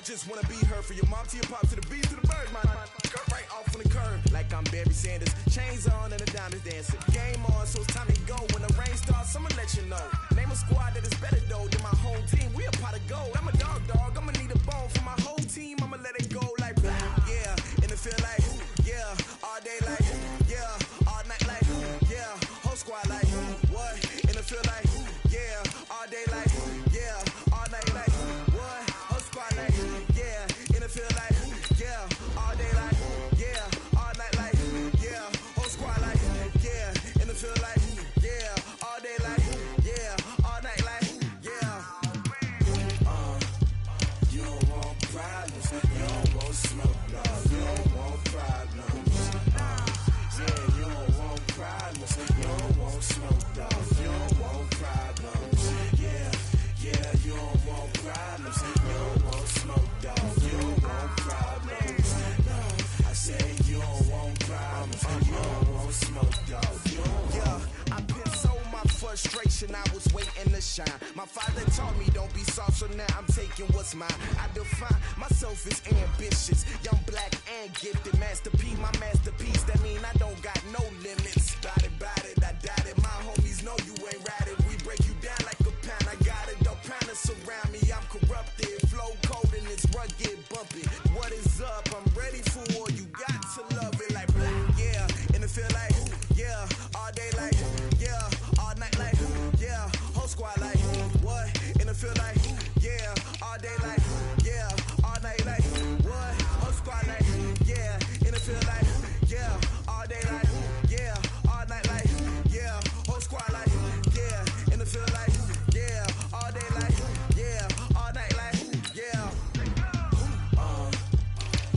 just wanna be her. For your mom to your pop to the beat to the bird, my skirt right off on the curb. Like I'm Barry Sanders, chains on and the diamonds dancing. Game on, so it's time to go. When the rain starts, I'ma let you know. Name a squad that is better though than my home team. We a pot of gold. I'm a dog, I'ma need a bone for my whole team. I'ma let it go like blah, yeah. And it feel like, yeah. All day like, yeah. All night like, yeah. Whole squad like, what? And it feel like, yeah. All day like, yeah. All night like, what? Whole squad like, yeah. And it feel like, yeah. All day like, yeah. All night like, yeah. Whole squad like, yeah. And it feel like, yeah. All day like, yeah. All night like, yeah. You don't want problems. You don't want smoke, dog. You don't want problems. Yeah, you don't want problems. You don't want smoke, dog. You don't want problems. Yeah, you don't want problems. You don't want smoke, dog. You don't want problems. No, I say you don't want problems. You don't want smoke, dog. Yeah, I've been so my frustration, I was waiting to shine. My father taught me don't be soft, so now I'm taking what's mine. I define myself as ambitious, young, black, and gifted. Master P, my masterpiece. That mean I don't got no limits. Bout it, I doubt it. My homies know you ain't ratted. We break you down like a pound. I got it, don't pound to surround me. I'm corrupted, flow cold and it's rugged, bumpy. What is up? I'm ready for war. You got to love it like blah, yeah. And it feel like, yeah. All day like, yeah. All night like, yeah. Whole squad like, what? And it feel like, yeah. All day like, yeah. All night like, what? Whole squad like, yeah. And it feel like, yeah. All day like, yeah. All night like, yeah. Whole squad like, yeah. And it feel like, yeah. All day like, yeah. All night like, yeah.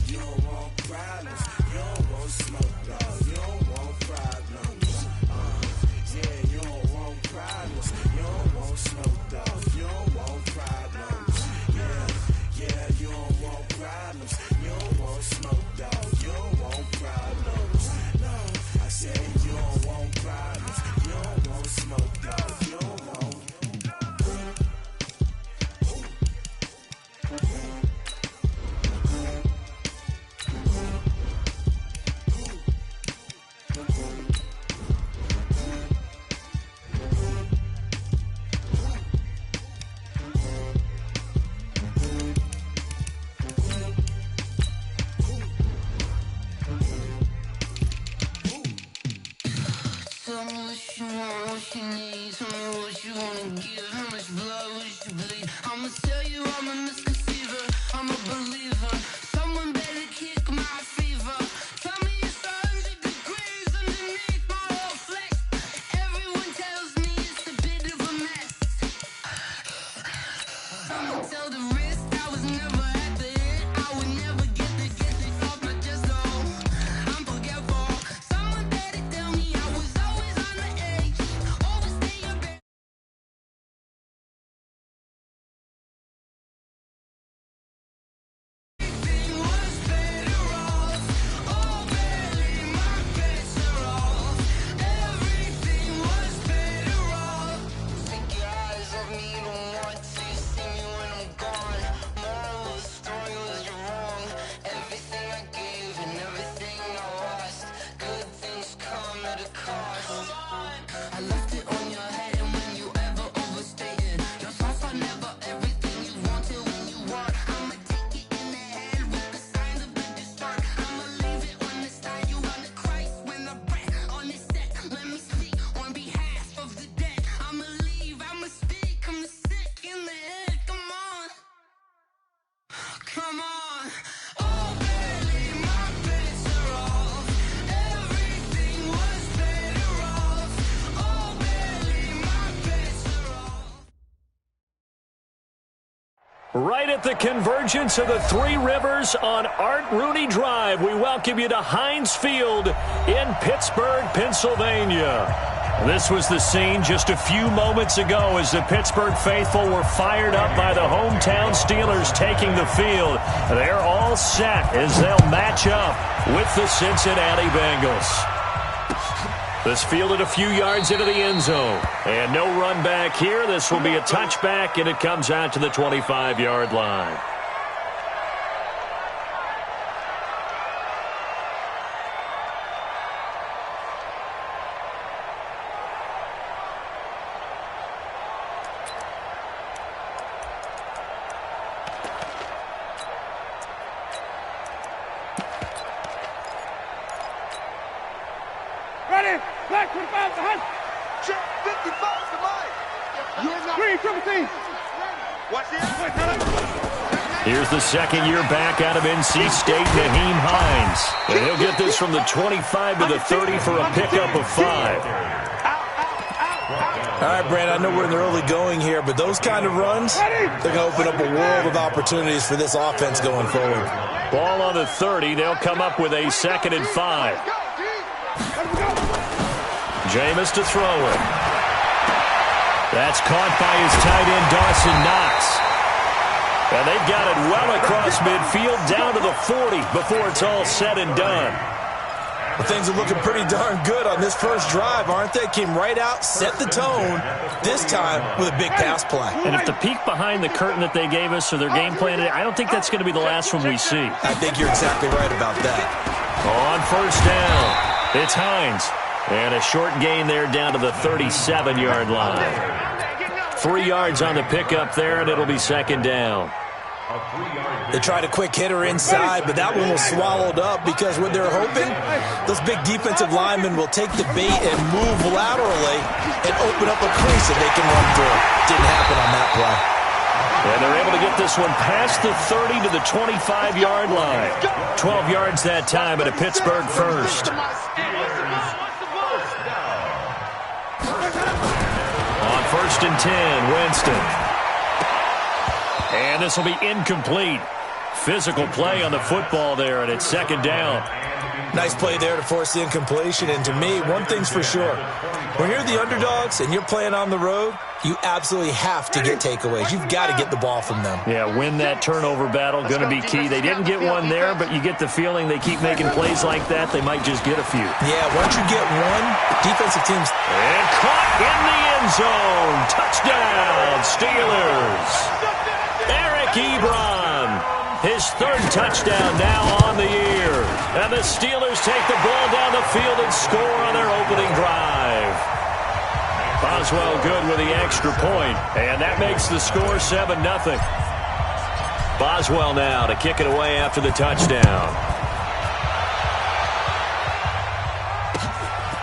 You don't want problems. You don't want smoke, dog. You don't want problems. Yeah, you don't want problems. You don't want smoke, dog. You don't want problems. Yeah, you don't want problems. You don't want smoke, dog. You don't want problems. No, I said you don't want problems. You don't want smoke, dog. You don't want. Tell me what you want, what you need. Tell me what you wanna give. How much blood would you bleed? I'ma tell you I'm a misconceiver. I'm a believer. Someone better kick my fever. Tell me it's 100 degrees underneath my whole flesh. Everyone tells me it's a bit of a mess. I'ma tell the risk I was never at the end. I would never get it off my chest though. I'm forgetful. Someone better tell me I was always on the edge. Overstay your bed. Everything was better off. Oh, barely my bets are off. Everything was better off. Take your eyes off me, don't want to see me when I'm gone. Moral of the story was you're wrong. Everything I gave and everything I lost. Good things come at a cost. I left it on your head, and when you ever overstated yourself, I never everything you wanted when you want. I'ma take it in the head with the signs of a distort. I'ma leave it on the side. You on the Christ when the breath on the set. Let me speak on behalf of the dead. I'ma leave, I'ma speak. I'm the sick in the head. Come on, come on. Oh, barely my bets are off. Everything was better off. Oh, barely my bets are off. Right at the convergence of the Three Rivers on Art Rooney Drive, we welcome you to Heinz Field in Pittsburgh, Pennsylvania. This was the scene just a few moments ago as the Pittsburgh faithful were fired up by the hometown Steelers taking the field. They're all set as they'll match up with the Cincinnati Bengals. This fielded a few yards into the end zone. And no run back here. This will be a touchback, and it comes out to the 25-yard line. Check 55 to Mike. Watch this. Here's the second-year back out of NC State, Naheem Hines. And he'll get this from the 25 to the 30 for a pickup of 5. All right, Brandon, I know we're in the early going here, but those kind of runs, they're going to open up a world of opportunities for this offense going forward. Ball on the 30. They'll come up with a 2nd and 5. Jameis to throw it. That's caught by his tight end, Dawson Knox. And they've got it well across midfield down to the 40 before it's all said and done. Well, things are looking pretty darn good on this first drive, aren't they? Came right out, set the tone, this time with a big pass play. And if the peek behind the curtain that they gave us or their game plan, I don't think that's going to be the last one we see. I think you're exactly right about that. On first down, it's Hines. And a short gain there down to the 37-yard line. 3 yards on the pickup there, and it'll be 2nd down. They tried a quick hitter inside, but that one was swallowed up because what they're hoping, those big defensive linemen will take the bait and move laterally and open up a crease that they can run through. Didn't happen on that play. And they're able to get this one past the 30 to the 25-yard line. 12 yards that time and a Pittsburgh first. On 1st and 10, Winston. And this will be incomplete. Physical play on the football there, and it's 2nd down. Nice play there to force the incompletion. And to me, one thing's for sure. When you're the underdogs and you're playing on the road, you absolutely have to get takeaways. You've got to get the ball from them. Yeah, win that turnover battle, going to be key. They didn't get one there, but you get the feeling they keep making plays like that, they might just get a few. Yeah, once you get one, defensive teams. And caught in the end zone. Touchdown, Steelers. Eric Ebron, his 3rd touchdown now on the year. And the Steelers take the ball down the field and score on their opening drive. Boswell good with the extra point, and that makes the score 7-0. Boswell now to kick it away after the touchdown.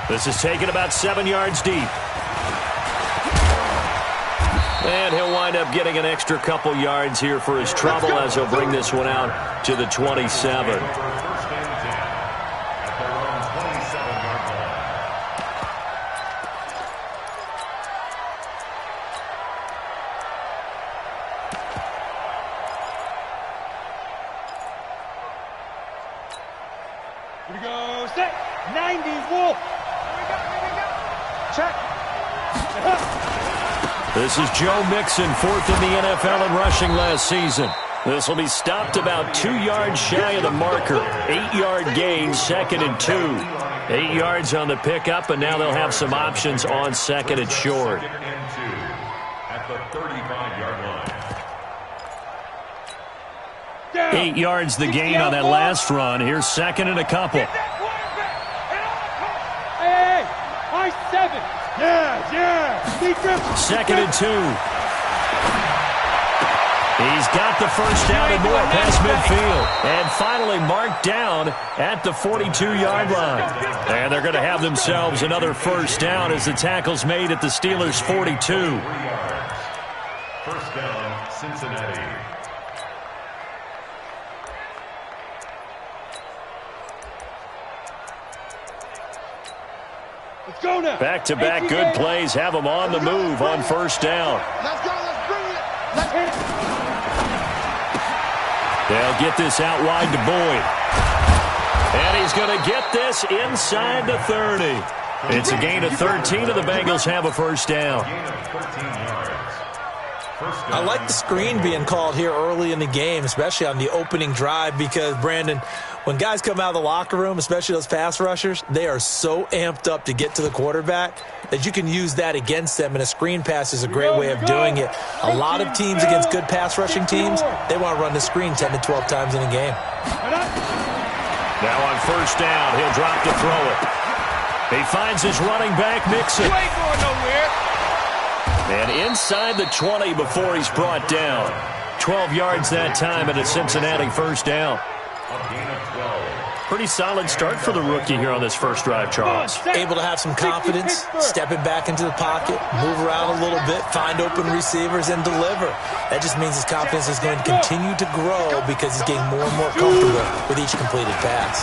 This is taken about 7 yards deep. And he'll wind up getting an extra couple yards here for his trouble as he'll bring this one out to the 27. Here we go, set, 90, Wolf. Check. This is Joe Mixon, 4th in the NFL in rushing last season. This will be stopped about 2 yards shy of the marker. 8-yard gain, 2nd and 2. 8 yards on the pickup, and now they'll have some options on 2nd and short. At the 35-yard line. 8 yards the gain on that last run. Here's 2nd and a couple. Hey, I-7. Yeah. 2nd and 2. He's got the first down and more past midfield. And finally marked down at the 42-yard line. And they're going to have themselves another first down as the tackle's made at the Steelers' 42. First down, Cincinnati. Let's go now. Back-to-back good plays have them on the move on first down. Let's go. Let's bring it. Let's hit it. They'll get this out wide to Boyd. And he's going to get this inside the 30. It's a gain of 13, and the Bengals have a first down. I like the screen being called here early in the game, especially on the opening drive, because, Brandon, when guys come out of the locker room, especially those pass rushers, they are so amped up to get to the quarterback that you can use that against them, and a screen pass is a great way of doing it. A lot of teams against good pass rushing teams, they want to run the screen 10 to 12 times in a game. Now on first down, he'll drop to throw it. He finds his running back, Mixon. You ain't going nowhere. And inside the 20 before he's brought down. 12 yards that time, and a Cincinnati first down. A gain of 12. Pretty solid start for the rookie here on this first drive, Charles. Able to have some confidence, stepping back into the pocket, move around a little bit, find open receivers, and deliver. That just means his confidence is going to continue to grow because he's getting more and more comfortable with each completed pass.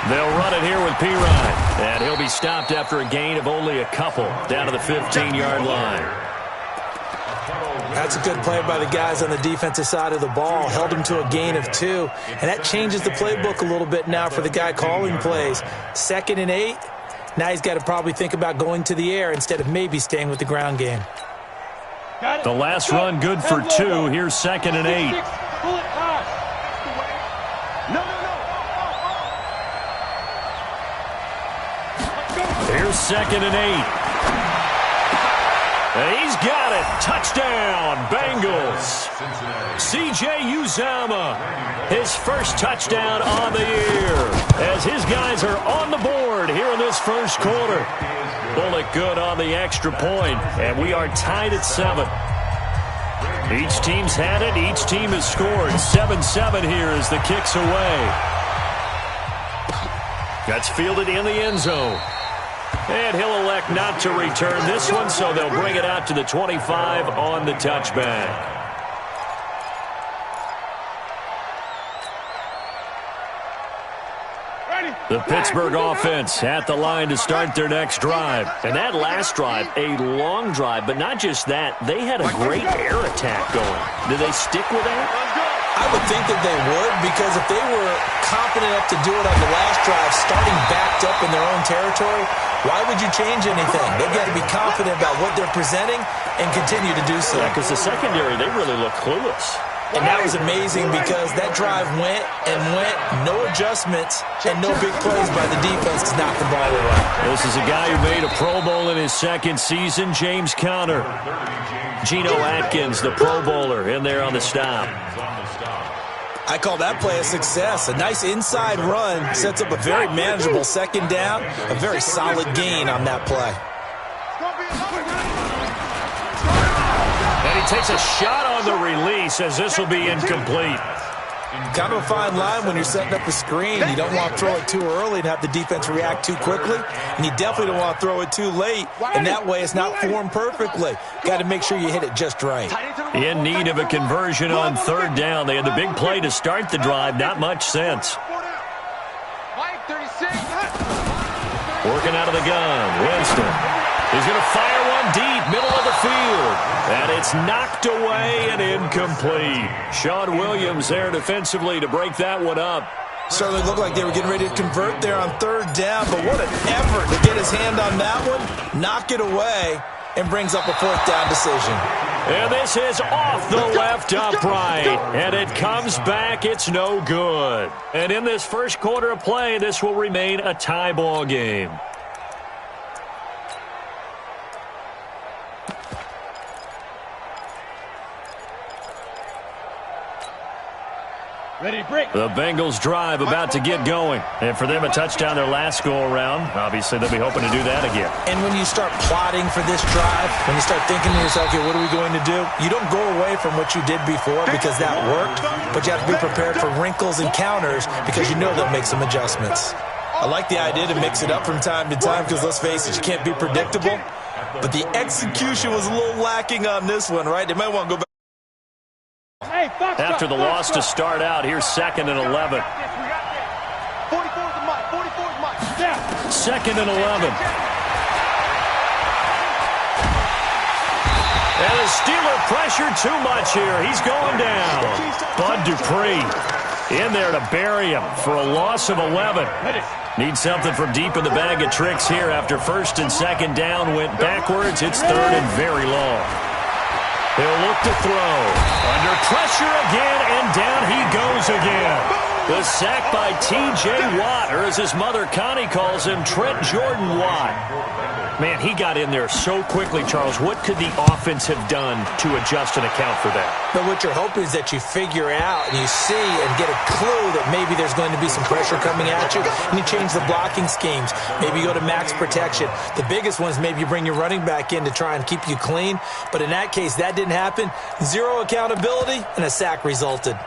They'll run it here with Pirine, and he'll be stopped after a gain of only a couple down to the 15-yard line. That's a good play by the guys on the defensive side of the ball. Held him to a gain of 2. And that changes the playbook a little bit now for the guy calling plays. 2nd and 8. Now he's got to probably think about going to the air instead of maybe staying with the ground game. The last run good for 2. Here's 2nd and 8. Here's 2nd and 8. He's got it. Touchdown, Bengals. C.J. Uzomah, his first touchdown on the year as his guys are on the board here in this first quarter. Bullet good on the extra point, and we are tied at 7. Each team's had it. Each team has scored. 7-7 here as the kick's away. That's fielded in the end zone. And he'll elect not to return this one, so they'll bring it out to the 25 on the touchback. The Pittsburgh offense at the line to start their next drive. And that last drive, a long drive, but not just that. They had a great air attack going. Do they stick with that? I would think that they would, because if they were confident enough to do it on the last drive, starting backed up in their own territory, why would you change anything? They've got to be confident about what they're presenting and continue to do so. Yeah, because the secondary, they really look clueless. And that was amazing because that drive went and went, no adjustments, and no big plays by the defense to knock the ball away. This is a guy who made a Pro Bowl in his second season, James Conner. Geno Atkins, the Pro Bowler, in there on the stop. I call that play a success. A nice inside run sets up a very manageable second down, a very solid gain on that play. And he takes a shot on the release as this will be incomplete. Kind of a fine line when you're setting up a screen. You don't want to throw it too early and have the defense react too quickly. And you definitely don't want to throw it too late. And that way it's not formed perfectly. Got to make sure you hit it just right. In need of a conversion on third down. They had the big play to start the drive. Not much sense. Working out of the gun. Winston. He's going to fire one deep, middle of the field. And it's knocked away and incomplete. Sean Williams there defensively to break that one up. Certainly looked like they were getting ready to convert there on third down, but what an effort to get his hand on that one, knock it away, and brings up a fourth down decision. And this is off the left upright. And it comes back. It's no good. And in this first quarter of play, this will remain a tie ball game. Ready, break. The Bengals drive about to get going. And for them, a touchdown their last go-around. Obviously, they'll be hoping to do that again. And when you start plotting for this drive, when you start thinking to yourself, okay, what are we going to do? You don't go away from what you did before because that worked, but you have to be prepared for wrinkles and counters because you know they'll make some adjustments. I like the idea to mix it up from time to time because, let's face it, you can't be predictable. But the execution was a little lacking on this one, right? They might want to go back. After the loss to start out, here's 2nd and 11. 2nd and 11. And the Steeler pressure too much here. He's going down. Bud Dupree in there to bury him for a loss of 11. Needs something from deep in the bag of tricks here after first and second down went backwards. It's third and very long. He'll look to throw. Under pressure again, and down he goes again. The sack by T.J. Watt, or as his mother Connie calls him, Trent Jordan Watt. Man, he got in there so quickly, Charles. What could the offense have done to adjust and account for that? But what you're hoping is that you figure out and you see and get a clue that maybe there's going to be some pressure coming at you, and you change the blocking schemes. Maybe you go to max protection. The biggest one is maybe you bring your running back in to try and keep you clean. But in that case, that didn't happen. Zero accountability, and a sack resulted.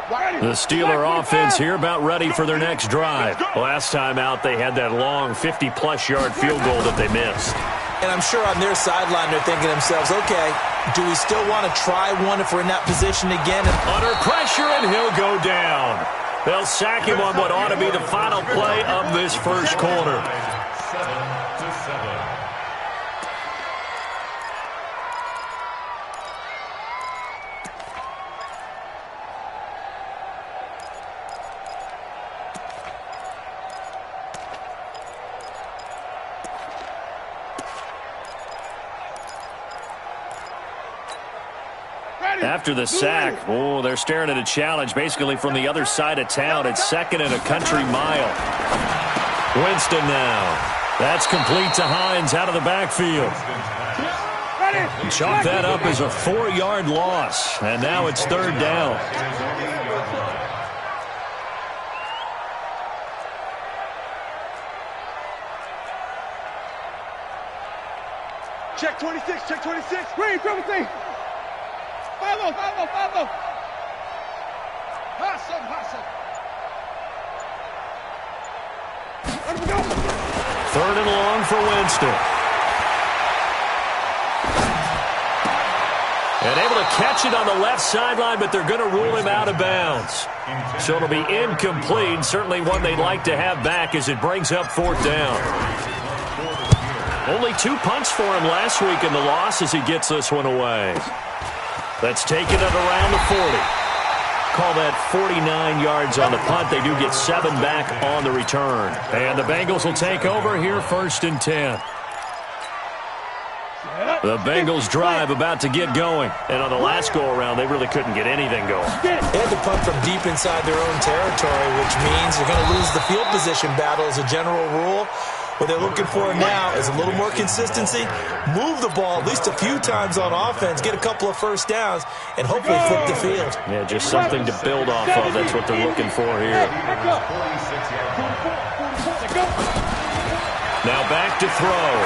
The Steeler offense here about ready for their next drive. Last time out, they had that long 50-plus yard field goal that they missed. And I'm sure on their sideline they're thinking to themselves, okay, do we still want to try one if we're in that position again? Under pressure, and he'll go down. They'll sack him on what ought to be the final play of this first quarter. 7-7. After the sack, they're staring at a challenge basically from the other side of town. It's 2nd and a country mile. Winston now. That's complete to Hines out of the backfield. Chalk that up as a 4-yard loss, and now it's 3rd down. Check 26, check 26. Ready, double thing. Follow. Hustle. Let him go. 3rd and long for Winston. And able to catch it on the left sideline, but they're going to rule him out of bounds. So it'll be incomplete. Certainly one they'd like to have back as it brings up 4th down. Only 2 punts for him last week in the loss as he gets this one away. That's taken it around the 40. Call that 49 yards on the punt. They do get 7 back on the return. And the Bengals will take over here 1st and 10. The Bengals drive about to get going. And on the last go-around, they really couldn't get anything going. They had to punt from deep inside their own territory, which means they're going to lose the field position battle as a general rule. What they're looking for now is a little more consistency, move the ball at least a few times on offense, get a couple of first downs, and hopefully flip the field. Yeah, just something to build off of. That's what they're looking for here. Now back to throw.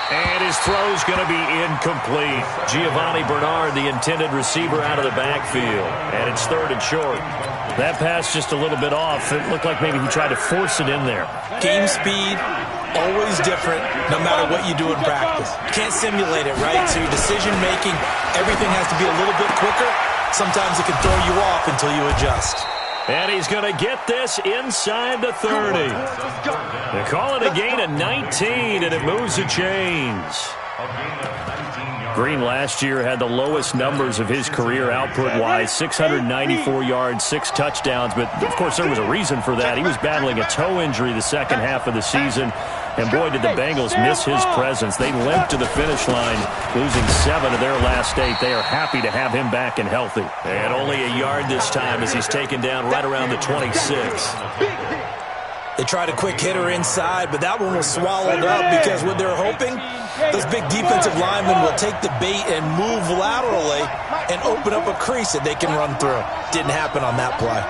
And his throw's going to be incomplete. Giovanni Bernard, the intended receiver, out of the backfield. And it's 3rd and short. That pass just a little bit off. It looked like maybe he tried to force it in there. Game speed, always different, no matter what you do in practice. You can't simulate it, right? So your decision-making, everything has to be a little bit quicker. Sometimes it can throw you off until you adjust. And he's going to get this inside the 30. They call it a gain of 19, and it moves the chains. Green last year had the lowest numbers of his career output-wise, 694 yards, 6 touchdowns. But, of course, there was a reason for that. He was battling a toe injury the second half of the season. And, boy, did the Bengals miss his presence. They limped to the finish line, losing 7 of their last 8. They are happy to have him back and healthy. And only a yard this time as he's taken down right around the 26. They tried a quick hitter inside, but that one was swallowed up because what they're hoping, those big defensive linemen will take the bait and move laterally and open up a crease that they can run through. Didn't happen on that play.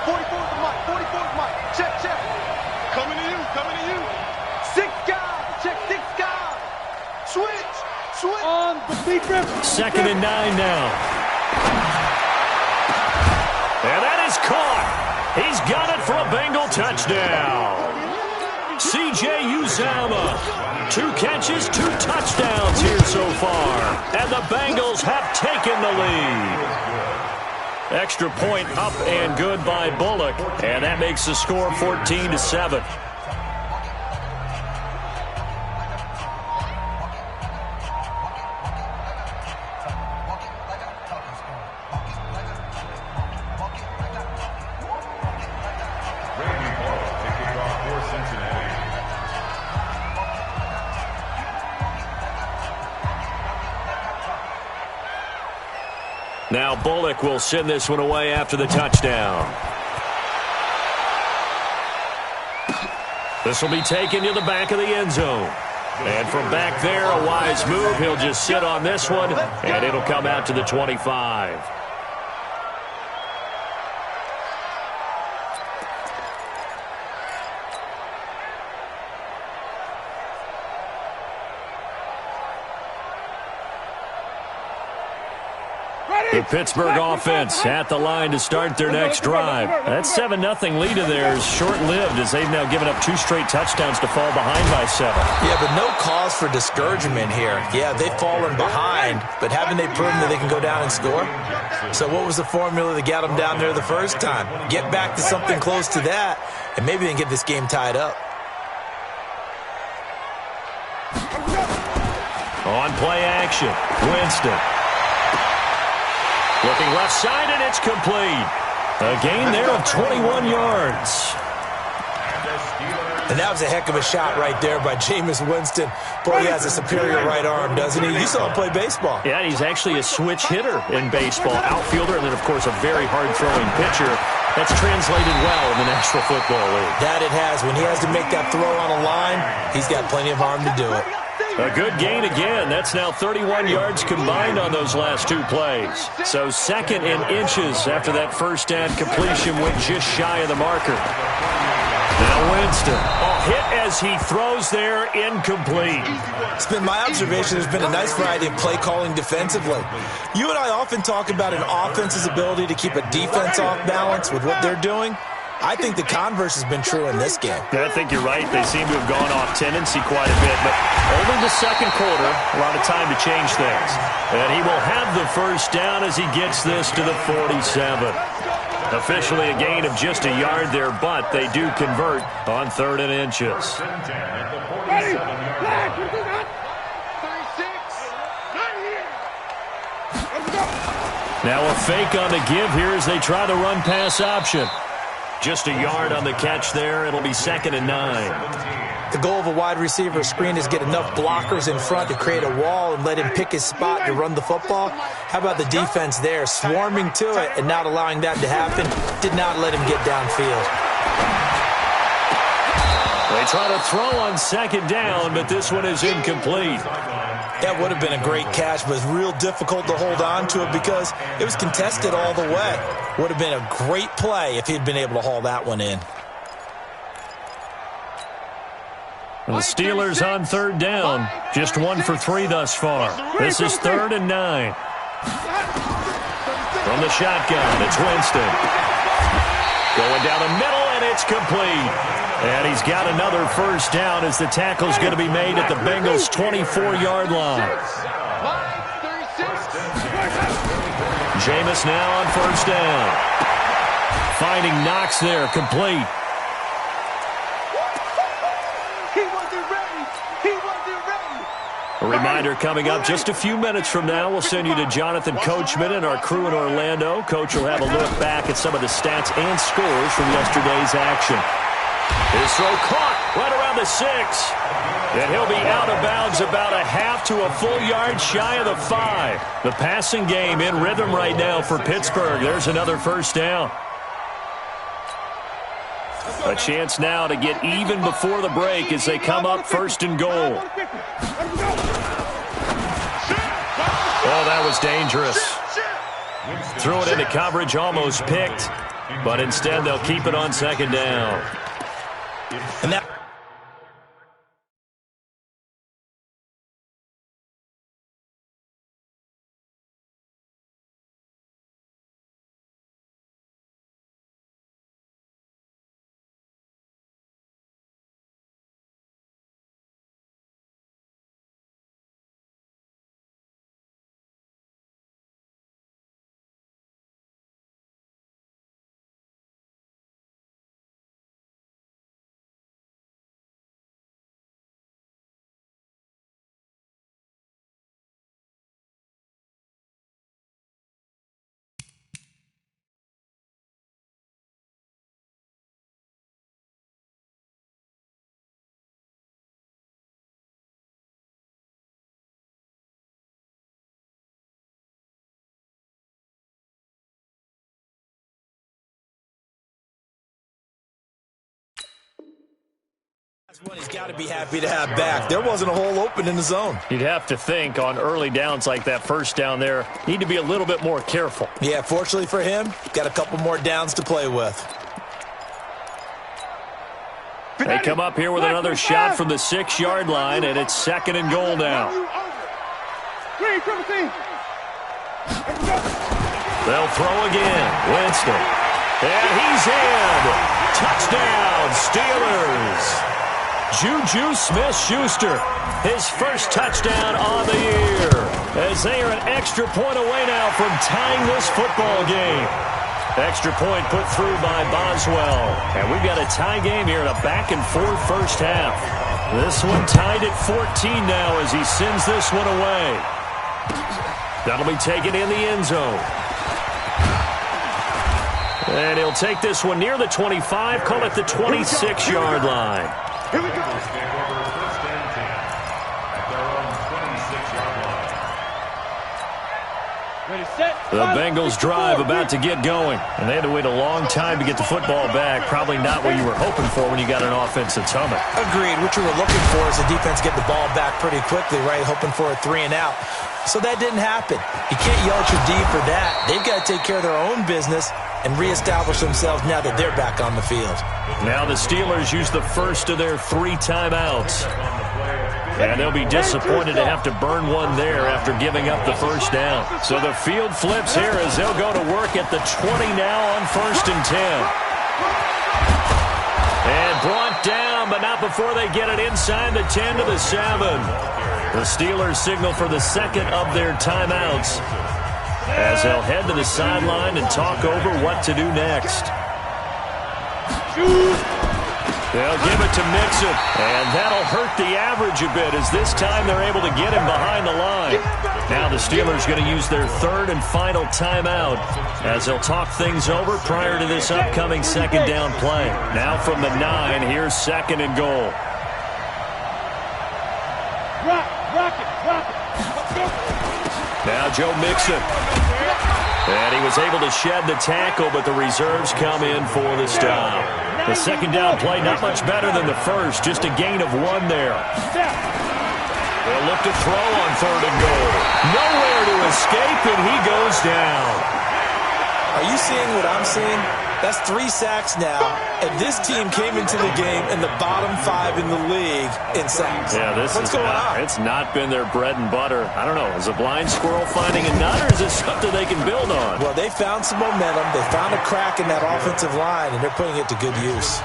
44th mark. Check. Coming to you. 6 guys. Check 6 guys. Switch. On the deep rip. 2nd and 9 now. And that is caught. He's got it for a Bengal touchdown. C.J. Uzomah, 2 catches, 2 touchdowns here so far. And the Bengals have taken the lead. Extra point up and good by Bullock. And that makes the score 14-7. Now Bullock will send this one away after the touchdown. This will be taken to the back of the end zone. And from back there, a wise move. He'll just sit on this one, and it'll come out to the 25. Ready? The Pittsburgh offense at the line to start their next drive. That 7-0 lead of theirs short-lived as they've now given up 2 straight touchdowns to fall behind by 7. Yeah, but no cause for discouragement here. Yeah, they've fallen behind, but haven't they proven that they can go down and score? So what was the formula that got them down there the first time? Get back to something close to that, and maybe they can get this game tied up. On play action, Winston. Looking left side, and it's complete. A gain there of 21 yards. And that was a heck of a shot right there by Jameis Winston. Boy, he has a superior right arm, doesn't he? You saw him play baseball. Yeah, he's actually a switch hitter in baseball. Outfielder, and then, of course, a very hard-throwing pitcher. That's translated well in the National Football League. That it has. When he has to make that throw on a line, he's got plenty of arm to do it. A good gain again. That's now 31 yards combined on those last 2 plays. So second in inches after that first down completion went just shy of the marker. Now Winston, hit as he throws there, incomplete. It's been my observation there's been a nice variety of play calling defensively. You and I often talk about an offense's ability to keep a defense off balance with what they're doing. I think the converse has been true in this game. Yeah, I think you're right. They seem to have gone off tendency quite a bit, but only the second quarter, a lot of time to change things. And he will have the first down as he gets this to the 47. Officially a gain of just a yard there, but they do convert on 3rd and inches. Now a fake on the give here as they try the run-pass option. Just a yard on the catch there. It'll be 2nd and 9. The goal of a wide receiver screen is get enough blockers in front to create a wall and let him pick his spot to run the football. How about the defense there, swarming to it and not allowing that to happen? Did not let him get downfield. They try to throw on 2nd down, but this one is incomplete. That would have been a great catch, but it's real difficult to hold on to it because it was contested all the way. Would have been a great play if he'd been able to haul that one in. The Steelers on 3rd down. Just 1 for 3 thus far. This is 3rd and 9. From the shotgun, it's Winston. Going down the middle, and it's complete. And he's got another first down as the tackle's going to be made at the Bengals' 24-yard line. Jameis now on 1st down. Finding Knox there, complete. A reminder coming up just a few minutes from now. We'll send you to Jonathan Coachman and our crew in Orlando. Coach will have a look back at some of the stats and scores from yesterday's action. His throw caught right around the 6. And he'll be out of bounds about a half to a full yard shy of the 5. The passing game in rhythm right now for Pittsburgh. There's another first down. A chance now to get even before the break as they come up 1st and goal. Oh, that was dangerous. Threw it into coverage, almost picked. But instead, they'll keep it on 2nd down. And that That's one he's got to be happy to have back. There wasn't a hole open in the zone. You'd have to think on early downs like that first down there, need to be a little bit more careful. Yeah, fortunately for him, got a couple more downs to play with. They come up here with another shot from the 6-yard line, and it's 2nd and goal now. They'll throw again. Winston. And he's in. Touchdown, Steelers. Juju Smith-Schuster, his first touchdown on the year, as they are an extra point away now from tying this football game. Extra point put through by Boswell. And we've got a tie game here in a back-and-forth first half. This one tied at 14 now as he sends this one away. That'll be taken in the end zone. And he'll take this one near the 25, call it the 26-yard line. Here we go. Take over first and 10 at their own 26-yard line. Ready, set. The Bengals drive about to get going. And they had to wait a long time to get the football back. Probably not what you were hoping for when you got an offense that's humming. Agreed. What you were looking for is the defense get the ball back pretty quickly, right? Hoping for a 3-and-out. So that didn't happen. You can't yell at your D for that. They've got to take care of their own business and reestablish themselves now that they're back on the field. Now the Steelers use the first of their 3 timeouts. And they'll be disappointed to have to burn one there after giving up the first down. So the field flips here as they'll go to work at the 20 now on first and 10. And brought down, but not before they get it inside the 10 to the 7. The Steelers signal for the second of their timeouts as they'll head to the sideline and talk over what to do next. They'll give it to Mixon, and that'll hurt the average a bit as this time they're able to get him behind the line. Now the Steelers going to use their third and final timeout as they'll talk things over prior to this upcoming second down play. Now from the 9, here's second and goal. Rock it. Let's go. Now Joe Mixon. And he was able to shed the tackle, but the reserves come in for the stop. The second down play not much better than the first, just a gain of 1 there. They'll look to throw on third and goal. Nowhere to escape, and he goes down. Are you seeing what I'm seeing? That's 3 sacks now, and this team came into the game in the bottom 5 in the league in sacks. Yeah, What's going on? It's not been their bread and butter. I don't know, is a blind squirrel finding a nut, or is this something they can build on? Well, they found some momentum. They found a crack in that offensive line, and they're putting it to good use.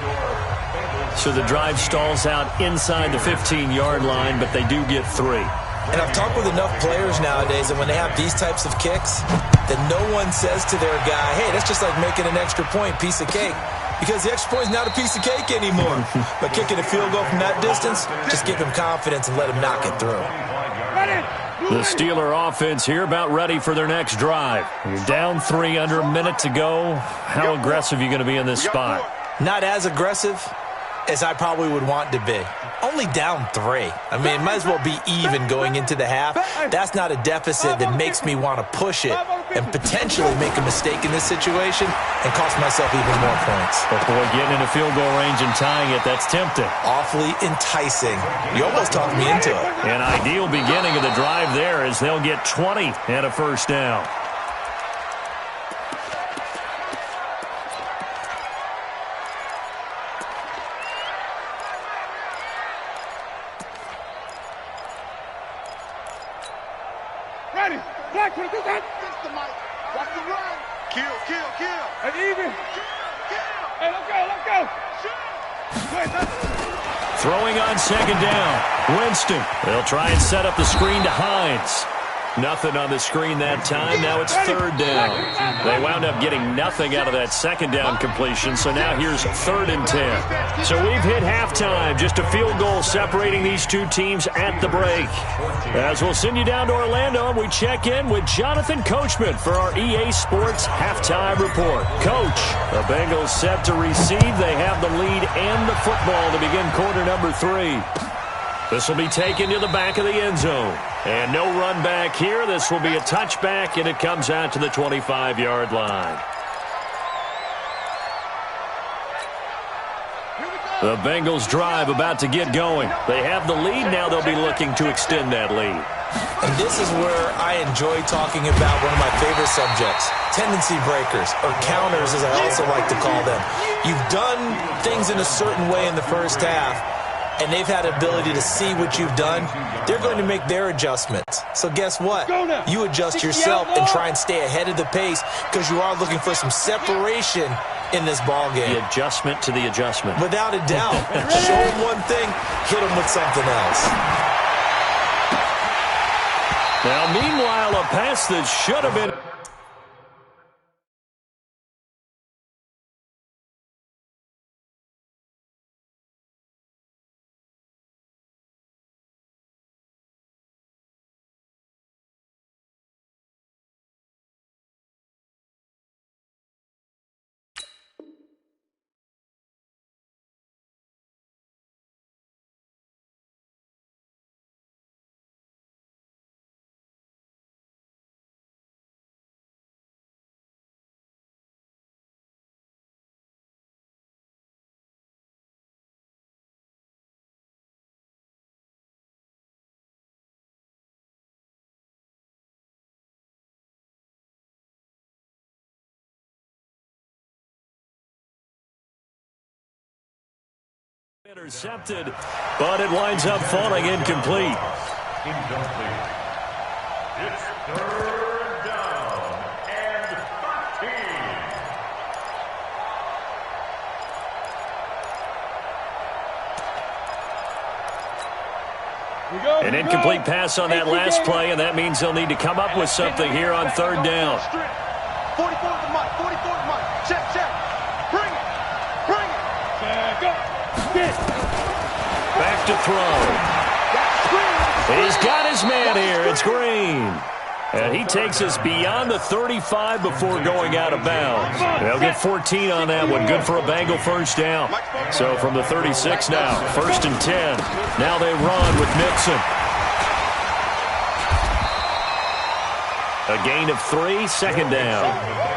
So the drive stalls out inside the 15-yard line, but they do get 3. And I've talked with enough players nowadays that when they have these types of kicks, that no one says to their guy, hey, that's just like making an extra point, piece of cake. Because the extra point is not a piece of cake anymore. But kicking a field goal from that distance, just give him confidence and let him knock it through. The Steeler offense here about ready for their next drive. You're down 3 under a minute to go. How aggressive are you going to be in this spot? Not as aggressive as I probably would want to be. Only down 3. I mean, it might as well be even going into the half. That's not a deficit that makes me want to push it and potentially make a mistake in this situation and cost myself even more points. But boy, getting into field goal range and tying it, that's tempting. Awfully enticing. You almost talked me into it. An ideal beginning of the drive there as they'll get 20 and a first down. Ready. Black, put it this time. Watch the run. Kill. And even. Hey, let's go. Throwing on second down. Winston. They'll try and set up the screen to Hines. Nothing on the screen that time. Now it's third down. They wound up getting nothing out of that second down completion, so now here's third and 10. So we've hit halftime. Just a field goal separating these two teams at the break. As we'll send you down to Orlando, and we check in with Jonathan Coachman for our EA Sports Halftime Report. Coach, the Bengals set to receive. They have the lead and the football to begin quarter number 3. This will be taken to the back of the end zone. And no run back here. This will be a touchback, and it comes out to the 25-yard line. The Bengals drive about to get going. They have the lead. Now they'll be looking to extend that lead. And this is where I enjoy talking about one of my favorite subjects, tendency breakers, or counters as I also like to call them. You've done things in a certain way in the first half, and they've had the ability to see what you've done, they're going to make their adjustments. So guess what? You adjust yourself and try and stay ahead of the pace because you are looking for some separation in this ball game. The adjustment to the adjustment. Without a doubt. Show them one thing, hit them with something else. Now, meanwhile, a pass that should have been... Intercepted, but it winds up falling incomplete. Incomplete. It's third down and 13. An incomplete pass on that last play, and that means they'll need to come up with something here on third down. 44 to Mike, 44 to Mike. Check. Bring it. Go. Back to throw. He's got his man here. It's Green. And he takes us beyond the 35 before going out of bounds. They'll get 14 on that one. Good for a Bengal first down. So from the 36 now, 1st and 10. Now they run with Mixon. A gain of 3, 2nd down.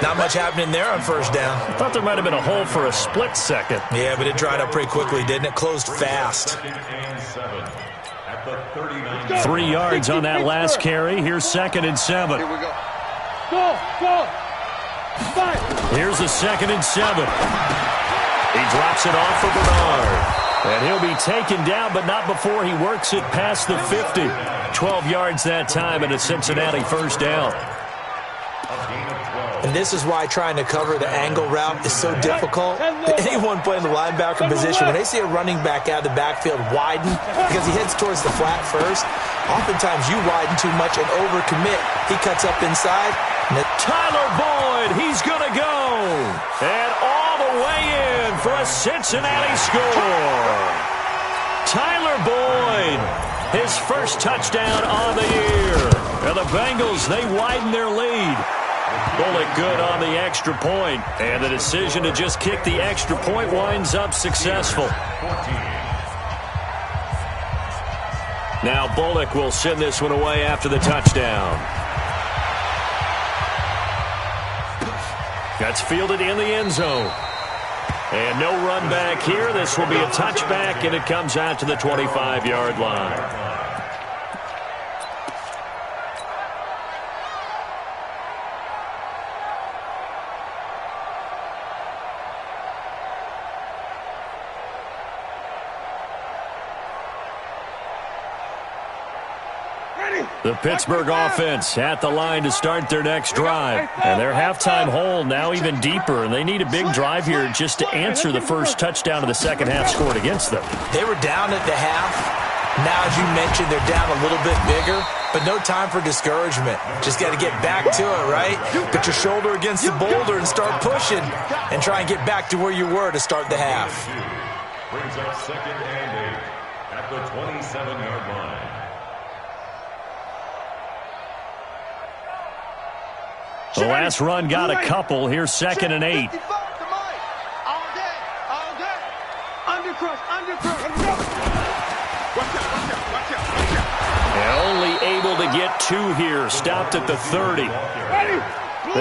Not much happening there on first down. I thought there might have been a hole for a split second. Yeah, but it dried up pretty quickly, didn't it? Closed fast. 3 yards on that last carry. Here's 2nd and 7. Here we go. Go. Fight. Here's the 2nd and 7. He drops it off for Bernard. And he'll be taken down, but not before he works it past the 50. 12 yards that time, and a Cincinnati first down. And this is why trying to cover the angle route is so difficult. Anyone playing the linebacker position, when they see a running back out of the backfield widen because he heads towards the flat first, oftentimes you widen too much and overcommit. He cuts up inside. Tyler Boyd, he's going to go. And all the way in for a Cincinnati score. Tyler Boyd, his first touchdown on the year. And the Bengals, they widen their lead. Bullock good on the extra point, and the decision to just kick the extra point winds up successful. Now Bullock will send this one away after the touchdown. That's fielded in the end zone. And no run back here. This will be a touchback, and it comes out to the 25-yard line. The Pittsburgh offense at the line to start their next drive. And their halftime hole now even deeper, and they need a big drive here just to answer the first touchdown of the second half scored against them. They were down at the half. Now, as you mentioned, they're down a little bit bigger, but no time for discouragement. Just got to get back to it, right? Put your shoulder against the boulder and start pushing and try and get back to where you were to start the half. Brings up 2nd and 8 at the 27-yard line. The last run got a couple. Here's 2nd and 8. All day. Undercrush. Watch out. And only able to get 2 here. Stopped at the 30.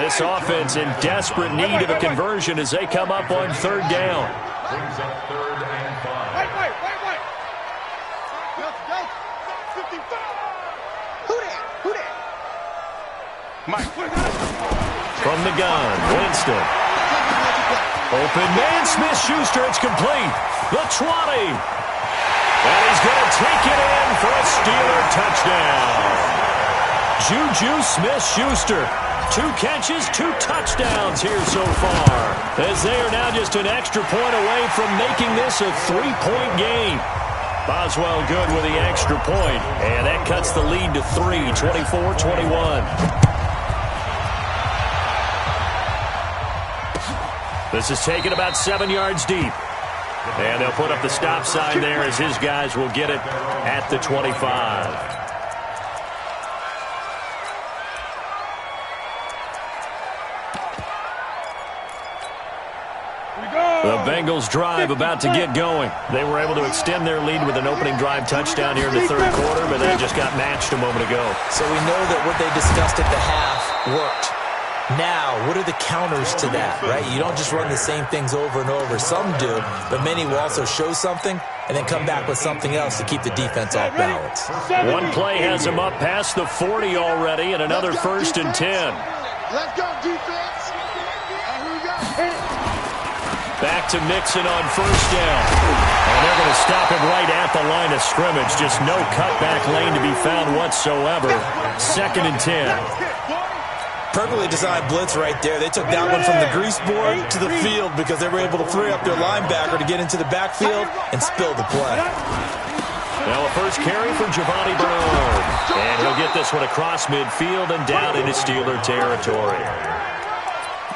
This offense in desperate need of a conversion as they come up on 3rd down. Brings up 3rd and 5. Wait. Who that? Mike. From the gun, Winston. Open man, Smith-Schuster, it's complete. The 20. And he's going to take it in for a Steeler touchdown. Juju Smith-Schuster. 2 catches, 2 touchdowns here so far. As they are now just an extra point away from making this a 3-point game. Boswell good with the extra point. And that cuts the lead to 3, 24-21. This is taken about 7 yards deep. And they'll put up the stop sign there as his guys will get it at the 25. The Bengals drive about to get going. They were able to extend their lead with an opening drive touchdown here in the third quarter, but they just got matched a moment ago. So we know that what they discussed at the half worked. Now, what are the counters to that, right? You don't just run the same things over and over. Some do, but many will also show something and then come back with something else to keep the defense off balance. One play has them up past the 40 already, and another 1st and 10. Let's go, defense. And here we go. Back to Mixon on 1st down. And they're going to stop him right at the line of scrimmage. Just no cutback lane to be found whatsoever. 2nd and 10. Perfectly designed blitz right there. They took that one from the grease board to the field because they were able to free up their linebacker to get into the backfield and spill the play. Now a first carry for Giovanni Bernard. And he'll get this one across midfield and down into Steeler territory.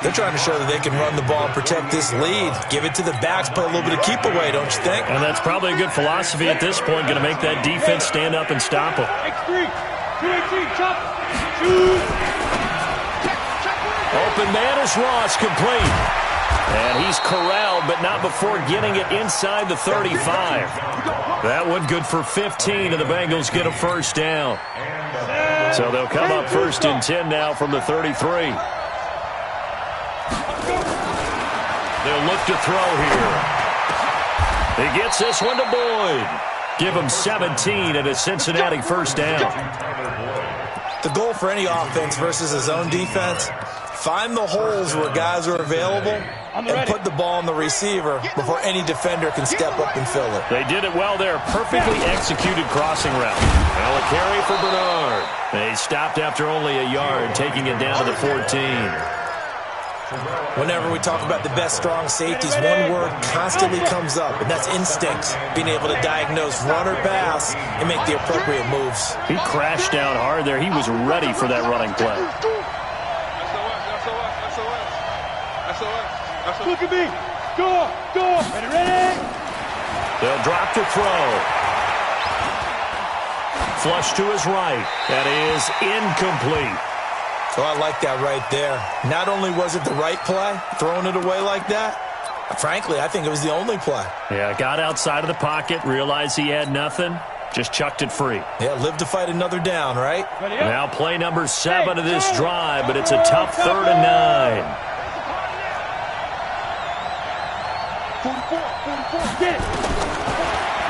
They're trying to show that they can run the ball and protect this lead. Give it to the backs, play a little bit of keep away, don't you think? And that's probably a good philosophy at this point. Going to make that defense stand up and stop them. X3, 218, chop, shoot. Open man is Ross, complete. And he's corralled, but not before getting it inside the 35. That one good for 15, and the Bengals get a first down. So they'll come up 1st and 10 now from the 33. They'll look to throw here. He gets this one to Boyd. Give him 17 and a Cincinnati first down. The goal for any offense versus his own defense, find the holes where guys are available and put the ball on the receiver before any defender can step up and fill it. They did it well there. Perfectly executed crossing route. Now a carry for Bernard. They stopped after only a yard, taking it down to the 14. Whenever we talk about the best strong safeties, one word constantly comes up, and that's instinct. Being able to diagnose run or pass and make the appropriate moves. He crashed down hard there. He was ready for that running play. Look at me. Go. Ready? They'll drop to throw. Flush to his right. That is incomplete. So I like that right there. Not only was it the right play, throwing it away like that, frankly, I think it was the only play. Yeah, got outside of the pocket, realized he had nothing, just chucked it free. Yeah, live to fight another down, right? Now play number 7 of this drive, but it's a tough 3rd and 9. 44, get it.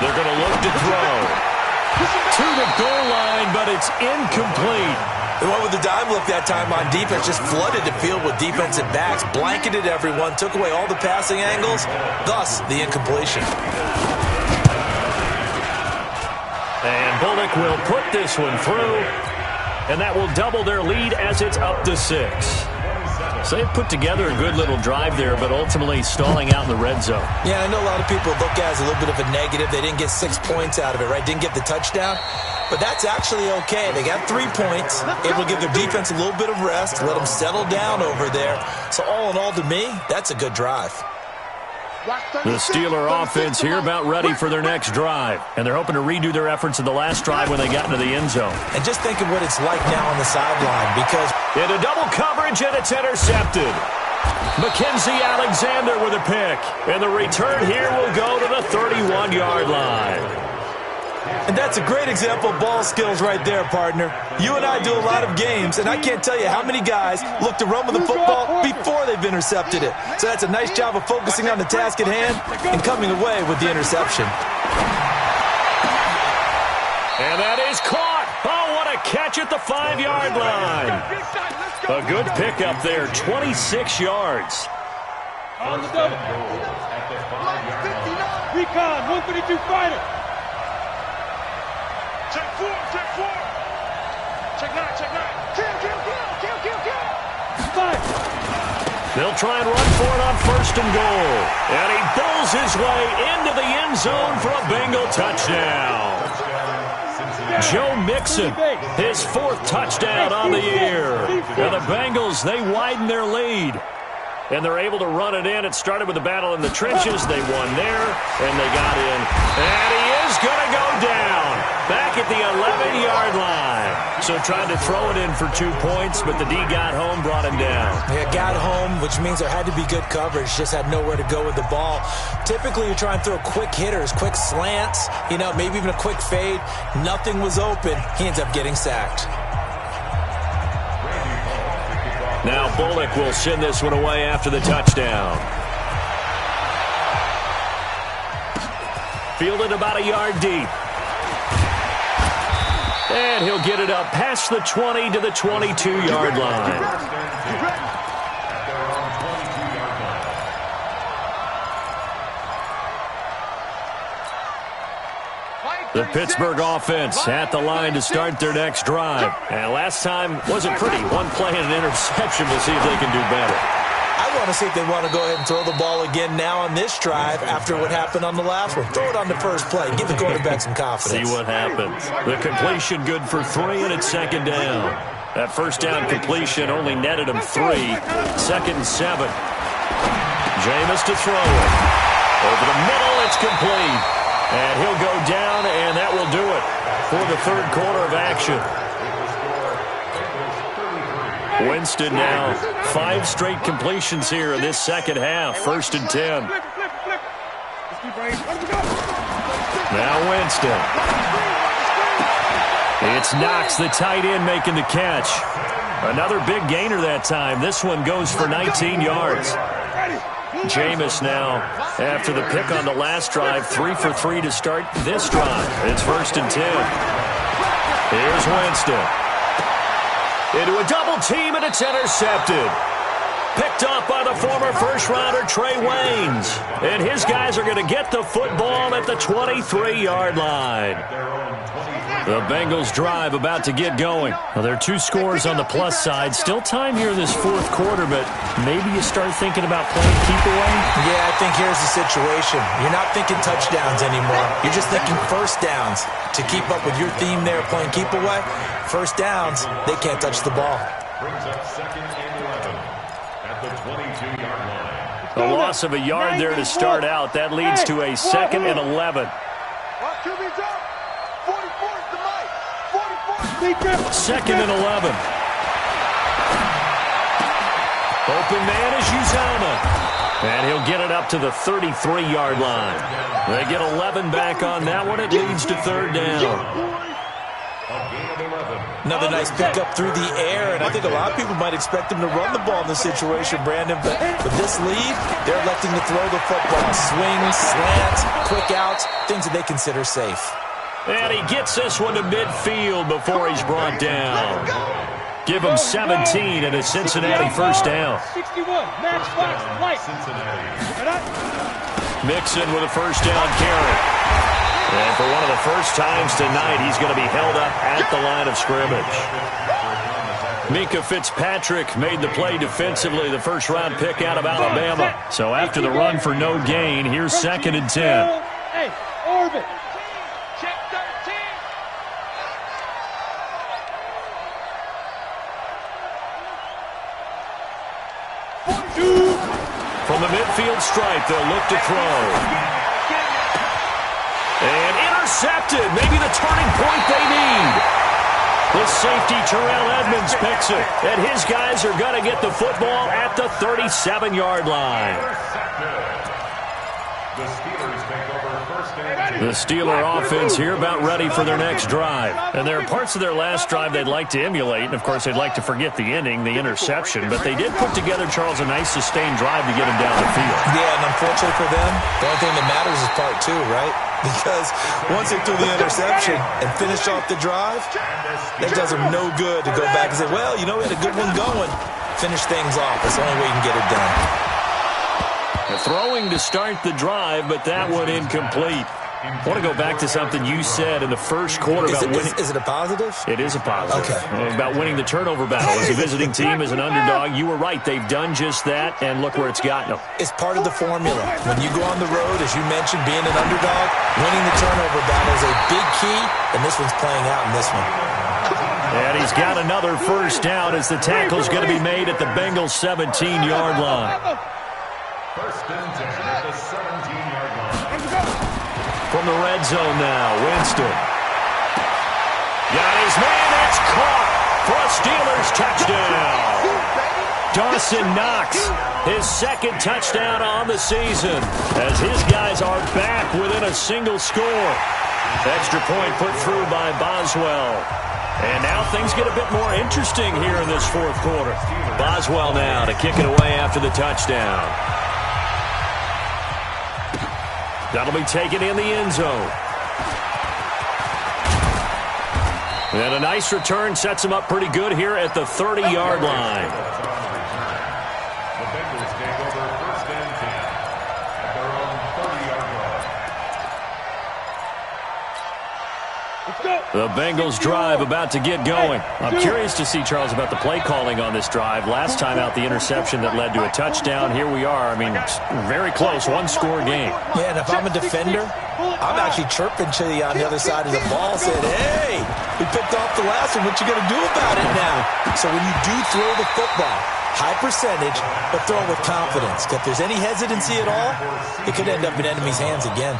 They're going to look to throw. To the goal line, but it's incomplete. They went with the dime look that time on defense, just flooded the field with defensive backs, blanketed everyone, took away all the passing angles, thus the incompletion. And Bullock will put this one through, and that will double their lead as it's up to 6. So they put together a good little drive there, but ultimately stalling out in the red zone. Yeah, I know a lot of people look at it as a little bit of a negative. They didn't get 6 points out of it, right? Didn't get the touchdown. But that's actually okay. They got 3 points, able to give their defense a little bit of rest, let them settle down over there. So all in all, to me, that's a good drive. The Steeler offense here about ready for their next drive. And they're hoping to redo their efforts in the last drive when they got into the end zone. And just think of what it's like now on the sideline, because into double coverage, and it's intercepted. Mackenzie Alexander with a pick. And the return here will go to the 31-yard line. And that's a great example of ball skills right there, partner. You and I do a lot of games, and I can't tell you how many guys look to run with the football before they've intercepted it. So that's a nice job of focusing on the task at hand and coming away with the interception. And that is caught. Oh, what a catch at the 5-yard line. A good pickup there, 26 yards. On the First double. and goal at the 5-yard line. Recon, 132 fighter. Check 4, check 4. Check 9, check 9. Kill. Five. They'll try and run for it on first and goal. And he bulls his way into the end zone for a Bengal touchdown. Joe Mixon, his 4th touchdown on the year. And the Bengals, they widen their lead. And they're able to run it in. It started with a battle in the trenches. They won there, and they got in. And he is going to go down back at the 11-yard line. So tried to throw it in for 2 points, but the D got home, brought him down. Yeah, got home, which means there had to be good coverage. Just had nowhere to go with the ball. Typically, you try and throw quick hitters, quick slants, maybe even a quick fade. Nothing was open. He ends up getting sacked. Now Bullock will send this one away after the touchdown. Fielded about a yard deep. And he'll get it up past the 20 to the 22-yard line. The Pittsburgh offense at the line to start their next drive. And last time wasn't pretty. One play and an interception. We'll see if they can do better. I want to see if they want to go ahead and throw the ball again now on this drive after what happened on the last one. Throw it on the first play. Give the quarterback some confidence. See what happens. The completion good for 3, and it's second down. That first down completion only netted him 3. Second and 7. Jameis to throw it. Over the middle, it's complete. And he'll go down, and that will do it for the third quarter of action. Winston now 5 straight completions here in this second half. First and 10. Now Winston. It's Knox, the tight end, making the catch. Another big gainer that time. This one goes for 19 yards. Jameis now, after the pick on the last drive, 3 for 3 to start this drive. It's first and 10. Here's Winston. Into a double team, and it's intercepted. Picked off by the former first-rounder Trey Waynes. And his guys are going to get the football at the 23-yard line. The Bengals drive about to get going. Well, there are 2 scores on the plus side. Still time here in this fourth quarter, but maybe you start thinking about playing keep away? Yeah, I think here's the situation. You're not thinking touchdowns anymore. You're just thinking first downs. To keep up with your theme there, playing keep away, first downs, they can't touch the ball. Brings up second and 11 at the 22-yard line. A loss of a yard there to start out. That leads to a second and 11. Second and 11. Open man is Uzomah. And he'll get it up to the 33-yard line. They get 11 back on that one. It leads to third down. Another nice pickup through the air, and I think a lot of people might expect him to run the ball in this situation, Brandon, but with this lead, they're electing to throw the football. Swings, slants, quick outs, things that they consider safe. And he gets this one to midfield before he's brought down. Give him 17 and a Cincinnati first down. 61, match box, light. Mixon with a first down carry. And for one of the first times tonight, he's going to be held up at the line of scrimmage. Minkah Fitzpatrick made the play defensively, the first-round pick out of Alabama. So after the run for no gain, here's second and 10. Hey, orbit. Check 13. From the midfield stripe, they'll look to throw. And intercepted. Maybe the turning point they need. The safety, Terrell Edmonds, picks it. And his guys are going to get the football at the 37-yard line. The Steeler offense here about ready for their next drive. And there are parts of their last drive they'd like to emulate. And, of course, they'd like to forget the ending, the interception. But they did put together, Charles, a nice sustained drive to get him down the field. Yeah, and unfortunately for them, the only thing that matters is part 2, right? Because once they threw the interception and finished off the drive, that does them no good to go back and say, well, we had a good one going. Finish things off. That's the only way you can get it done. Throwing to start the drive, but that one incomplete. I want to go back to something you said in the first quarter about winning. Is it a positive? It is a positive. Okay. About winning the turnover battle. As a visiting team, as an underdog, you were right. They've done just that, and look where it's gotten them. It's part of the formula. When you go on the road, as you mentioned, being an underdog, winning the turnover battle is a big key, and this one's playing out in this one. And he's got another first down as the tackle's going to be made at the Bengals' 17-yard line. First and 10 at the 17-yard line. From the red zone now, Winston. Got his man, that's caught for a Steelers touchdown. Dawson Knox, his second touchdown on the season, as his guys are back within a single score. Extra point put through by Boswell. And now things get a bit more interesting here in this fourth quarter. Boswell now to kick it away after the touchdown. That'll be taken in the end zone. And a nice return sets him up pretty good here at the 30-yard line. The Bengals take over first and 10 at their own 30-yard line. The Bengals drive about to get going. I'm curious to see, Charles, about the play calling on this drive. Last time out, the interception that led to a touchdown. Here we are. I mean, it's very close, one-score game. Yeah, and if I'm a defender, I'm actually chirping to you on the other side of the ball, saying, hey, we picked off the last one. What you going to do about it now? So when you do throw the football, high percentage, but throw it with confidence. If there's any hesitancy at all, it could end up in enemy's hands again.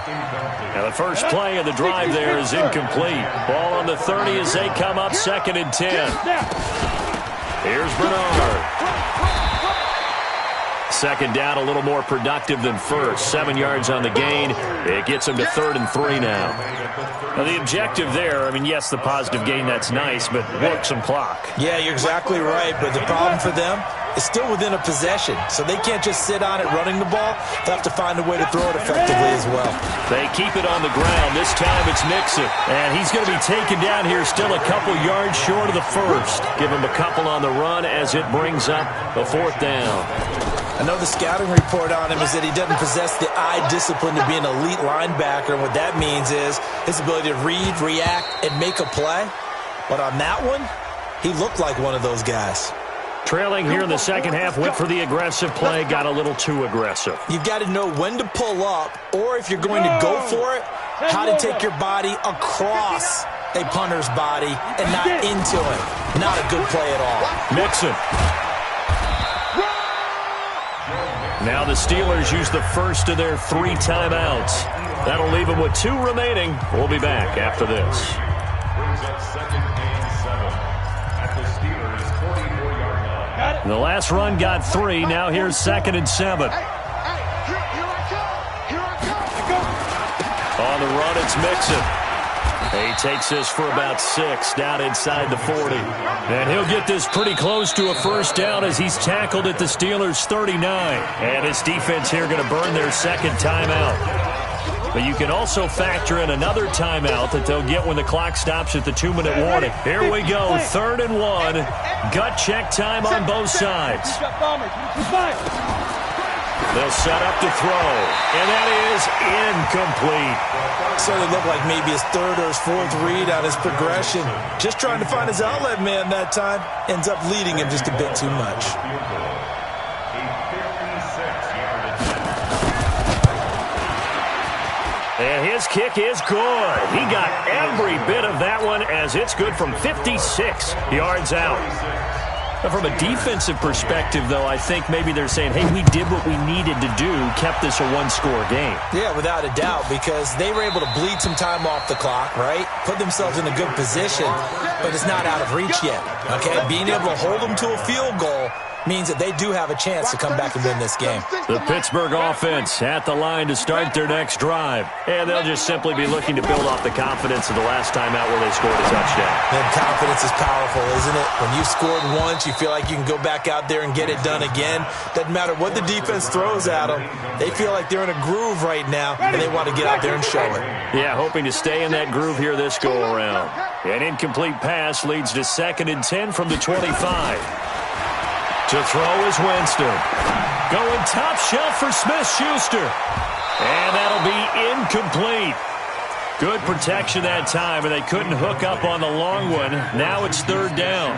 Now the first play of the drive there is incomplete. Ball on the 30 as they come up 2nd and 10. Here's Bernard. Second down, a little more productive than first. 7 yards on the gain. It gets them to 3rd and 3 now. Now the objective there, I mean, yes, the positive gain, that's nice, but work some clock. Yeah, you're exactly right, but the problem for them is still within a possession, so they can't just sit on it running the ball. They'll have to find a way to throw it effectively as well. They keep it on the ground. This time it's Mixon, and he's going to be taken down here still a couple yards short of the first. Give him a couple on the run as it brings up the 4th down. I know the scouting report on him is that he doesn't possess the eye discipline to be an elite linebacker. And what that means is his ability to read, react, and make a play. But on that one, he looked like one of those guys. Trailing here in the second half, went for the aggressive play, got a little too aggressive. You've got to know when to pull up, or if you're going to go for it, how to take your body across a punter's body and not into it. Not a good play at all. Mixon. Now the Steelers use the first of their 3 timeouts. That'll leave them with 2 remaining. We'll be back after this. Brings up 2nd and 7 at the Steelers' 44-yard line. The last run got 3. Now here's 2nd and 7. On the run, it's Mixon. He takes this for about 6 down inside the 40. And he'll get this pretty close to a first down as he's tackled at the Steelers' 39. And his defense here going to burn their 2nd timeout. But you can also factor in another timeout that they'll get when the clock stops at the 2-minute warning. Here we go, 3rd and 1. Gut check time on both sides. They'll set up to throw, and that is incomplete. So it looked like maybe his 3rd or his 4th read on his progression. Just trying to find his outlet man that time. Ends up leading him just a bit too much. And his kick is good. He got every bit of that one as it's good from 56 yards out. From a defensive perspective, though, I think maybe they're saying, hey, we did what we needed to do, kept this a 1-score game. Yeah, without a doubt, because they were able to bleed some time off the clock, right? Put themselves in a good position, but it's not out of reach yet, okay? Being able to hold them to a field goal means that they do have a chance to come back and win this game. The Pittsburgh offense at the line to start their next drive. And they'll just simply be looking to build off the confidence of the last time out where they scored a touchdown. And confidence is powerful, isn't it? When you've scored once, you feel like you can go back out there and get it done again. Doesn't matter what the defense throws at them. They feel like they're in a groove right now, and they want to get out there and show it. Yeah, hoping to stay in that groove here this go-around. An incomplete pass leads to 2nd and 10 from the 25. To throw is Winston. Going top shelf for Smith-Schuster. And that'll be incomplete. Good protection that time, and they couldn't hook up on the long one. Now it's third down.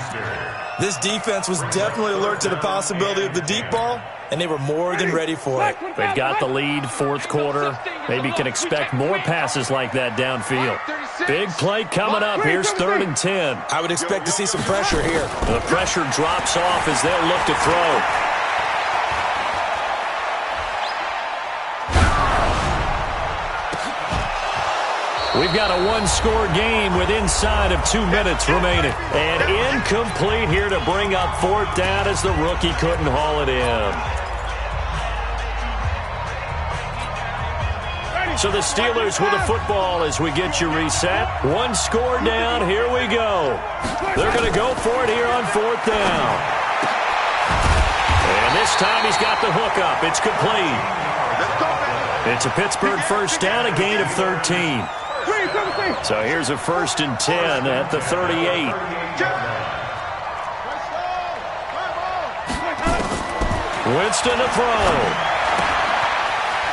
This defense was definitely alert to the possibility of the deep ball, and they were more than ready for it. They've got the lead, fourth quarter. Maybe can expect more passes like that downfield. Big play coming up. Here's 3rd and 10. I would expect to see some pressure here. The pressure drops off as they'll look to throw. We've got a one-score game with inside of 2 minutes remaining. And incomplete here to bring up 4th down as the rookie couldn't haul it in. So the Steelers with the football as we get you reset. 1 score down. Here we go. They're going to go for it here on 4th down. And this time he's got the hookup. It's complete. It's a Pittsburgh first down, a gain of 13. So here's a 1st and 10 at the 38. Winston to throw.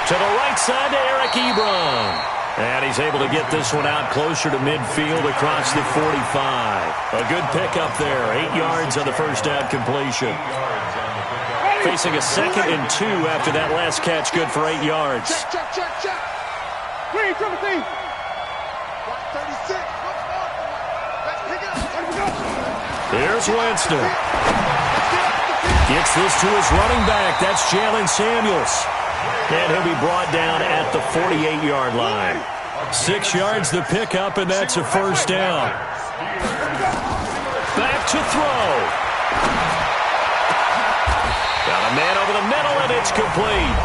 To the right side to Eric Ebron. And he's able to get this one out closer to midfield across the 45. A good pickup there. 8 yards on the first down completion. Facing a 2nd and 2 after that last catch, good for 8 yards. Check. Here's Winston. Gets this to his running back. That's Jalen Samuels. And he'll be brought down at the 48-yard line. 6 yards the pickup, and that's a first down. Back to throw. Got a man over the middle, and it's complete.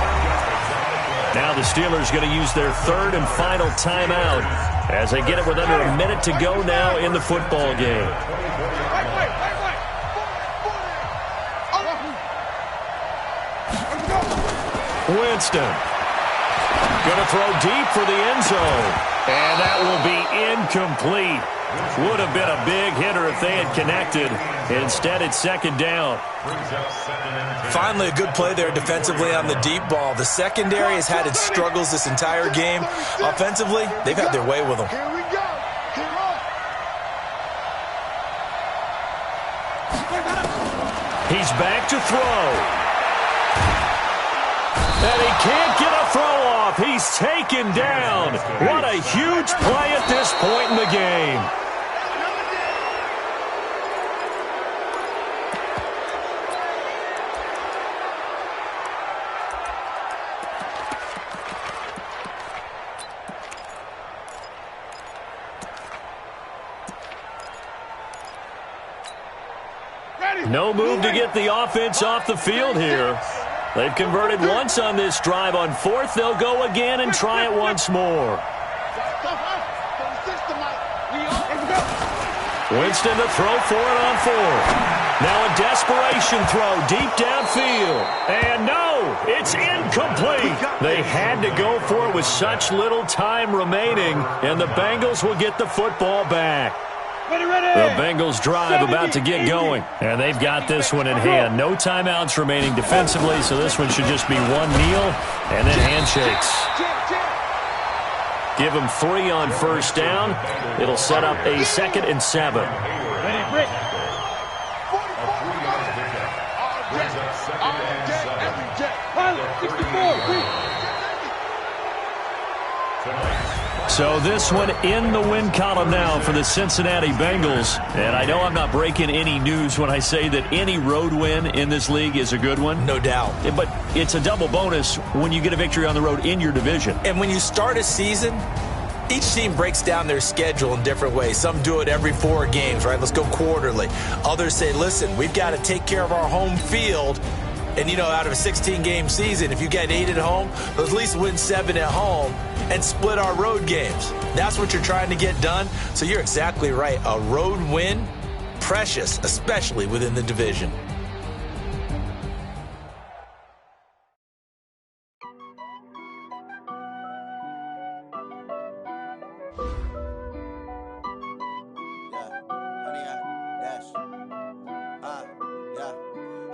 Now the Steelers going to use their 3rd and final timeout as they get it with under a minute to go now in the football game. Winston. Going to throw deep for the end zone. And that will be incomplete. Would have been a big hitter if they had connected. Instead, it's 2nd down. Finally, a good play there defensively on the deep ball. The secondary has had its struggles this entire game. Offensively, they've had their way with them. Here we go. He's back to throw. And he can't get a throw off. He's taken down. What a huge play at this point in the game. No move to get the offense off the field here. They've converted once on this drive. On 4th, they'll go again and try it once more. Winston to throw for it on 4th. Now a desperation throw deep downfield. And no, it's incomplete. They had to go for it with such little time remaining, and the Bengals will get the football back. The Bengals drive about to get going, and they've got this one in hand. No timeouts remaining defensively, so this one should just be one kneel and then handshakes. Give them 3 on first down. It'll set up a 2nd and 7. So this one in the win column now for the Cincinnati Bengals. And I know I'm not breaking any news when I say that any road win in this league is a good one. No doubt. But it's a double bonus when you get a victory on the road in your division. And when you start a season, each team breaks down their schedule in different ways. Some do it every 4 games, right? Let's go quarterly. Others say, listen, we've got to take care of our home field. And, you know, out of a 16-game season, if you get 8 at home, let's at least win 7 at home and split our road games. That's what you're trying to get done. So you're exactly right. A road win, precious, especially within the division.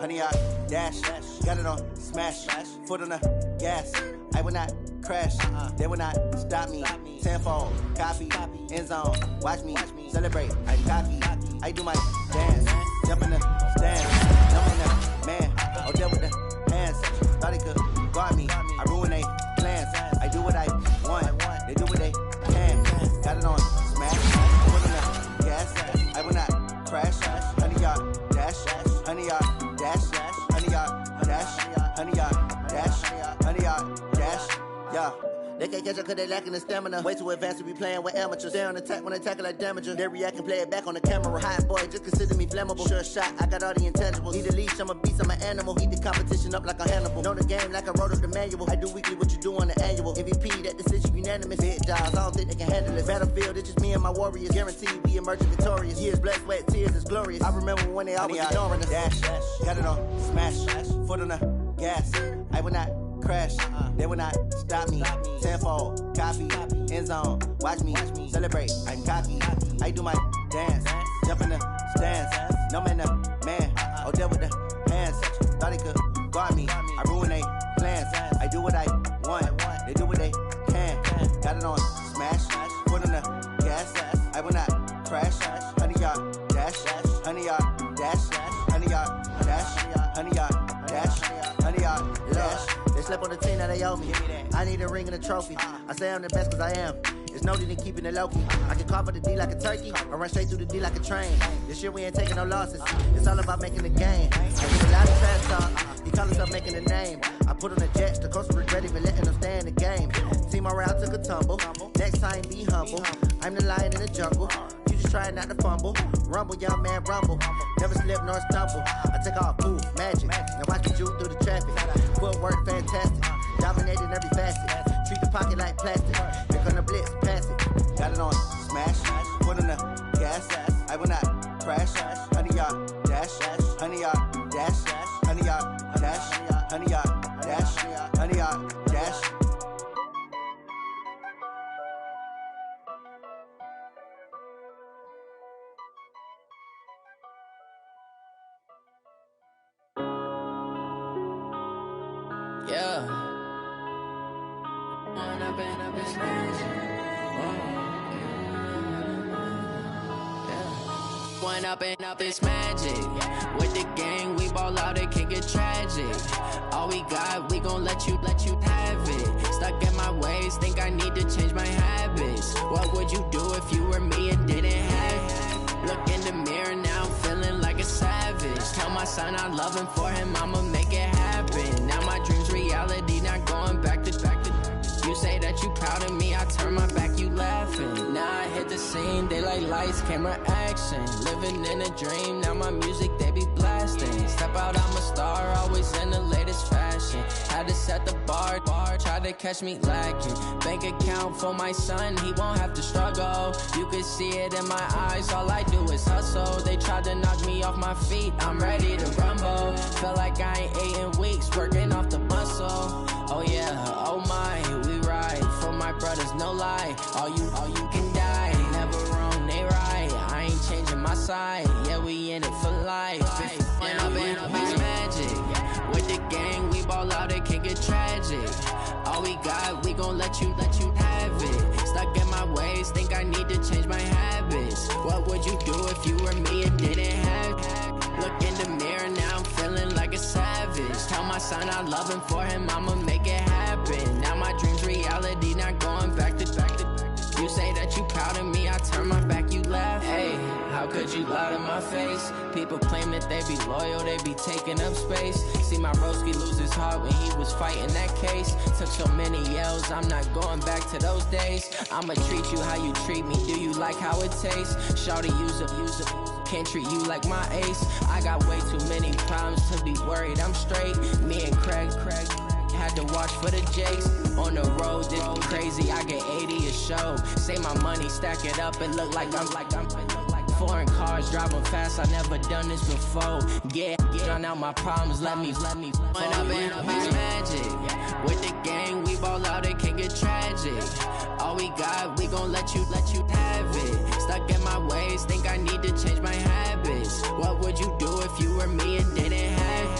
100-yard dash. Got it on smash. Foot on the gas. I will not crash. They will not stop me. Tenfold, copy, end zone. Watch me celebrate. I copy. I do my dance. Jump in the stand. Jump in the man. Oh, deal with the hands. Thought he could guard me. I ruin they plans. I do what I want. They do what they can. Got it on smash. Foot on the gas. I will not crash. 100-yard dash. 100-yard dash. 100-yard dash. 100-yard dash. 100-yard dash. Yeah. They can't catch up cause they lacking the stamina. Way too advanced to be playing with amateurs. Stay on attack when they tackle like damager. They react and play it back on the camera. Hot boy, just consider me flammable. Sure shot, I got all the intangibles. Need a leash, I'm a beast, I'm an animal. Heat the competition up like a Hannibal. Know the game like I wrote up the manual. I do weekly what you do on the annual. MVP, that decision unanimous. Big jobs, I don't think they can handle it. Battlefield, it's just me and my warriors. Guaranteed we emerging victorious. Years, blood, sweat, tears, it's glorious. I remember when they always ignoring us. Dash, got it on smash. Foot on the gas. I will not crash. They will not stop me. Tenfold, copy, end zone. Watch me celebrate. I copy. I do my dance. Jump in the stands. No man, the man. Oh, deal with the hands. Thought he could guard me. I ruin they plans. I do what I want. They do what they can. Got it on smash. Foot on the gas. I will not crash. 100-yard dash. 100-yard dash. 100-yard dash. 100-yard dash. 100-yard dash. They slept on the team that they owe me. I need a ring and a trophy. I say I'm the best cause I am. It's no need in keeping it low-key. I can carve up the D like a turkey or run straight through the D like a train. This year we ain't taking no losses. It's all about making the game. I get a lot of trash talk. He call himself making a name. I put on the Jets. The coach regret even letting them stay in the game. Team around took a tumble. Next time be humble. I'm the lion in the jungle. You just trying not to fumble. Rumble, young man, rumble. Never slip nor stumble. I take off, move, magic. Now watch me juke through the traffic. Footwork fantastic. Dominating every facet. Treat the pocket like plastic. Here come the blitz, pass it. Got it on smash. Foot on the gas. I will not crash. 100-yard dash. 100-yard dash. 100-yard dash. 100-yard dash. 100-yard dash. Yeah. One up and up is magic. With the gang, we ball out, it can get tragic. All we got, we gon' let you have it. Stuck in my ways, think I need to change my habits. What would you do if you were me and didn't have it? Look in the mirror now, I'm feeling like a savage. Tell my son I love him, for him I'ma make it happen. Now my dream's reality, not going back to. You say that you proud of me, I turn my back, you laughing. Now I hit the scene, they like lights, camera, action. Living in a dream, now my music, they be blasting. Step out, I'm a star, always in the latest fashion. Had to set the bar, try to catch me lacking. Bank account for my son, he won't have to struggle. You can see it in my eyes, all I do is hustle. They tried to knock me off my feet, I'm ready to rumble. Felt like I ain't ate in weeks, working off the muscle. Oh yeah, oh my, we ride for my brothers, no lie. All you can die, never wrong, they right. I ain't changing my side, yeah, we in it for life. And up is magic. With the gang, we ball out, it can get tragic. All we got, we gon' let you have it. Stuck in my ways, think I need to change my habits. What would you do if you were me and didn't have it? Look in the mirror, now I'm feeling like a savage. Tell my son I love him, for him I'ma make it happen. Now my dream's reality, not going back to. You say that you proud of me, I turn my back, you laugh. Hey, how could you lie to my face? People claim that they be loyal, they be taking up space. See my broski lose his heart when he was fighting that case. Took so many yells, I'm not going back to those days. I'ma treat you how you treat me, do you like how it tastes? Shawty, use a can't treat you like my ace. I got way too many problems to be worried, I'm straight. Me and Craig had to watch for the Jakes. On the road, this crazy, I get 80 a show. Say my money, stack it up, and look like I'm foreign cars, driving fast, I never done this before. Yeah, drown out my problems, let me When up is magic. With the gang, we ball out, it can get tragic. All we got, we gon' let you have it. Stuck in my ways, think I need to change my habits. What would you do if you were me and didn't have it?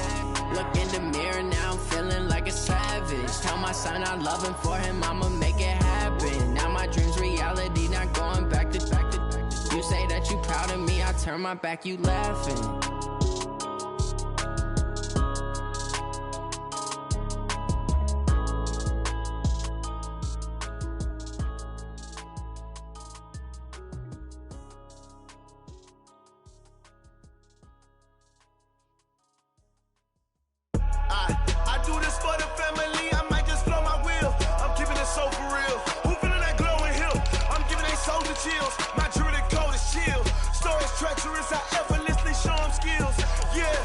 son, I love him. For him, I'ma make it happen. Now my dream's reality, not going back to. You say that you proud of me, I turn my back, you laughing. I do this for the family, I might just blow my wheel. I'm keeping it so for real. Who feeling that glowing hill? I'm giving they souls the chills. My druid code is chill. Stories treacherous, I effortlessly show them skills. Yeah.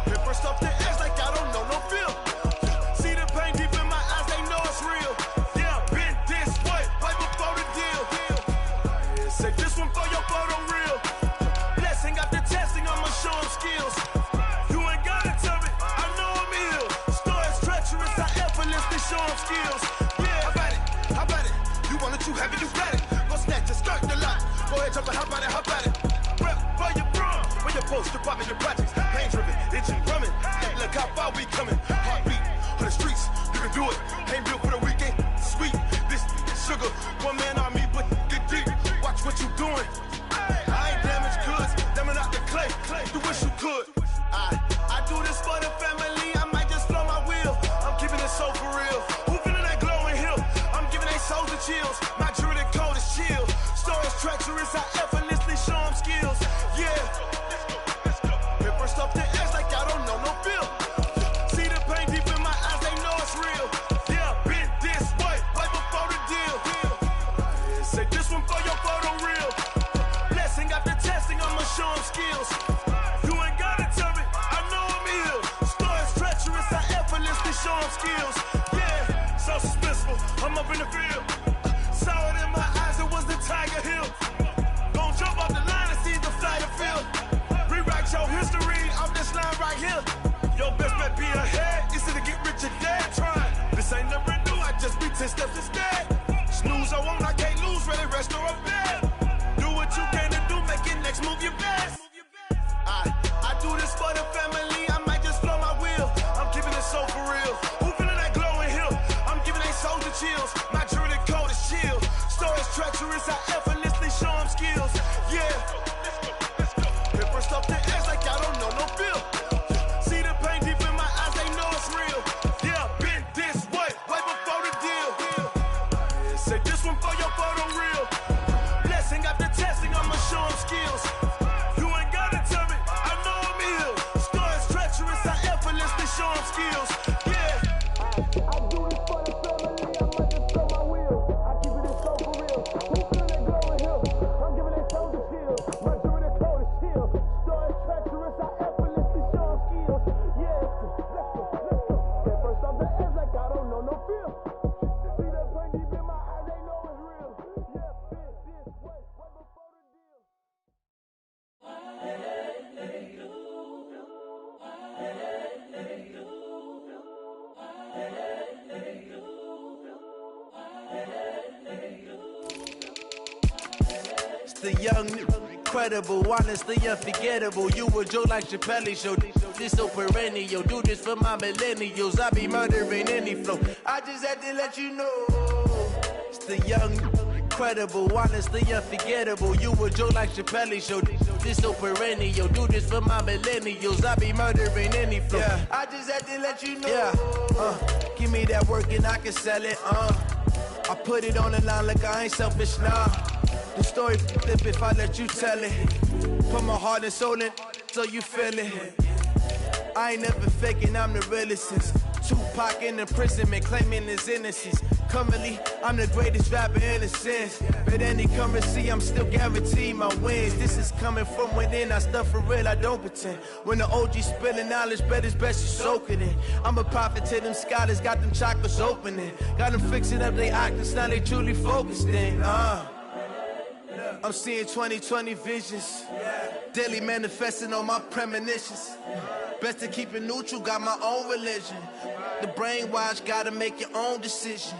Paper stuff the edge like I don't know no feel. See the pain deep in my eyes, they know it's real. Yeah, been this way, right before the deal. Say this one for your photo real. Blessing after testing, I'ma show them skills. You ain't gotta tell me, I know I'm ill. Stories treacherous, I effortlessly show them skills. Yeah, how about it? You want it, you have it, you got it. Go snatch your skirt, the lot. Go ahead, jump it, how about it? Rep for your bro, where your post, department, your projects. Pain driven, itching, drumming. Look how far we coming. Heartbeat on the streets, you can do it. Ain't built for the weekend, sweet. This sugar, one man army, but get deep. Watch what you doing. I ain't damaged goods, damn out the clay. You wish you could. I do this for the family, I might just blow my wheel. I'm keeping it so for real. Who feeling that glowing hill? I'm giving they souls the chills. My druid code is chill. Stories treacherous, I effortlessly show them skills. Yeah. Paper stuff the edge like I don't know no feel. See the pain deep in my eyes, they know it's real. Yeah, been this way, right before the deal. Say this one for your photo real. Blessing after testing, I'ma show them skills. You ain't gotta tell me, I know I'm ill. Stories treacherous, I effortlessly show them skills. Yeah, so suspenseful, I'm up in the field. Saw it in my eyes, it was the Tiger Hill. Gon' jump off the line and see the flight of field. Rewrite your history off this line right here. Your best bet be ahead, it's to get rich or dead. Try, this ain't never new, I just be 10 steps instead. Snooze I won't, I can't lose, ready, rest or a bed. Do what you can to do, make it next move your best. I do this for the family, I might just blow my wheel. I'm keeping it so for real. Who feeling that glowing hill? I'm giving they souls the chills. My druid code is chill. Stories treacherous, I effortlessly show them skills. Yeah. Paper stuff the edge like I don't know no feel. See the pain deep in my eyes, they know it's real. Yeah, been this way, right before the deal. Say this one for your photo real. Blessing after testing, I'ma show them skills. You ain't gotta tell me, I know I'm ill. Stories treacherous, I effortlessly show them skills. Yeah. I do this for the family, I might just blow my wheel. I keep it so for real. Who feeling that glowing hill? I'm giving they souls the chill. My druid code is chill. Stories treacherous, I effortlessly show them skills. Yeah, let's go. At first off the edge like I don't know no feel. See that pain deep in my eyes, they know it's real. Yeah, been this way, right before the deal. It's the young, incredible, honestly unforgettable. You a joke like Chappelle Show. This so perennial. Do this for my millennials. I be murdering any flow. I just had to let you know. It's the young, incredible, honestly unforgettable. You a joke like Chappelle Show. This so perennial. Do this for my millennials. I be murdering any flow. Yeah. I just had to let you know. Yeah. Give me that work and I can sell it. I put it on the line like I ain't selfish, nah. The story flip if I let you tell it. Put my heart and soul in, so you feel it. I ain't never faking, I'm the realest since Tupac in imprisonment, claiming his innocence. Currently, I'm the greatest rapper in a sense. But any currency, I'm still guaranteed my wins. This is coming from within, I stuff for real, I don't pretend. When the OG spilling knowledge, bet it's best you soak it in. I'm a prophet to them scholars, got them chakras opening. Got them fixing up their octaves, now they truly focused in. I'm seeing 2020 visions, daily manifesting on my premonitions. Best to keep it neutral, got my own religion. The brainwash, gotta make your own decision.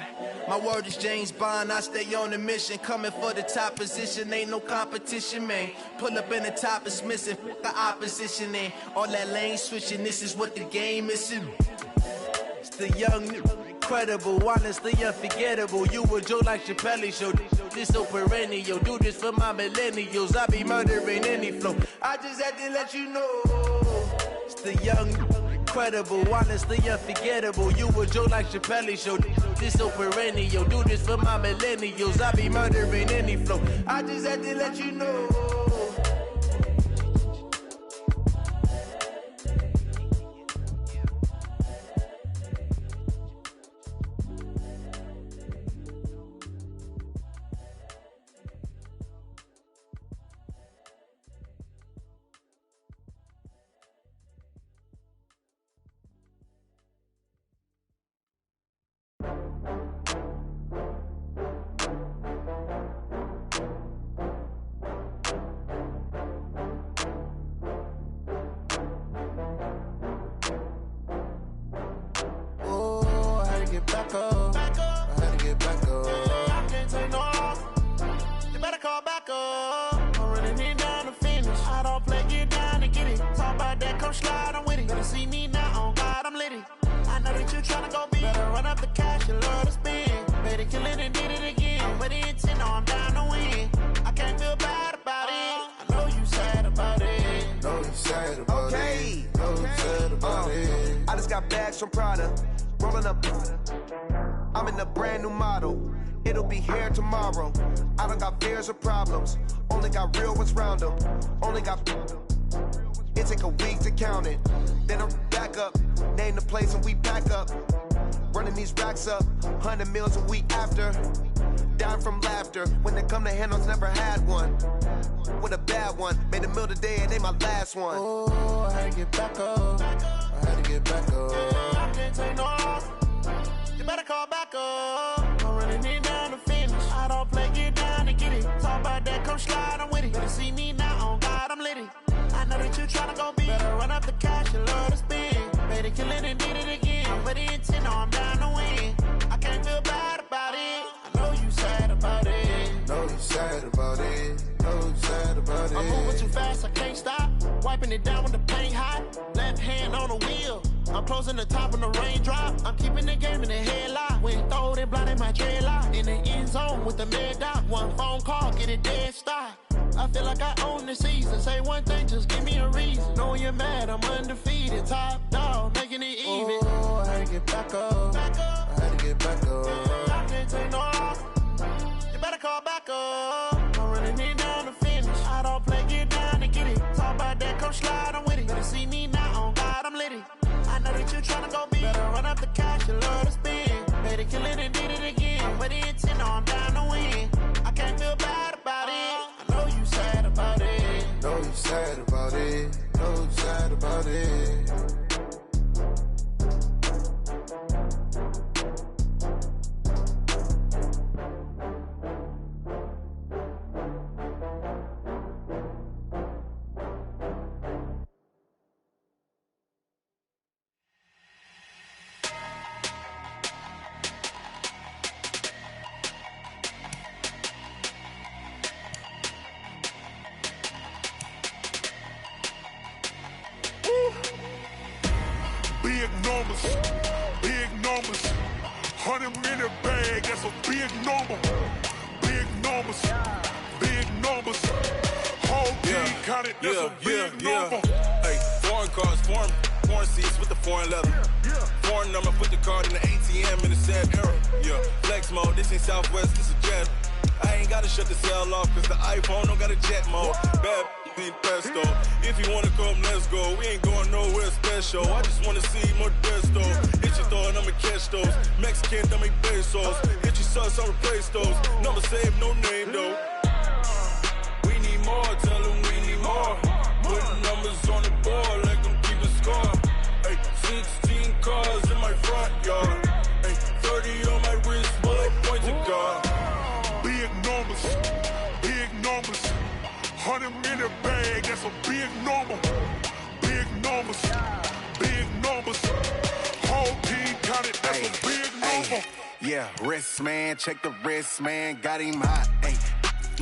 My word is James Bond, I stay on a mission. Coming for the top position, ain't no competition, man. Pull up in the top, it's missing, the opposition, and all that lane switching, this is what the game is. It's The young, incredible, honestly unforgettable. You a joke like Chappelle Show. This so perennial. Do this for my millennials. I be murdering any flow. I just had to let you know. It's the young, incredible, honestly unforgettable. You a joke like Chappelle Show. This so perennial. Do this for my millennials. I be murdering any flow. I just had to let you know. From Prada, rolling up. I'm in a brand new model. It'll be here tomorrow. I don't got fears or problems. Only got real ones round them. Only got. It take a week to count it. Then I'm back up. Name the place and we back up. Running these racks up. 100 meals a week after. Down from laughter. When they come to handles, never had one. With a bad one. Made a meal today and they my last one. Oh, I had to get back up. I had to get back up. I can't take no loss. You better call back up. I'm running it down to finish. I don't play, get down to get it. Talk about that, come slide, I'm with it. Better see me now, on God, I'm litty. I know that you tryna go big. Better run up the cash, you love to spend. Made it, kill it, and did it again. I'm with the intent, no, I'm down to win. I can't feel bad about it. I know you sad about it. Know you sad about it. Know you sad about it. I'm moving too fast, I can't stop. Wiping it down when the paint hot. Left hand on the wheel. I'm closing the top when the raindrop. I'm keeping the game in the headlock. When throwed and blinded my dreadlock. In the end zone with the mad dot. One phone call, get it dead stop. I feel like I own the season. Say one thing, just give me a reason. Knowing you're mad, I'm undefeated. Top dog, making it even. Oh, I had to get back up. I had to get back up. I can't take no loss. You better call back up. I'm running it down to finish. I don't play, get down to get it. Talk about that, come slide, I'm with it. Better see me now, on God, I'm litty. I know that you tryna go big. Better run up the cash, you love to spend. Made it, kill it, and did it again. I'm with the intent, no, I'm down to win. I can't feel bad about it. I know you sad about it. Know you sad about it. Know you sad about it. Big numbers, 100-minute bag, that's a big number. Big numbers, whole team counted, that's a big number. Hey, foreign cars, foreign seats with the foreign leather. Foreign number, put the card in the ATM in the sad era. Yeah, flex mode, this ain't Southwest, this is jet. I ain't gotta shut the cell off, cause the iPhone don't got a jet mode. Bad need pesto. If you wanna come, let's go. We ain't going nowhere special. I just wanna see more desto. Hit your thought, I'ma catch those. Mexican, I make pesos. Hit your sus, I'll replace those. Number saved, no name though. We need more, tell them we need more. Putting numbers on the board, like them keep a score. Hey, 16 cars in my front yard. Hey, 30 on my wrist, bullet points of God. Big numbers, 100-minute bag, that's a big number. Big numbers, whole team counted, that's a big number. Yeah, wrist man, check the wrist man, got him hot. Ay,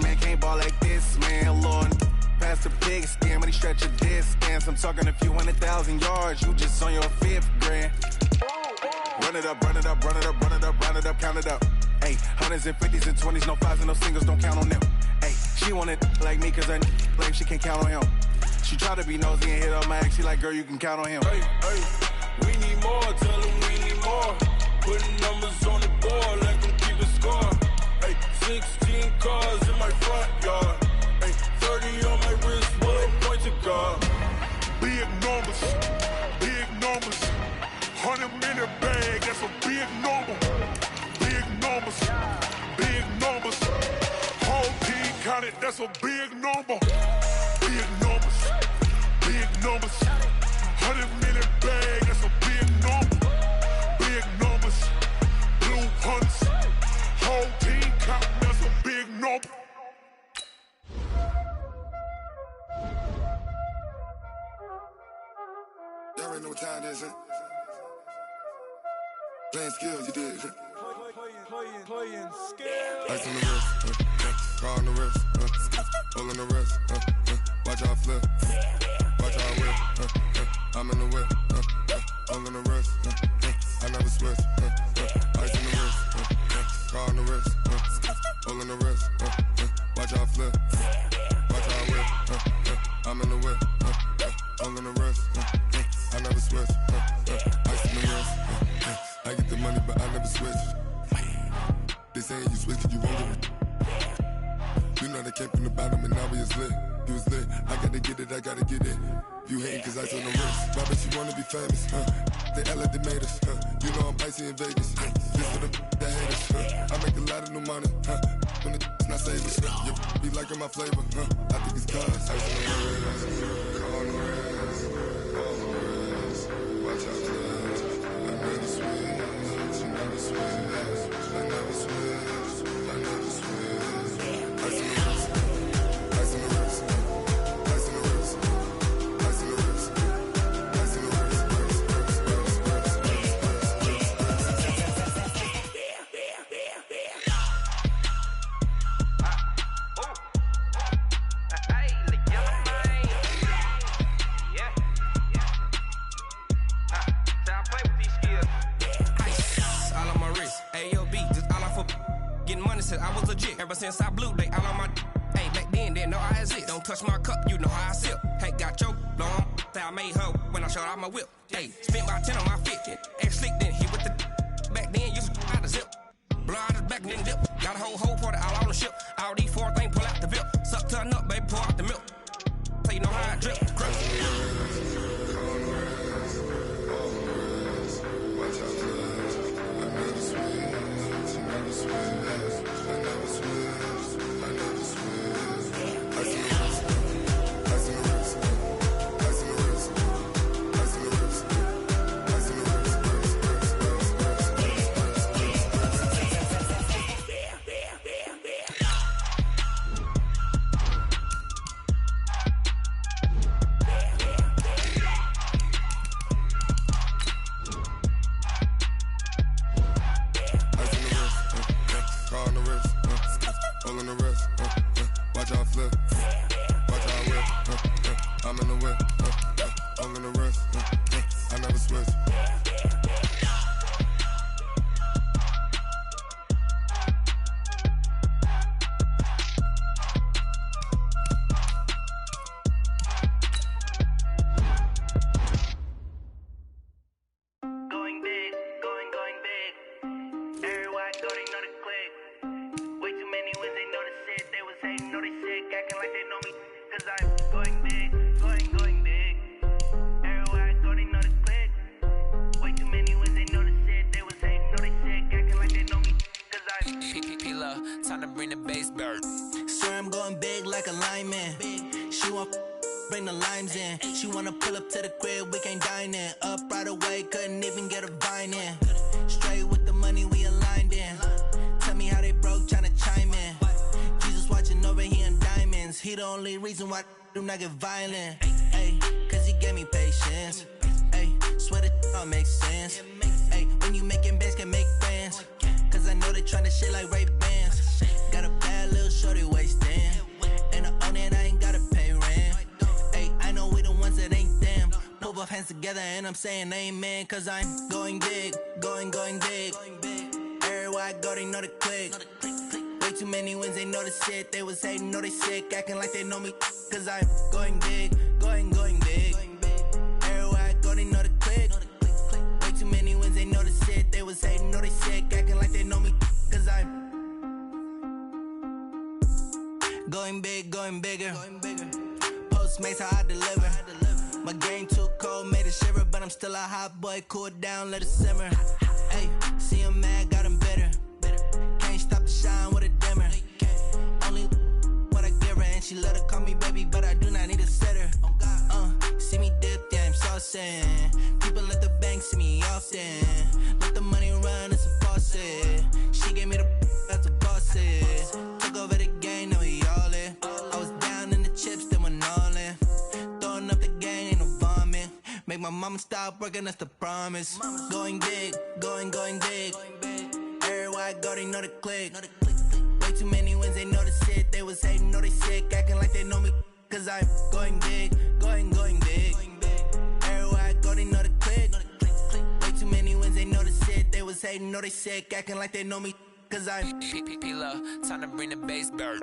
man can't ball like this, man. Lord, past the big skin, when he stretch a distance. I'm talking a few 100,000 yards, you just on your 5th grand. Run it up, run it up, run it up, run it up, run it up, count it up. Ayy, hundreds and fifties and 20s, no fives and no singles, don't count on them. Ayy, she want it like me cause her lame, she can't count on him. She try to be nosy and hit up my ex, she like, girl, you can count on him. Hey, we need more, tell them we need more. Putting numbers on the board, let them keep the score. Hey, 16 cars in my front yard. Hey, 30 on my wrist, what a point to God. Big numbers, big numbers. 100-minute bag, that's a big number. Big numbers, big numbers. Whole team counted, that's a big number. Big numbers, big numbers. 100-minute bag, that's a big number. Big numbers, blue hunts. Whole team counting, that's a big number. Y'all already know what time it is, huh? Playing skills, you did. Playing skills. Ice on the wrist, car on the wrist, pull on the wrist, watch how I flip, watch how I whip, I'm in the whip, pull on the wrist, I never switch, ice on the wrist, car on the wrist, pull on the wrist, watch how I flip, watch how I whip, I'm in the whip, pull on the wrist, I never switch, ice on the wrist, I get the money but I never switch. They saying you switch cause you won't get it. You know they came from the bottom and now we is lit. You was lit, I gotta get it, I gotta get it. You hating cause ice on the wrist. Why bet you wanna be famous, They act like they made us, You know I'm icy in Vegas, This for the that hate us, I make a lot of new money, When it's not savers, You be liking my flavor, I think it's cause ice on the wrist, car on the wrist, all on the wrist. Watch out, cuz I never switch, you never switch. I never switch, I never switch. Ice in the wrist, ice in the wrist, ice in the wrist, ice in the wrist, ice in the wrist, I was legit. Ever since I blew, they all on my hey, back then, didn't know I exist. Don't touch my cup, you know how I sip. Hey, got choked, long. Say I made her when I showed out my whip. Hey, spent about 10 on my fit. Ex slick, then hit with the back then, used to out the zip. Blow out his back, then dip. Got a whole party all on the ship. All these four things pull out the VIP. Suck to a nut, baby, pour out the milk. So you know how I drip. Crush. Watch out, cuz I never switch, you never switch. I never switch, I never switch. Ice in the wrist, ice in the wrist, ice in the wrist, ice in the wrist, ice in the wrist, car on the wrist, pull on the wrist, watch how I flip, watch how I whip, I'm in the whip, pull on the wrist, I never switch. Going big, going big. Everywhere I go, they know the click. Way too many wins, they know the shit. They was hating, know they sick, acting like they know me. Cause I'm going big, going big. Everywhere I go, they know the click. Way too many wins, they know the shit. They was hating, know they sick, acting like they know me. Cause I'm P-P-P-Love, time to bring the bass bird. Swear I'm going big like a lineman. She want bring the limes in. She wanna pull up to the crib, we can't dine in. Up right away, couldn't even get a vine in. Straight with the money we aligned in. Tell me how they broke, tryna chime in. Jesus watching over here in diamonds. He the only reason why do not get violent. Ay, cause he gave me patience. Ay, swear that all makes sense. Ay, when you making bands, can make friends. Cause I know they tryna shit like Ray-Bans. Got a bad little shorty wasting. And I own it, I ain't gotta pay rent. Ay, I know we the ones that ain't them. Move both hands together and I'm saying amen, cause I'm going big, going big. Everywhere I go, they know the click. Way too many wins, they know the shit. They was hating, know they sick, acting like they know me, cause I'm going big, going big. Everywhere I go, they know the click. Way too many wins, they know the shit. They was hating, know they sick, acting like they know me, cause I'm going big, going bigger. Postmates, how I deliver. My game too cold, made it shiver, but I'm still a hot boy. Cool it down, let it simmer. Hey, see him mad, got him bitter. Can't stop the shine with a dimmer. Only what I give her, and she let her call me baby, but I do not need a sitter. See me dip, yeah, I'm saucing. People at the bank see me often. Let the money run, it's a faucet. She gave me the that's a bosses. Took over the game, now we all in. I was down in the chips, then went all in. Throwing up the gang, ain't no vomit. Make my mama stop working, that's the promise. Going big, going big. Everywhere I go, they know the click. Way too many wins, they know the shit. They was hating, know they sick, acting like they know me, cause I'm going big, going big. Everywhere I go, they know the click. Way too many wins, they know the shit. They was hating, know they sick, acting like they know me, cause I'm P-P-P-Love, time to bring the bass bird.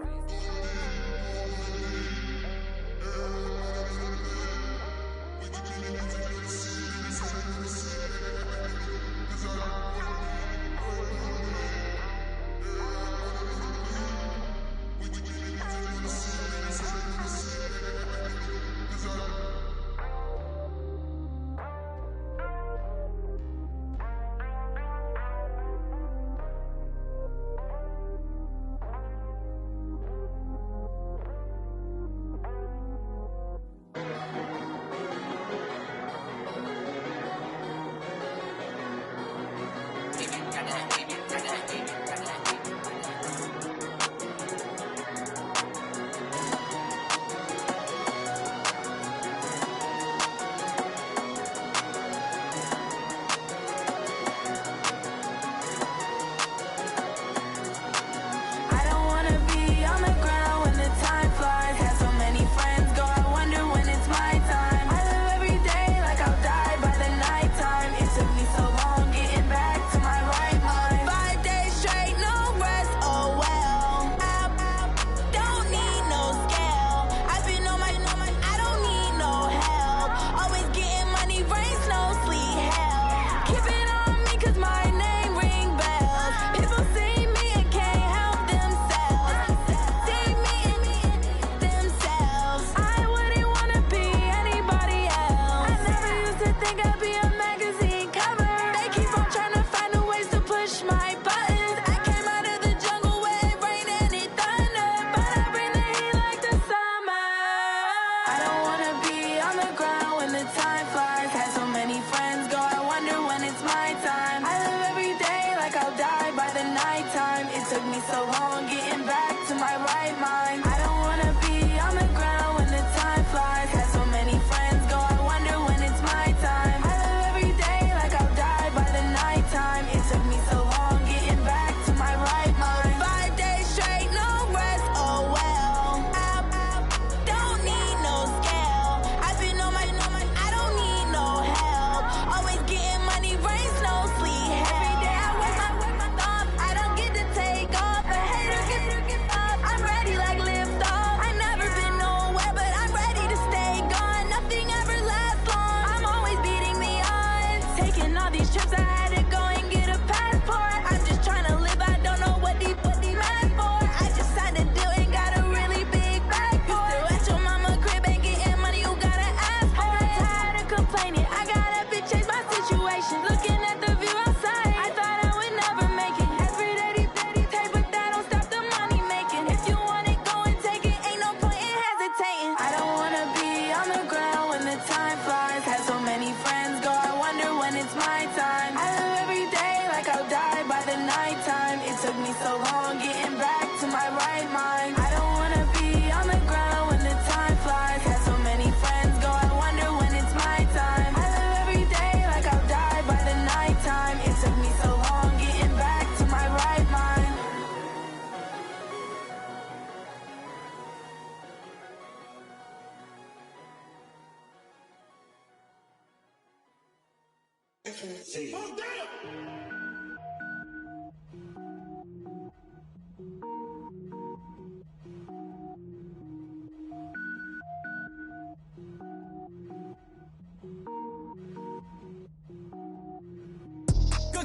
Cook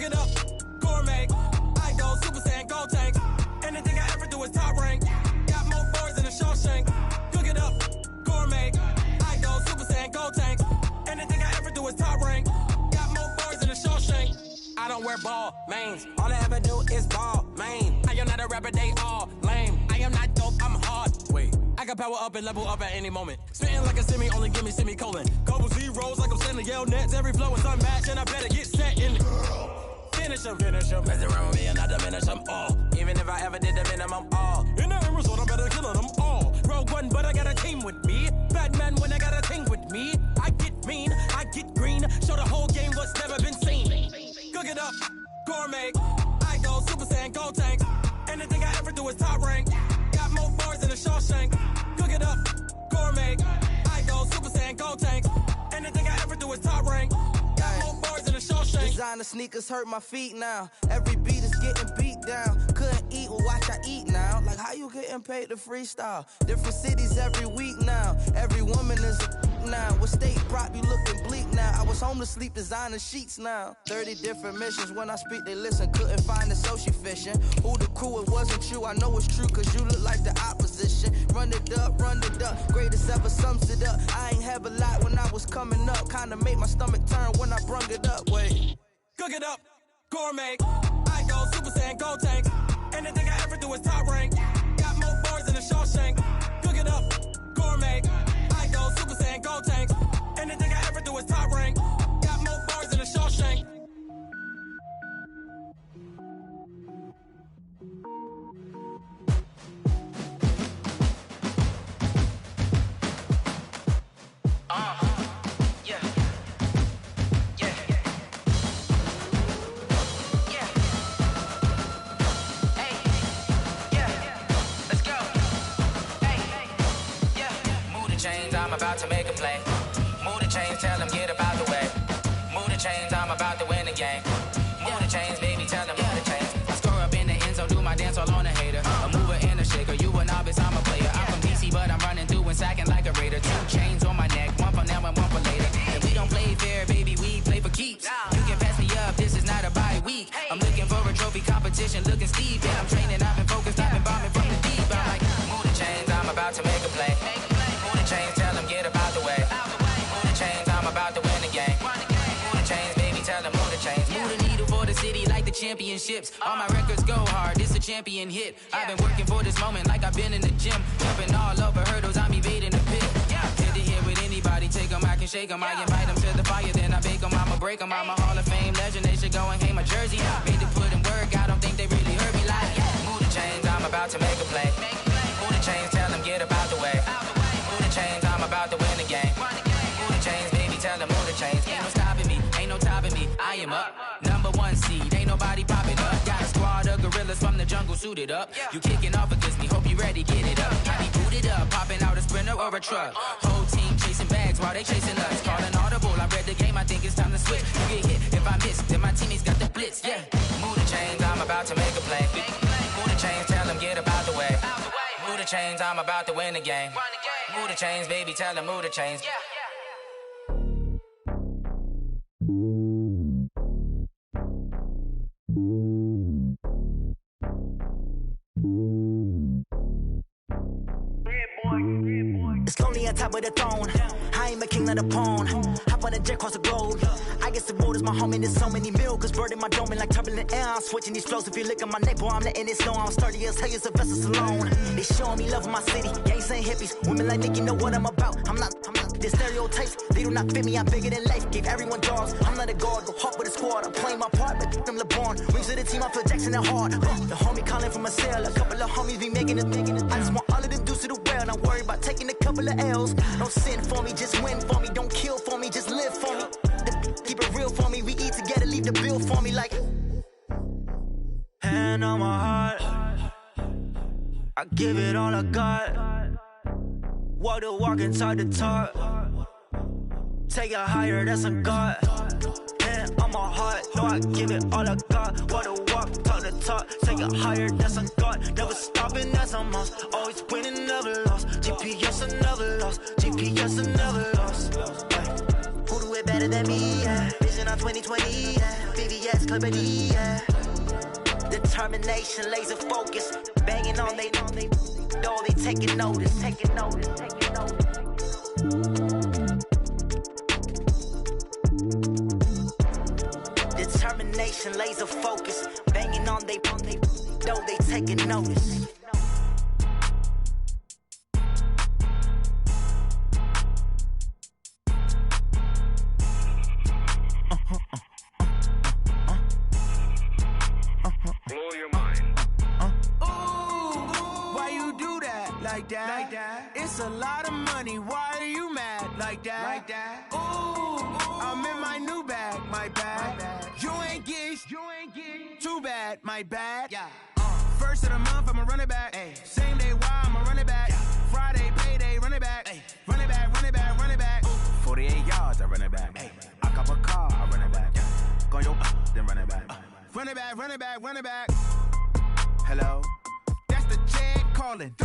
it up, gourmet. I go Super Saiyan, gold tank. Anything I ever do is top rank. Got more boys than a Shawshank. Cook it up, gourmet. I go Super Saiyan, gold tank. Anything I ever do is top rank. Got more boys than a Shawshank. I don't wear ball mains. All I ever do is ball main. I am not a rapper, they all lame. I am not dope, I'm hard. Wait, I can power up and level up at any moment. Spitting like a semi, only give me semicolon. Couple zeros like I'm sending yell nets. Every flow is unmatched, and I better get set in. Finish them. Mess around with me and I diminish them all. Even if I ever did the minimum, all. In the end result, I better kill them all. Rogue One, but I got a team with me. Batman when I got a team with me. I get mean, I get green. Show the whole game what's never been seen. Cook it up, gourmet. I go Super Saiyan, gold tank. Anything I ever do is top rank. Got more bars than a Shawshank. Cook it up, gourmet. I go Super Saiyan, gold tank. Anything I ever do is top rank. Got more bars than a Shawshank. Designer sneakers hurt my feet now. Every beat is getting beat down. Couldn't eat, well watch I eat now. Like how you getting paid to freestyle? Different cities every week now. Every woman is a now. What state prop you looking bleak now? I was home to sleep designer sheets now. 30 different missions. When I speak they listen. Couldn't find it so she fishing. Who the crew, it wasn't you. I know it's true cause you look like the opposition. Run it up. Greatest ever sums it up. I ain't have a lot when I was coming up. Kinda made my stomach turn when I brung it up. Wait. Cook it up, gourmet. I go Super Saiyan, gold tank. Anything I ever do is top rank. Got more bars than a Shawshank. Cook it up, gourmet. I go Super Saiyan, gold tank. Anything I ever do is top rank. Got more bars than a Shawshank. I'm about to make a play. Move the chains, tell them get about the way. Move the chains, I'm about to win the game. Move the chains, baby, tell them move the chains. I score up in the end zone, do my dance all on a hater. A mover and a shaker, you a novice, I'm a player. I'm from DC, but I'm running through and sacking like a raider. 2 chains on my neck, one for now and one for later. And we don't play fair, baby, we play for keeps. You can pass me up, this is not a bye week. I'm looking for a trophy competition, looking steep. And I'm training, I've been focused, I've been bombing from the deep. I'm like, move the chains, I'm about to make a play. Move the chains, tell them get about the way. Move the chains, I'm about to win the game. Move the chains, baby, tell them move the chains. Move the needle for the city like the championships. All my records go hard, this a champion hit. I've been working for this moment like I've been in the gym. Jumping all over hurdles, I'm evading the pit. Hit to hit with anybody, take them, I can shake them. I invite them to the fire, then I bake them, I'ma break them. I'm a Hall of Fame legend, they should go and hang my jersey. Made to put in work, I don't think they really heard me like. Move the chains, I'm about to make a play. Move the chains, tell them get about the way. Move the chains, I'm about to win the game. Move the chains, baby, tell them move the chains. Ain't no stopping me, ain't no topping me. I am up, #1 seed, ain't nobody popping up. Got a squad of gorillas from the jungle suited up. You kicking off against me, hope you ready, get it up. I be booted up, popping out a Sprinter or a truck. Whole team chasing bags while they chasing us. Calling audible, I read the game, I think it's time to switch. You get hit if I miss, then my teammates got the blitz, yeah. Move the chains, I'm about to make a play. Move the chains, tell them get about the way. Move the chains, I'm about to win the game. Move the chains, baby, tell them move the chains. It's lonely on top of the throne. I ain't a king of the pawn. Hop on a jet across the globe. I guess the road is my home and there's so many milk. Bird in my dome and like turbulent air. I'm switching these flows. If you look at my neck, boy, I'm letting it slow. I'm sturdy as hell as a vessel alone. They showing me love in my city. Gangsta hippies. Women like Nick, you know what I'm about. I'm not the stereotypes. They do not fit me. I'm bigger than life. Gave everyone dogs. I'm not a guard. Go hard with a squad. I'm playing my part, but I'm LeBron. Wings of the team, I feel Jackson and hard. The homie calling from a cell. A couple of homies be making it. I just want all of them dudes to the well. Not worry about taking a couple of L's. Don't sin for me, just win for me. Don't kill for me, just live for me. Keep it real for me. We eat together, leave the bill for me like. Hand on my heart, I give it all I got. Walk the walk and talk the talk. Take it higher, that's a God. hand on my heart. No, I give it all I got. Walk the walk, talk the talk. Take it higher, that's a God. Never stopping, that's a must. Always winning, never lost. GPS, I never lost. GPS, I never lost. Who do it better than me? Yeah. Vision on 2020. Yeah. VVS, Clippity. Yeah. Determination, laser focus. Banging on they know they taking notice. Taking notice. Taking notice. Determination, laser focus, banging on they know they taking notice. Blow your mind. Why you do that like that? Like that? It's a lot of money. Why are you mad like that? Like that? Ooh, I'm in my new bag, my bad. You ain't get too bad, my bad. Yeah. First of the month, I'ma run it back. Ay. Same day, why I'ma run it back. Friday, payday, run it back. Ay. Run it back, run it back, run it back. 48 yards, I run it back. Ay. I cop a car, I run it back. Go your then run it back. Run it back, run it back, run it back. Hello? That's the check calling.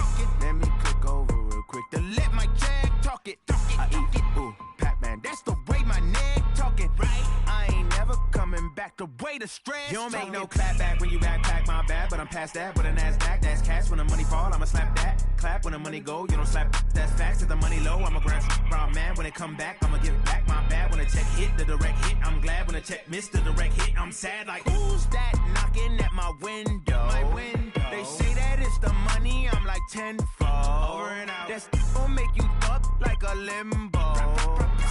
Let me click over real quick. To let my check talk it. I eat it. Ooh, Pac-Man. That's the way my neck talking. Right? I ain't never coming back the way the stress. You don't make no clap back when you backpack, my bad. But I'm past that with a NASDAQ. That's cash. When the money fall, I'ma slap that. Clap when the money go, you don't slap. That's facts. If the money low, I'ma grab brown man. When it come back, I'ma give back my bad. When the check hit, the direct hit. I'm glad when the check missed the direct hit. I'm sad like, who's that knocking at my window? My window. They say that it's the money, I'm like tenfold. Over and out. That's gon' make you up like a limbo.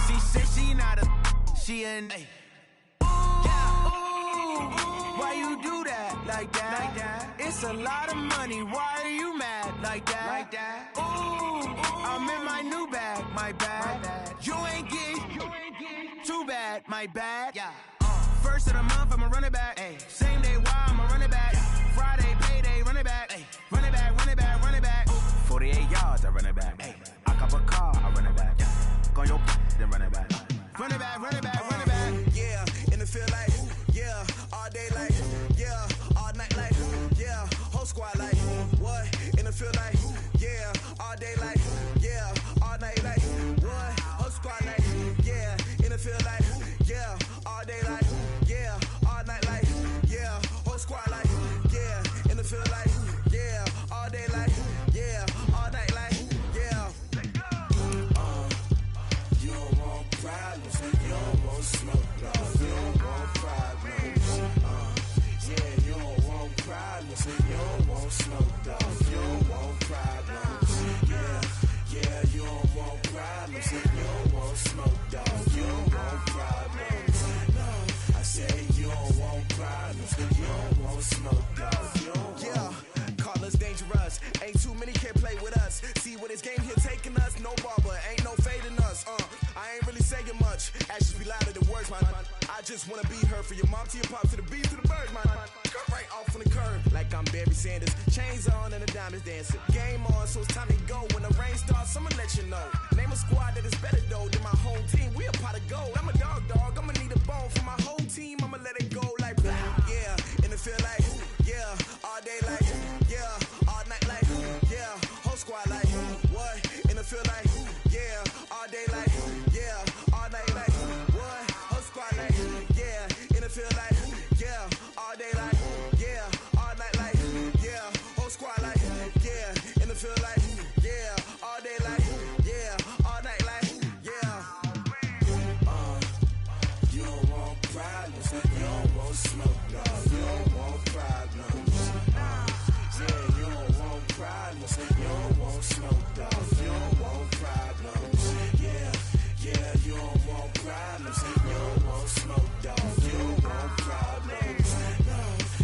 She said she not a, she an. Ay. Why you do that like that? Like that? It's a lot of money. Why are you mad like that? Like that? Ooh, I'm in my new bag, my bad. You ain't get too bad, my bad. Yeah. First of the month, I'ma run it back. Ay. Same day, why I'ma run it back. Friday, payday, run it back. Ay. Run it back, run it back, run it back. 48 yards, I run it back. Ay. I cop a car, I run it back. Go your then run it back. Run it back, run it back, run it back. Yeah, in the field like, yeah, all day like, yeah, all night like, yeah, whole squad like, what? In the field like, yeah, all day like, yeah, all night like, what? Whole squad like, yeah, in the field like, yeah, all day like, yeah, all night like, yeah, whole squad like, yeah, in the field like, yeah, all day like, yeah, all night like, yeah. You don't want problems, you don't want smoke, no. You don't want problems, yeah, you don't want problems, you don't want smoke, dog. You don't want problems, yeah, you don't want problems, you don't want smoke, dog. You don't want problems, no. I say you don't want problems, you don't want smoke, dog. You don't want. Yeah, call us dangerous. Ain't too many can play with us. See what this game here taking us. No barber, ain't no fading us. I ain't really saying much. Actions be louder than words, man. I just wanna be heard from your mom to your pop to the beat to the bird, man. Cut right off on the curb like I'm Barry Sanders. Chains on and the diamonds dancing. Game on, so it's time to go. When the rain starts, I'ma let you know. Name a squad that is better though than my home team. We a pot of gold. I'm a dog. I'ma need a bone for my whole team. I'ma let it go like blah. Yeah, in the field like, yeah, all day like, yeah, all night like, yeah, whole squad like, what? In the field like, yeah, all day like, yeah, all night like, what? Whole squad like, yeah, in the field like, yeah, all day like, yeah, all night like, yeah, whole squad like, yeah, in the field like, yeah, all day like, yeah, all night like, yeah. You don't want problems, you don't want smoke, no. You don't want problems, yeah, you don't want problems, you don't want smoke, dog. You don't want problems, yeah, you don't want problems, you don't want smoke, dog. You don't want problems, no.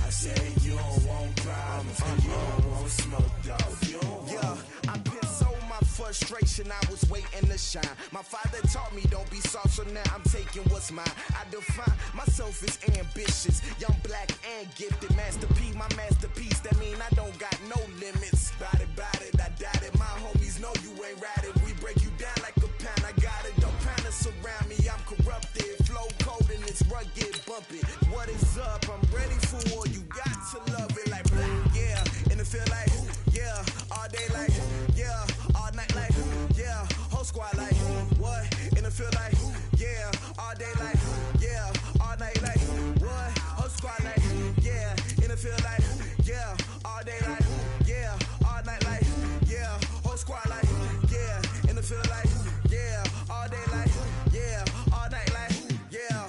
I say you don't want problems, you don't want smoke, dog. You don't want. Yeah, I put so my frustration, I was waiting to shine. My father taught me don't be soft, so now I'm taking what's mine. I define myself as ambitious, young, black, and gifted. Master P, my masterpiece, that mean I don't got no limits. Bout it, I doubt it. My homies know you ain't ratted. We break you down like a pound, I got it. Don't pound us around me, I'm corrupted. Flow cold in this it's rugged, bump it. What is up? I'm ready for war. You got to love it like blah, yeah. And it feel like, yeah. All day like, yeah. All night like, yeah. Whole squad like, what? And it feel like, yeah. All day like, yeah. All night like, what? Whole squad like, yeah. And it feel like, yeah. All day like, yeah. All night like, yeah. Whole squad like, yeah. And it feel like, yeah. All day like, yeah. All night like, yeah.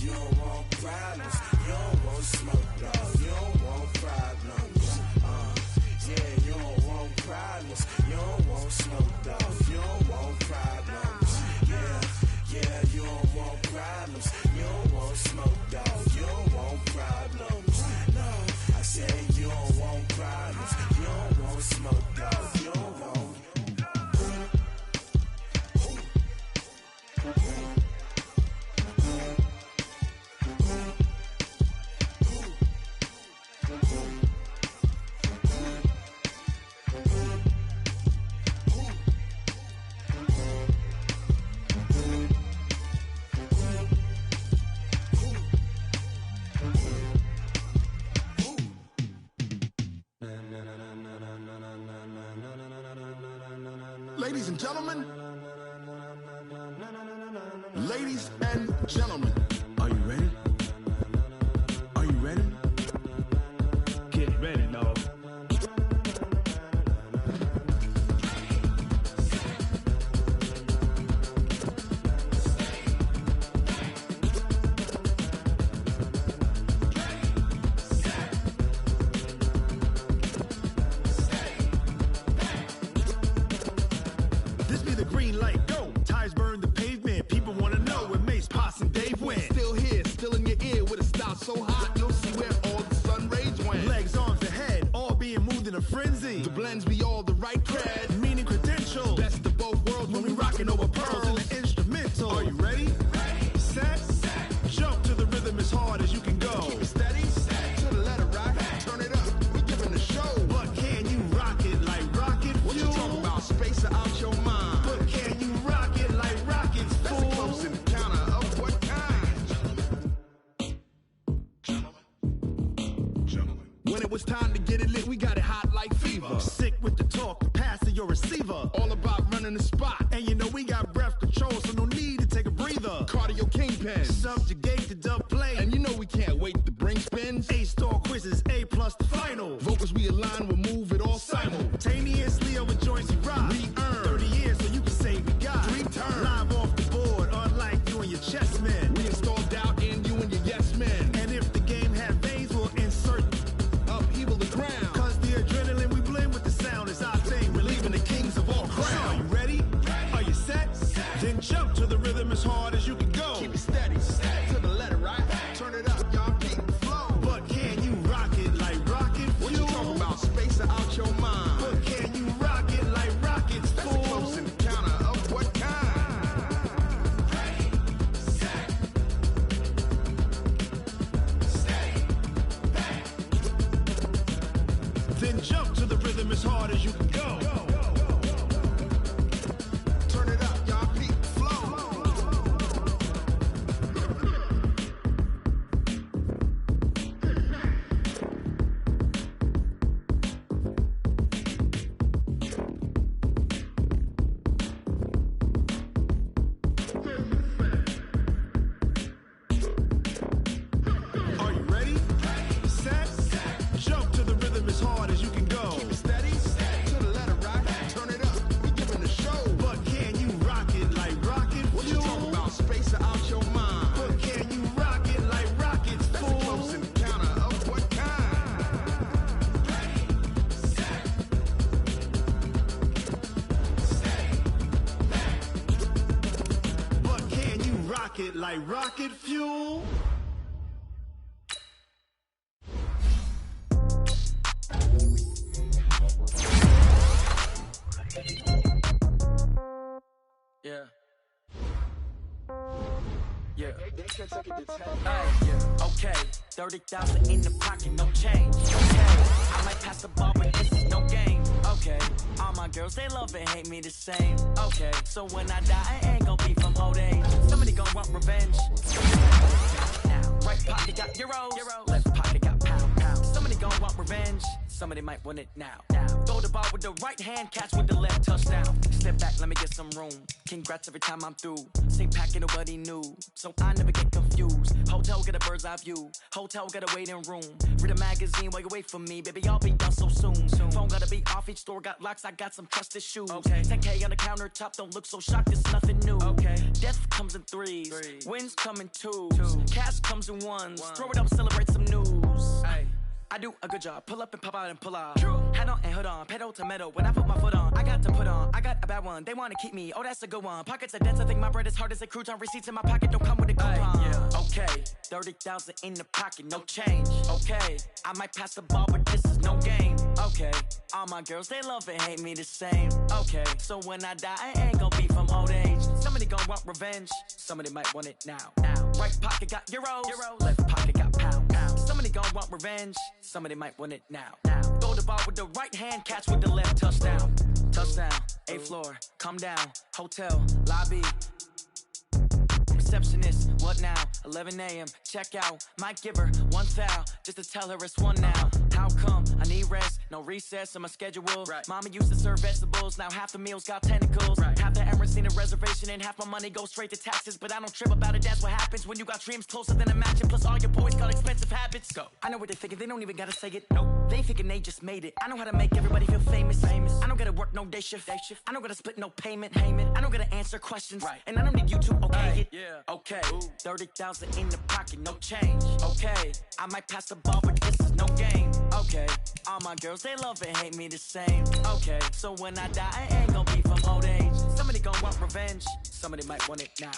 You don't want problems. You don't want smoke, dog. You don't want problems. Yeah, you don't want problems. You don't want smoke, dog. You don't want problems. Yeah, you don't want problems. You don't want smoke, dog. You don't want problems. No, I said you don't want problems. You don't want smoke, dog. You don't want. Ladies and gentlemen, ladies and gentlemen, are you ready? Are you ready? Get ready, dog. This be the green light, go. Tires burn the pavement. People wanna know where Mace, Potts, and Dave went. Still here, still in your ear with a style so hot, you'll see where all the sun rays went. Legs, arms, and head, all being moved in a frenzy. The blends be all the right cred, meaning credentials. Best of both worlds when we rockin' over pearls in the instrumental. Are you ready? Set, jump to the rhythm as hard as you can go. Keep it steady, to the letter right. Turn it up, we giving the show. But can you rock it like rocket fuel? What you talking about? Space out your mind. But can you rock it like rockets, fool? That's a close encounter of what kind? Gentlemen. When it was time to get it lit, we got it hot like fever. Sick with the talk, pass to your receiver. All about running the spot. And you know we got breath control, so no need to take a breather. Cardio kingpin, subjugate the dub play. And you know we can't wait to bring spins. A-star quizzes, A+ the final. Vocals we align, we'll move it all simultaneously over joints we rock. We earn 30 years, so you can say we got 3 turns. Live off the board, unlike you and your chess men. We install doubt in you and your yes men. And if the game had veins, we'll insert upheaval the ground. Cause the adrenaline we blend with the sound is our thing. We're leaving the kings of all crowns. So are you ready? Are you set? Then jump to the rhythm as hard as you can go. Keep it steady, to the letter right. Turn it up, y'all keep the flow. But can you rock it like rocket fuel? What you talking about? Space out your mind. But can you rock it like rockets, fool? That's a close encounter of what kind? Then jump to the rhythm as hard as you can go. Turn it up, y'all keep the flow. Are you ready? Set, jump to the rhythm as hard as you can go. Keep it steady, to the letter right. Turn it up, we giving the show. But can you rock it like rocket fuel? What you talking about? Space out your mind. But can you rock it like rockets, fool? That's a close encounter of what kind? But can you rock it like rocket fuel? Yeah. Yeah. Hey, yeah. Okay. 30,000 in the pocket, no change. Okay. I might pass the ball, but this is no game. Okay. All my girls, they love and hate me the same. Okay. So when I die, I ain't gon' be from old age. Some of the gon' want revenge. Right pocket got euros, left pocket got pound. Somebody gon' want revenge, somebody might want it now. Throw the ball with the right hand, catch with the left, touchdown. Step back, let me get some room. Congrats every time I'm through. Same packet, nobody knew, so I never get confused. Hotel get a bird's eye view, hotel get a waiting room. Read a magazine while you wait for me, baby, I'll be done so soon. Phone gotta be off, each store got locks, I got some trusted shoes. 10K on the countertop, don't look so shocked, it's nothing new. Death comes in threes, wins come in twos, cash comes in ones. Throw it up, celebrate some news. I do a good job, pull up and pop out and pull out. Head on and hood on, pedal to metal. When I put my foot on, I got to put on. I got a bad one, they wanna keep me, oh that's a good one. Pockets are dense, I think my bread is hard as a crouton. Receipts in my pocket don't come with a coupon. Okay, 30,000 in the pocket, no change. Okay, I might pass the ball, but this is no game. Okay, all my girls, they love and hate me the same. Okay, so when I die, I ain't gon' be from old age. Somebody gon' want revenge, somebody might want it now. Right pocket got euros, left pocket got pound. Somebody gon' want revenge, somebody might want it now. Throw the ball with the right hand, catch with the left, touchdown. Touchdown, 8th floor, come down, hotel, lobby. Receptionist, what now? 11 a.m. check out. Might give her one foul just to tell her it's one now. How come? I need rest, no recess in my schedule. Mama used to serve vegetables, now half the meals got tentacles. Half the Emirates need a reservation and half my money goes straight to taxes. But I don't trip about it, that's what happens when you got dreams closer than a match. And plus all your boys got expensive habits. Go. I know what they thinking, they don't even gotta say it. Nope. They thinking they just made it. I know how to make everybody feel famous. I don't gotta work no day shift. I don't gotta split no payment. I don't gotta answer questions. And I don't need you to okay it. Okay, 30,000 in the pocket, no change. Okay, I might pass the ball, but this is no game. Okay, all my girls, they love and hate me the same. Okay, so when I die, I ain't gon' be from old age. Somebody gon' want revenge, somebody might want it now.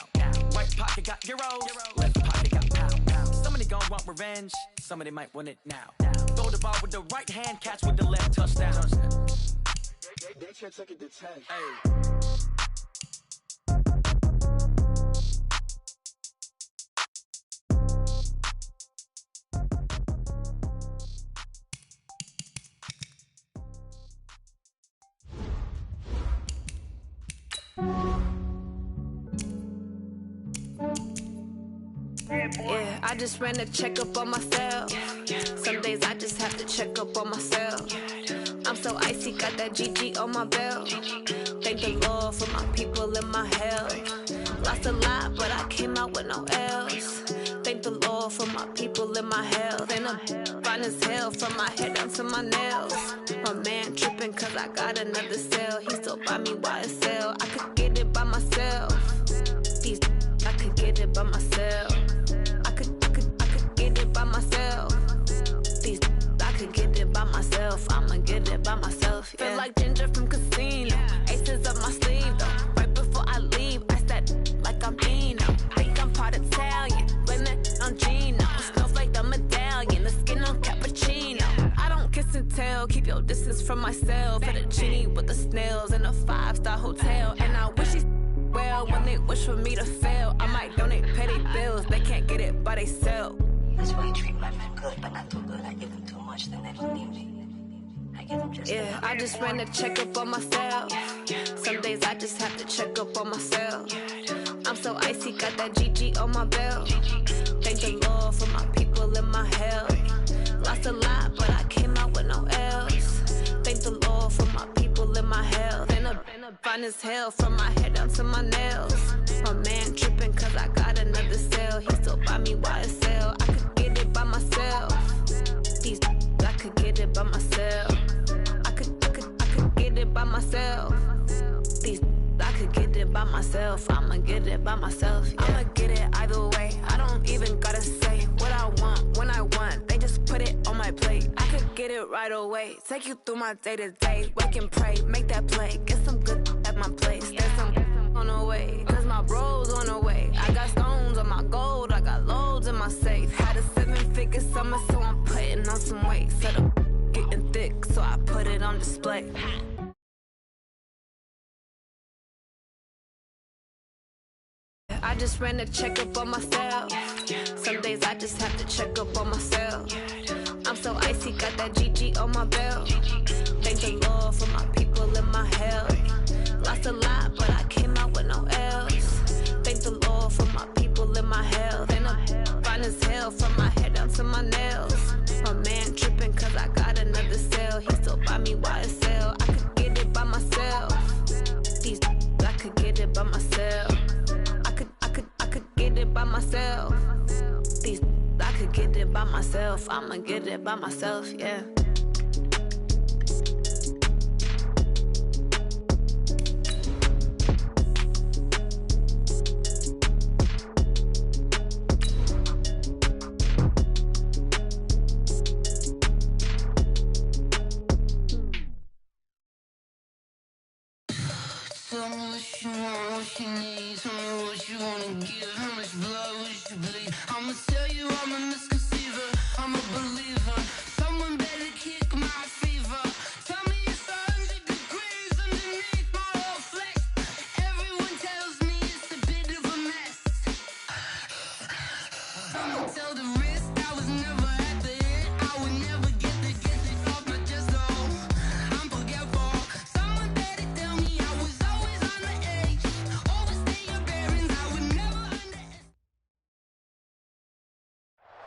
Right pocket got euros, left pocket got pound. Somebody gon' want revenge, somebody might want it now. Throw the ball with the right hand, catch with the left, touchdown. They can't take it to 10. Yeah, I just ran a checkup on myself. Some days I just have to check up on myself. I'm so icy, got that GG on my belt. Thank the Lord for my people and my health. Lost a lot, but I came out with no L's. Thank the Lord for my people and my health. And I'm fine as hell from my head down to my nails. My man tripping cause I got another cell. He still buy me YSL. I could get it by myself. These I could get it by myself. I could get it by myself. These I could get it by myself. I'ma get it by myself. Yeah. Feel like Ginger from Casino. Aces up my sleeve though. Right before I leave, I said like I'm Dino. Think I'm part Italian. Blame it on Gino. Smells like the medallion. The skin on cappuccino. I don't kiss and tell. Keep your distance from myself. For the genie with the snails in a 5-star hotel. And I wish he's well when they wish for me to fail. I might donate petty bills. They can't get it by they self. That's why you treat my men good, but not too good. I give them too much, then they don't need me. I give them just yeah, I just ran a checkup on myself. Some days I just have to check up on myself. I'm so icy, got that GG on my belt. Thank the Lord for my people and my health. Lost a lot, but I came out with no L's. Thank the Lord for my people and my health. And I'm fine as hell from my head down to my nails. My man tripping cause I got another cell. He still buy me YSL. I could get it by myself. These I could get it by myself. I could get it by myself. These I could get it by myself. I'ma get it by myself. Yeah. I'ma get it either way. I don't even gotta say what I want when I want. They just put it on my plate. I could get it right away. Take you through my day to day. Wake and pray, make that play. Get some good at my place. There's some on the way. Cause my bro's on the way. I got stones on my gold. I got loads in my safe. Had a 7-figure summer, so I'm putting on some weight. Set up getting thick, so I put it on display. I just ran a checkup on myself. Some days I just have to check up on myself. I'm so icy, got that GG on my belt. Thank the Lord for my people and my health. Lost a lot, but I came out with no L's. Thank the Lord for my by myself. These I could get it by myself. I'ma get it by myself, yeah. Tell me what you want, what you need. Tell me what you wanna give. How much blood would you bleed? I'ma tell you I'm a misconceiver. I'm a believer. Someone better kick my fever. Tell me it's 100 degrees underneath my whole flesh. Everyone tells me it's a bit of a mess. I'ma tell the risk I was never at the end. I would never get it off my chest. Oh, I'm forgetful. Someone better tell me I was always on the edge. Overstay your bearings. I would never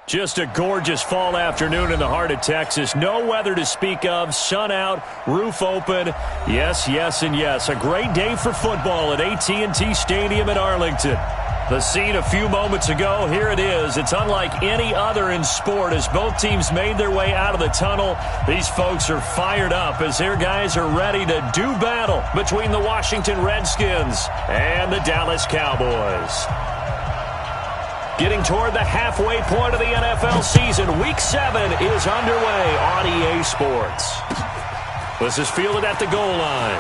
Just a gorgeous fall afternoon in the heart of Texas. No weather to speak of. Sun out, roof open. Yes, yes, and yes. A great day for football at AT&T Stadium in Arlington. The scene a few moments ago, here it is. It's unlike any other in sport as both teams made their way out of the tunnel. These folks are fired up as their guys are ready to do battle between the Washington Redskins and the Dallas Cowboys. Getting toward the halfway point of the NFL season, Week 7 is underway on EA Sports. This is fielded at the goal line.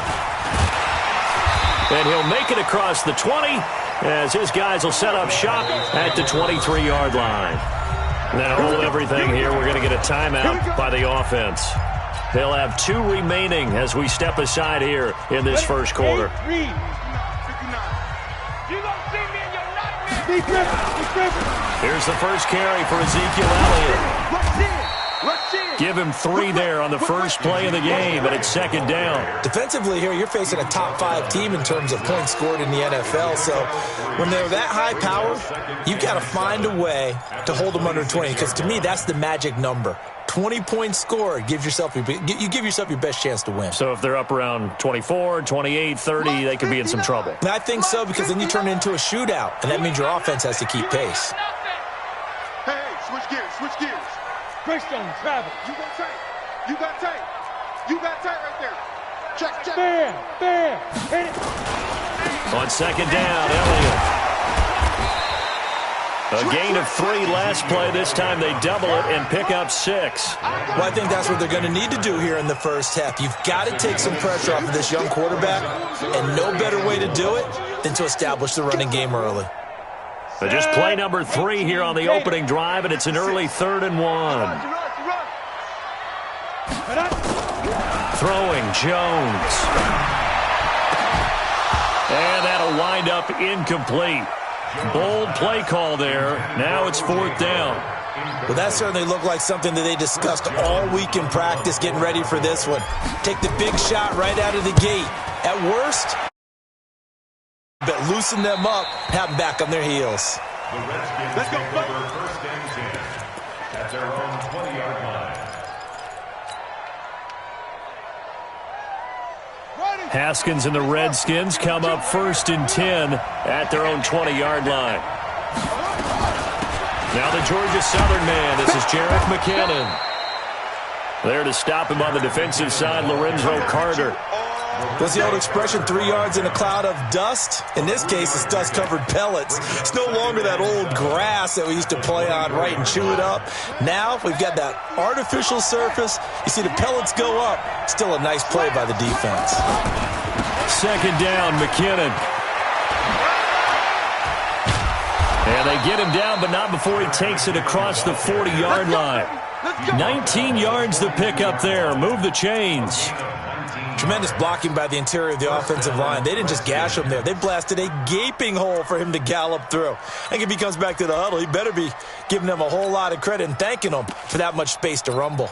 And he'll make it across the 20 as his guys will set up shop at the 23-yard line. Now, hold everything here. We're going to get a timeout by the offense. They'll have 2 remaining as we step aside here in this first quarter. Here's the first carry for Ezekiel Elliott. Give him 3 there on the first play of the game, and it's second down. Defensively here, you're facing a top-5 team in terms of points scored in the NFL. So when they're that high power, you've got to find a way to hold them under 20, because to me, that's the magic number. 20 points scored, you give yourself your best chance to win. So if they're up around 24, 28, 30, they could be in some trouble. I think so, because then you turn it into a shootout, and that means your offense has to keep pace. Hey, switch gears. Greystone, travel. You got tape. You got tape right there. Check. Bam. Hit it. On second down, Elliott. A gain of 3 last play. This time they double it and pick up 6. Well, I think that's what they're going to need to do here in the first half. You've got to take some pressure off of this young quarterback, and no better way to do it than to establish the running game early. So just play number 3 here on the opening drive, and it's an early 3rd and 1. Throwing Jones. And that'll wind up incomplete. Bold play call there. Now it's 4th down. Well, that certainly looked like something that they discussed all week in practice, getting ready for this one. Take the big shot right out of the gate. At worst, but loosen them up, have them back on their heels. The Redskins take over first and 10 at their own 20-yard line. Haskins and the Redskins come up 1st and 10 at their own 20-yard line. Now the Georgia Southern man. This is Jerick McKinnon. There to stop him on the defensive side, Lorenzo Carter. What's the old expression, 3 yards in a cloud of dust? In this case, it's dust-covered pellets. It's no longer that old grass that we used to play on, right, and chew it up. Now we've got that artificial surface. You see the pellets go up. Still a nice play by the defense. Second down, McKinnon. And they get him down, but not before he takes it across the 40-yard line. 19 yards the pick up there. Move the chains. Tremendous blocking by the interior of the offensive line. They didn't just gash him there. They blasted a gaping hole for him to gallop through. I think if he comes back to the huddle, he better be giving them a whole lot of credit and thanking them for that much space to rumble.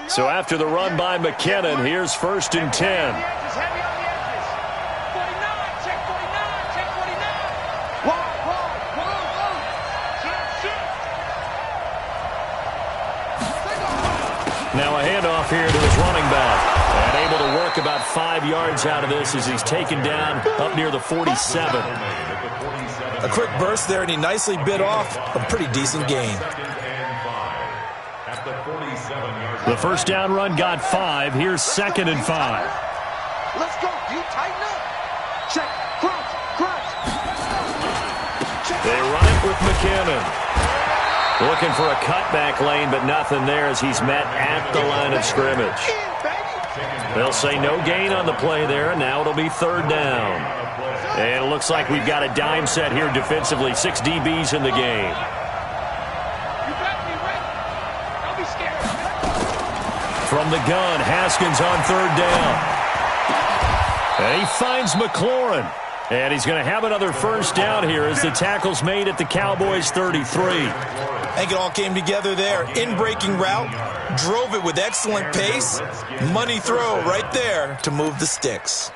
So after the run by McKinnon, here's 1st and 10. Now a handoff here to his running back. And Able to work about 5 yards out of this as he's taken down up near the 47. A quick burst there, and he nicely bit off a pretty decent gain. The first down run got 5. Here's 2nd and 5. Let's go. You tighten up. Check. Crunch. They run it with McKinnon. Looking for a cutback lane, but nothing there as he's met at the line of scrimmage. They'll say no gain on the play there, and now it'll be 3rd down. And it looks like we've got a dime set here defensively. 6 DBs in the game. From the gun, Haskins on 3rd down. And he finds McLaurin. And he's going to have another first down here as the tackle's made at the Cowboys' 33. I think it all came together there. In-breaking route, drove it with excellent pace. Money throw right there to move the sticks.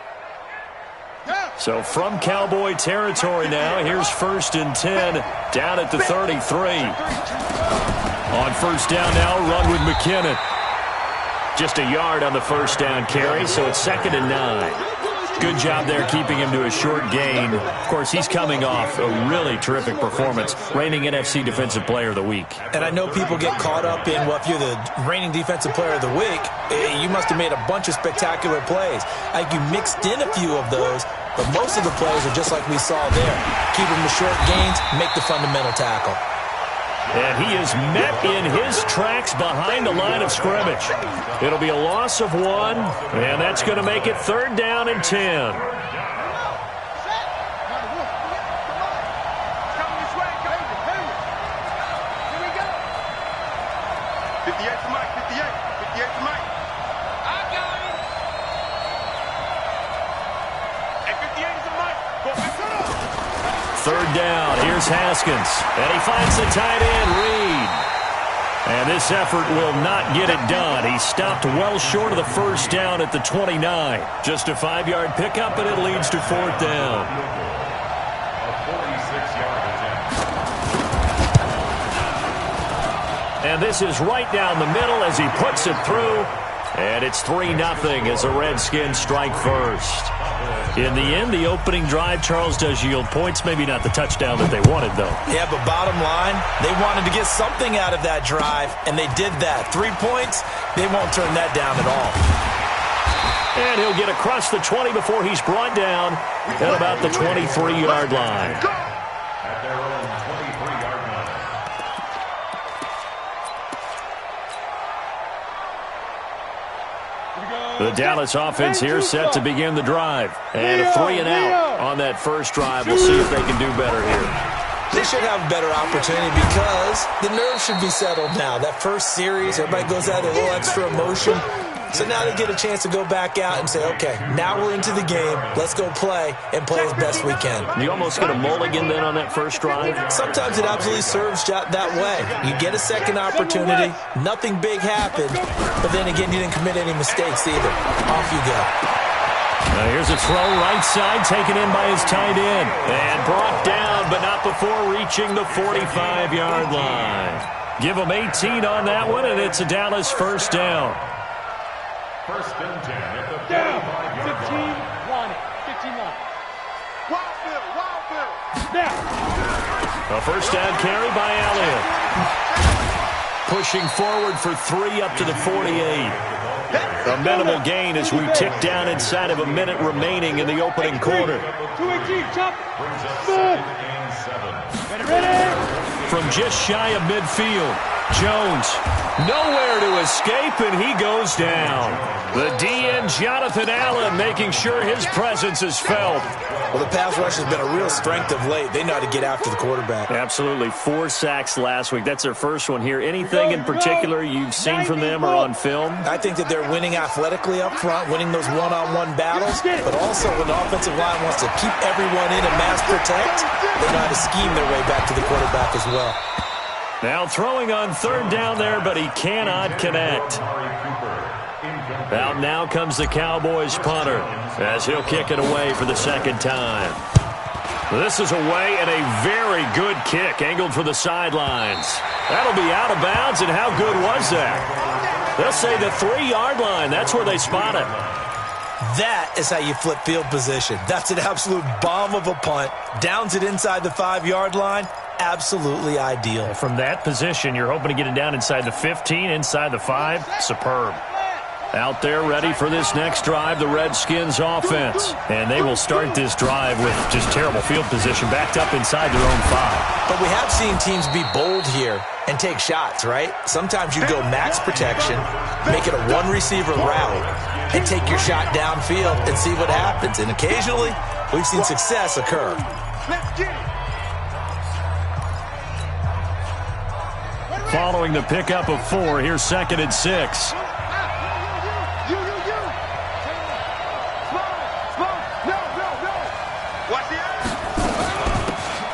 So from Cowboy territory now, here's 1st and 10 down at the 33. On first down now, run with McKinnon. Just a yard on the first down carry, so it's 2nd and 9. Good job there keeping him to a short gain. Of course, he's coming off a really terrific performance, reigning NFC Defensive Player of the Week. And I know people get caught up in, well, if you're the reigning Defensive Player of the Week, you must have made a bunch of spectacular plays. I think you mixed in a few of those, but most of the plays are just like we saw there. Keep them to short gains, make the fundamental tackle. And he is met in his tracks behind the line of scrimmage. It'll be a loss of 1, and that's going to make it 3rd down and 10. Third down, here's Haskins, and he finds the tight end, Reed. And this effort will not get it done. He stopped well short of the first down at the 29. Just a 5-yard pickup, and it leads to 4th down. And this is right down the middle as he puts it through. And it's 3-0 as the Redskins strike first. In the end, the opening drive, Charles, does yield points. Maybe not the touchdown that they wanted, though. Yeah, but bottom line, they wanted to get something out of that drive, and they did that. 3 points, they won't turn that down at all. And he'll get across the 20 before he's brought down at about the 23-yard line. At their own 23-yard line. The Dallas offense here set to begin the drive. And a 3 and out on that first drive. We'll see if they can do better here. They should have a better opportunity because the nerves should be settled now. That first series, everybody goes out with a little extra emotion. So now they get a chance to go back out and say, okay, now we're into the game. Let's go play and play as best we can. You almost get a mulligan then on that first drive? Sometimes it absolutely serves that way. You get a second opportunity. Nothing big happened. But then again, you didn't commit any mistakes either. Off you go. Now here's a throw right side taken in by his tight end. And brought down, but not before reaching the 45-yard line. Give him 18 on that one, and it's a Dallas first down. First and 10 at the 45-yard line. 15-1. A first down carry by Elliott. Pushing forward for 3 up to the 48. A minimal gain as we tick down inside of a minute remaining in the opening quarter. From just shy of midfield, Jones nowhere to escape, and he goes down. The DN, Jonathan Allen, making sure his presence is felt. Well, the pass rush has been a real strength of late. They know how to get after the quarterback. Absolutely. 4 sacks last week. That's their first one here. Anything in particular you've seen from them or on film? I think that they're winning athletically up front, winning those one-on-one battles, but also when the offensive line wants to keep everyone in and mass protect, they know how to scheme their way back to the quarterback as well. Now throwing on third down there, but he cannot connect. Out now comes the Cowboys punter as he'll kick it away for the second time. This is away and a very good kick angled for the sidelines. That'll be out of bounds, and how good was that? They'll say the 3-yard line. That's where they spot it. That is how you flip field position. That's an absolute bomb of a punt. Downs it inside the 5-yard line. Absolutely ideal. From that position, you're hoping to get it down inside the 15, inside the 5. Superb. Out there ready for this next drive, the Redskins offense. And they will start this drive with just terrible field position, backed up inside their own 5. But we have seen teams be bold here and take shots, right? Sometimes you go max protection, make it a one-receiver route, and take your shot downfield and see what happens. And occasionally, we've seen success occur. Let's get it. Following the pickup of 4, here's 2nd and 6.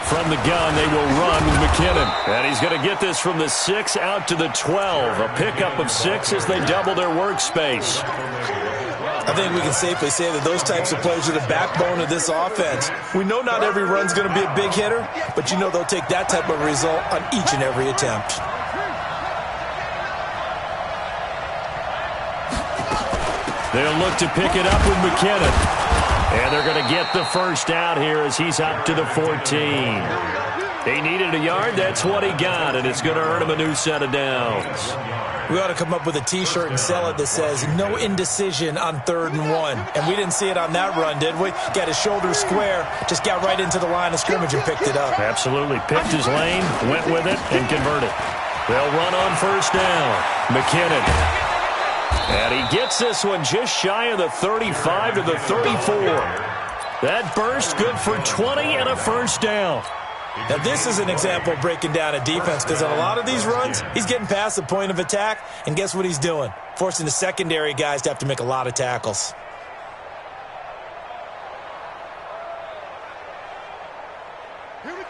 From the gun, they will run with McKinnon. And he's going to get this from the 6 out to the 12. A pickup of 6 as they double their workspace. I think we can safely say that those types of plays are the backbone of this offense. We know not every run's going to be a big hitter, but you know they'll take that type of result on each and every attempt. They'll look to pick it up with McKinnon. And they're going to get the first down here as he's up to the 14. He needed a yard. That's what he got, and it's going to earn him a new set of downs. We ought to come up with a T-shirt and sell it that says, no indecision on 3rd and 1. And we didn't see it on that run, did we? Got his shoulders square, just got right into the line of scrimmage and picked it up. Absolutely. Picked his lane, went with it, and converted. They'll run on first down. McKinnon. And he gets this one just shy of the 35 to the 34. That burst good for 20 and a first down. Now, this is an example of breaking down a defense because on a lot of these runs, he's getting past the point of attack, and guess what he's doing? Forcing the secondary guys to have to make a lot of tackles.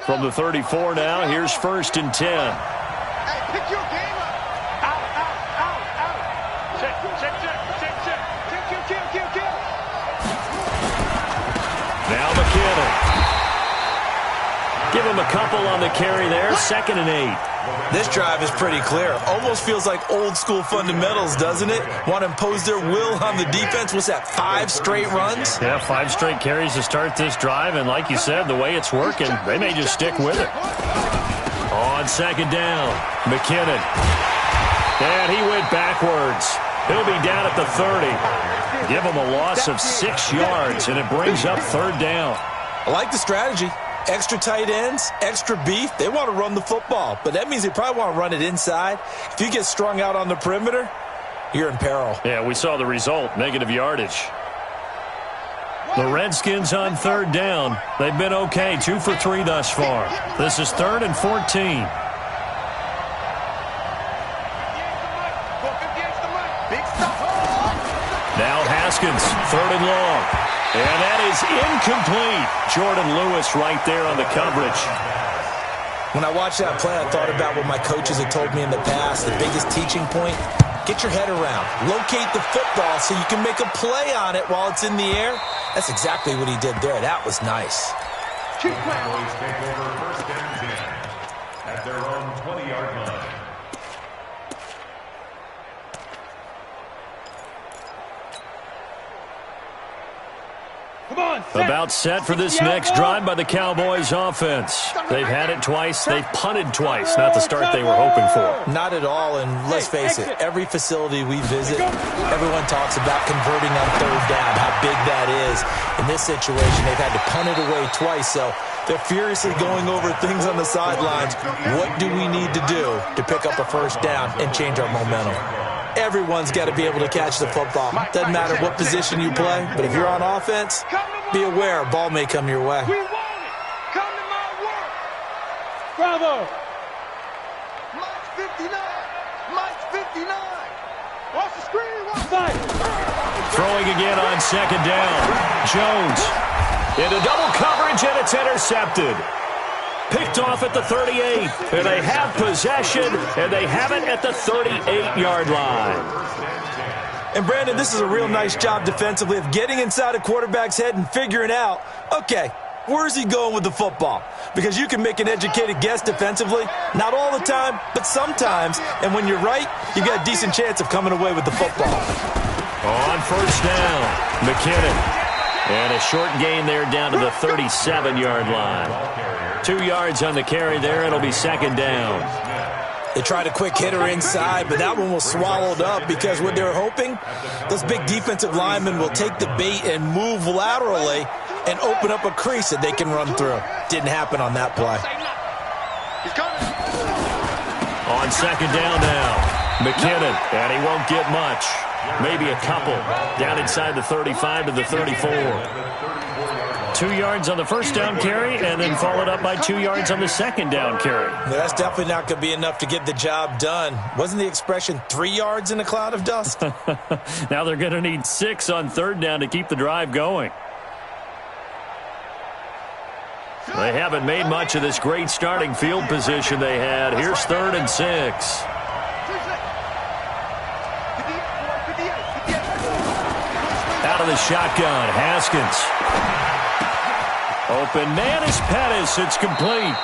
From the 34 now, here's 1st and 10. Hey, pick your game up. Out. Check. Kill. Now McKinnon. Give him a couple on the carry there. 2nd and 8. This drive is pretty clear. Almost feels like old school fundamentals, doesn't it? Want to impose their will on the defense. What's that, 5 straight runs? Yeah, 5 straight carries to start this drive. And like you said, the way it's working, they may just stick with it. On 2nd down, McKinnon. And he went backwards. He'll be down at the 30. Give him a loss of 6 yards, and it brings up 3rd down. I like the strategy. Extra tight ends, extra beef. They want to run the football, but that means they probably want to run it inside. If you get strung out on the perimeter, you're in peril. Yeah, we saw the result, negative yardage. The Redskins on 3rd down. They've been okay, 2 for 3 thus far. This is 3rd and 14. Now Haskins, 3rd and long. And that is incomplete. Jordan Lewis right there on the coverage. When I watched that play, I thought about what my coaches had told me in the past. The biggest teaching point, get your head around. Locate the football so you can make a play on it while it's in the air. That's exactly what he did there. That was nice. Cowboys take over 1st and 10 at their own 20-yard line. About set for this next drive by the Cowboys offense. They've had it twice. They've punted twice. Not the start they were hoping for. Not at all, and let's face it, every facility we visit, everyone talks about converting on 3rd down, how big that is. In this situation, they've had to punt it away twice, so they're furiously going over things on the sidelines. What do we need to do to pick up a first down and change our momentum? Everyone's got to be able to catch the football. Doesn't matter what position you play, but if you're on offense, be aware a ball may come your way. We want it. Come to my work. Bravo. Mike's 59. Mike's 59. Watch the screen. Watch fight. Throwing again on 2nd down. Jones into double coverage, and it's intercepted. Picked off at the 38, and they have possession, and they have it at the 38-yard line. And, Brandon, this is a real nice job defensively of getting inside a quarterback's head and figuring out, okay, Where's he going with the football? Because you can make an educated guess defensively, not all the time, but sometimes. And when you're right, you got a decent chance of coming away with the football. On first down, McKinnon. And a short gain there down to the 37-yard line. 2 yards on the carry there. It'll be second down. They tried a quick hitter inside, but that one was swallowed up because what they're hoping, those big defensive linemen will take the bait and move laterally and open up a crease that they can run through. Didn't happen on that play. On second down now, McKinnon, and he won't get much. Maybe a couple. Down inside the 35 to the 34. 2 yards on the first down carry, and then followed up by 2 yards on the second down carry. Yeah, that's definitely not going to be enough to get the job done. Wasn't the expression 3 yards in a cloud of dust? Now they're going to need 6 on third down to keep the drive going. They haven't made much of this great starting field position they had. Here's 3rd and 6. Out of the shotgun, Haskins. Open man is Pettis. It's complete.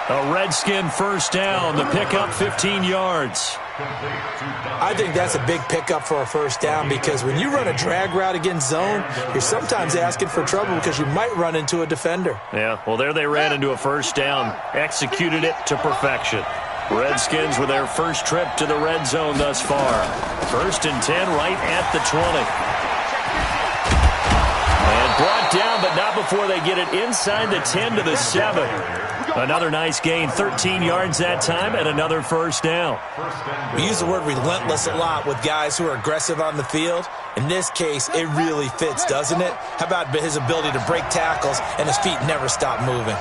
A Redskin first down. The pickup 15 yards. I think that's a big pickup for a first down because when you run a drag route against zone, you're sometimes asking for trouble because you might run into a defender. Yeah, well, there they ran into a first down. Executed it to perfection. Redskins with their first trip to the red zone thus far. 1st and 10 right at the 20. And brought down, but not before they get it inside the 10 to the 7. Another nice gain, 13 yards that time, and another first down. We use the word relentless a lot with guys who are aggressive on the field. In this case, it really fits, doesn't it? How about his ability to break tackles and his feet never stop moving?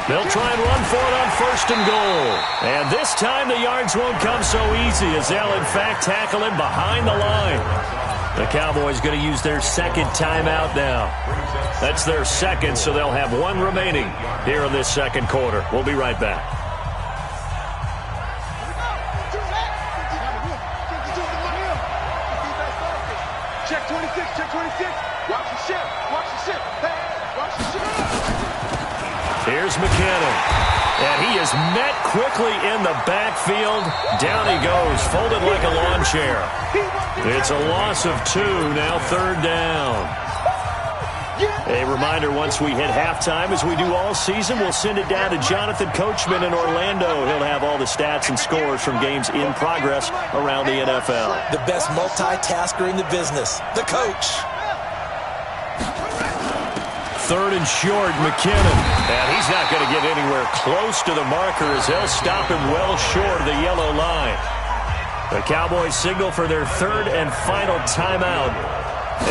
They'll try and run for it on 1st and goal. And this time the yards won't come so easy as they'll, in fact, tackle him behind the line. The Cowboys going to use their second timeout now. That's their second, so they'll have 1 remaining here in this second quarter. We'll be right back. Check 26, check 26. Watch the ship, watch the ship. Hey, watch the ship. Here's McKinnon. And he is met quickly in the backfield. Down he goes, folded like a lawn chair. It's a loss of 2, now 3rd down. A reminder, once we hit halftime, as we do all season, we'll send it down to Jonathan Coachman in Orlando. He'll have all the stats and scores from games in progress around the NFL. The best multitasker in the business, the coach. 3rd and short, McKinnon. And he's not going to get anywhere close to the marker as they'll stop him well short of the yellow line. The Cowboys signal for their 3rd and final timeout.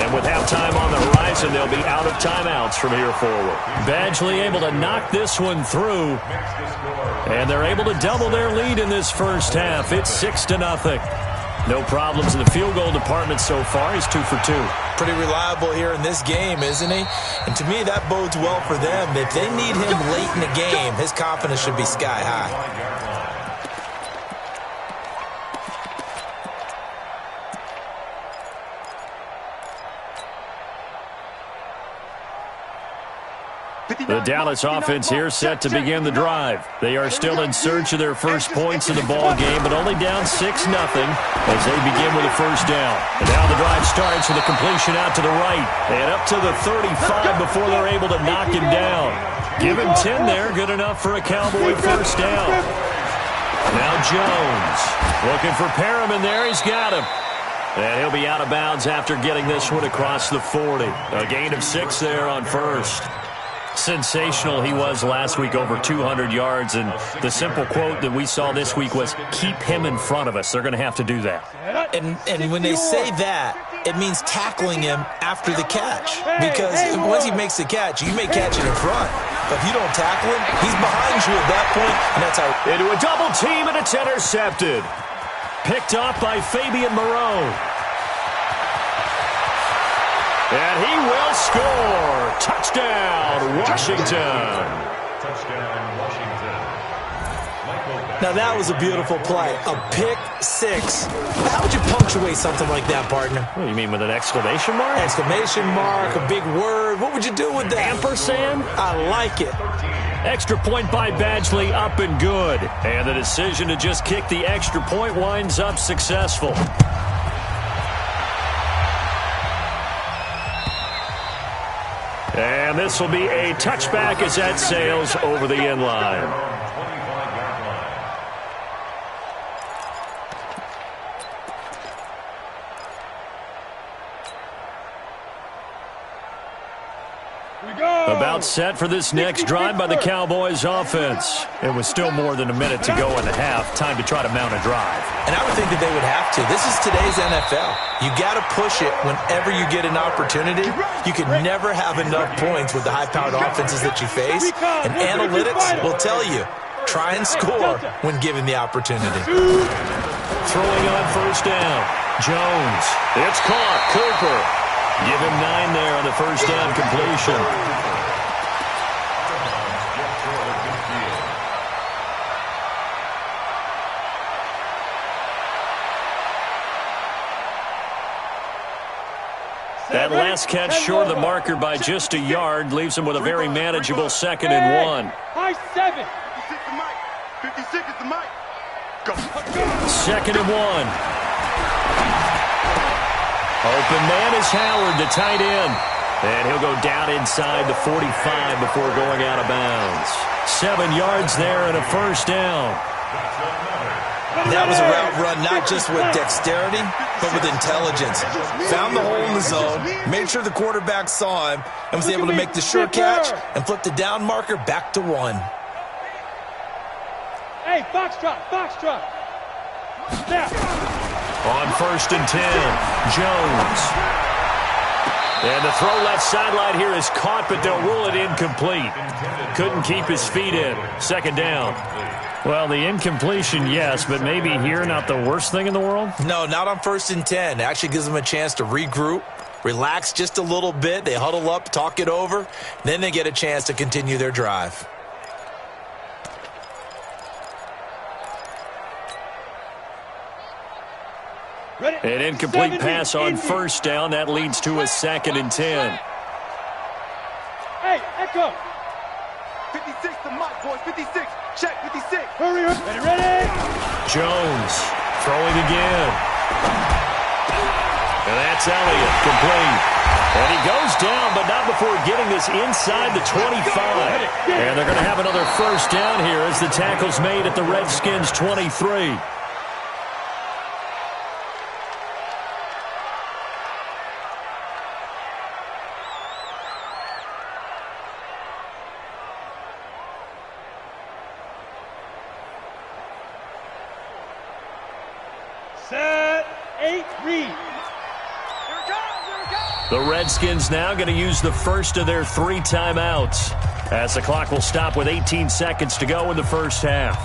And with halftime on the horizon, they'll be out of timeouts from here forward. Badgley able to knock this one through. And they're able to double their lead in this first half. It's 6-0. No problems in the field goal department so far. He's 2 for 2. Pretty reliable here in this game, isn't he? And to me, that bodes well for them. If they need him late in the game, his confidence should be sky high. The Dallas offense here set to begin the drive. They are still in search of their first points in the ball game, but only down 6-0 as they begin with a first down. And now the drive starts with a completion out to the right and up to the 35 before they're able to knock him down. Give him 10 there, good enough for a Cowboy first down. Now Jones looking for Perriman there. He's got him. And he'll be out of bounds after getting this one across the 40. A gain of 6 there on first. Sensational he was last week, over 200 yards, and the simple quote that we saw this week was, keep him in front of us. They're going to have to do that. And when they say that, it means tackling him after the catch, because once he makes the catch, you may catch it in front, but if you don't tackle him, he's behind you at that point, and that's how. Into a double team, and it's intercepted. Picked off by Fabian Moreau. And he will score. Touchdown, Washington. Touchdown, Washington. Now that was a beautiful play. A pick six. How would you punctuate something like that, partner? What do you mean, with an exclamation mark? Exclamation mark, a big word. What would you do with that? Ampersand? I like it. Extra point by Badgley, up and good. And the decision to just kick the extra point winds up successful. And this will be a touchback as that sails over the end line. About set for this next drive by the Cowboys offense. It was still more than a minute to go in the half. Time to try to mount a drive. And I would think that they would have to. This is today's NFL. You got to push it whenever you get an opportunity. You can never have enough points with the high-powered offenses that you face. And analytics will tell you, try and score when given the opportunity. Throwing on first down. Jones. It's caught. Cooper. Give him 9 there on the first down completion. That last catch short of the marker by just a yard leaves him with a very manageable 2nd and 1. High 7. 56 is the mic. Go. 2nd and 1. Open man is Howard, the tight end. And he'll go down inside the 45 before going out of bounds. 7 yards there and a first down. That was a route run not just with dexterity, but with intelligence. Found the hole in the zone, made sure the quarterback saw him, and was able to make the sure catch and flip the down marker back to 1. Hey, foxtrot, foxtrot. Snap. On 1st and 10, Jones. And the throw left sideline here is caught, but they'll rule it incomplete. Couldn't keep his feet in. 2nd down. Well, the incompletion, yes, but maybe here not the worst thing in the world? No, not on 1st and 10. It actually gives them a chance to regroup, relax just a little bit. They huddle up, talk it over. Then they get a chance to continue their drive. An incomplete pass on first down. That leads to a 2nd and 10. Hey, Echo. 56 the mic, boys. 56. Check 56. Hurry up. Ready. Jones throwing again. And that's Elliott, complete. And he goes down, but not before getting this inside the 25. And they're going to have another first down here as the tackle's made at the Redskins' 23. Set. 8, read. The Redskins now going to use the first of their 3 timeouts as the clock will stop with 18 seconds to go in the first half.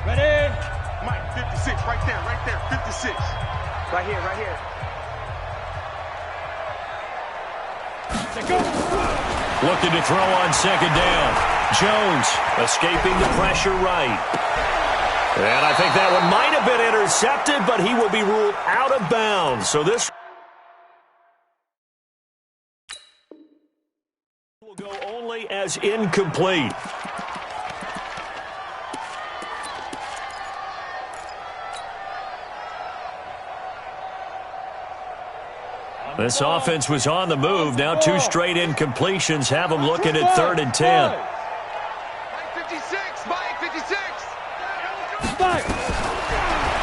Ready? Mike, 56, right there, 56. Right here. Looking to throw on 2nd down. Jones escaping the pressure right. And I think that one might have been intercepted, but he will be ruled out of bounds. So this will go only as incomplete. This offense was on the move. Now 2 straight incompletions have them looking at 3rd and 10. Mike 56.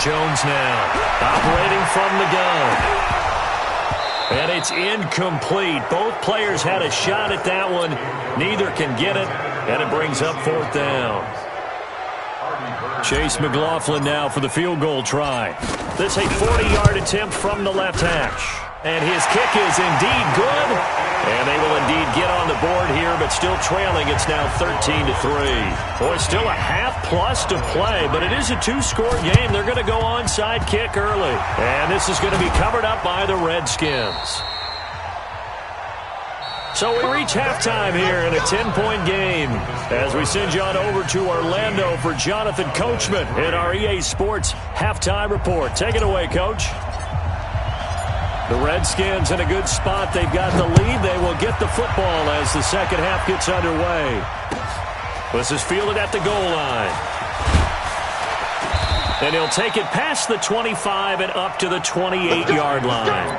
Jones now operating from the gun. And it's incomplete. Both players had a shot at that one. Neither can get it, and it brings up 4th down. Chase McLaughlin now for the field goal try. This a 40-yard attempt from the left hash. And his kick is indeed good. And they will indeed get on the board here, but still trailing. It's now 13-3. Boy, still a half-plus to play, but it is a two-score game. They're going to go onside kick early. And this is going to be covered up by the Redskins. So we reach halftime here in a 10-point game as we send you on over to Orlando for Jonathan Coachman in our EA Sports Halftime Report. Take it away, Coach. The Redskins in a good spot. They've got the lead. They will get the football as the second half gets underway. This is fielded at the goal line. And he'll take it past the 25 and up to the 28-yard line.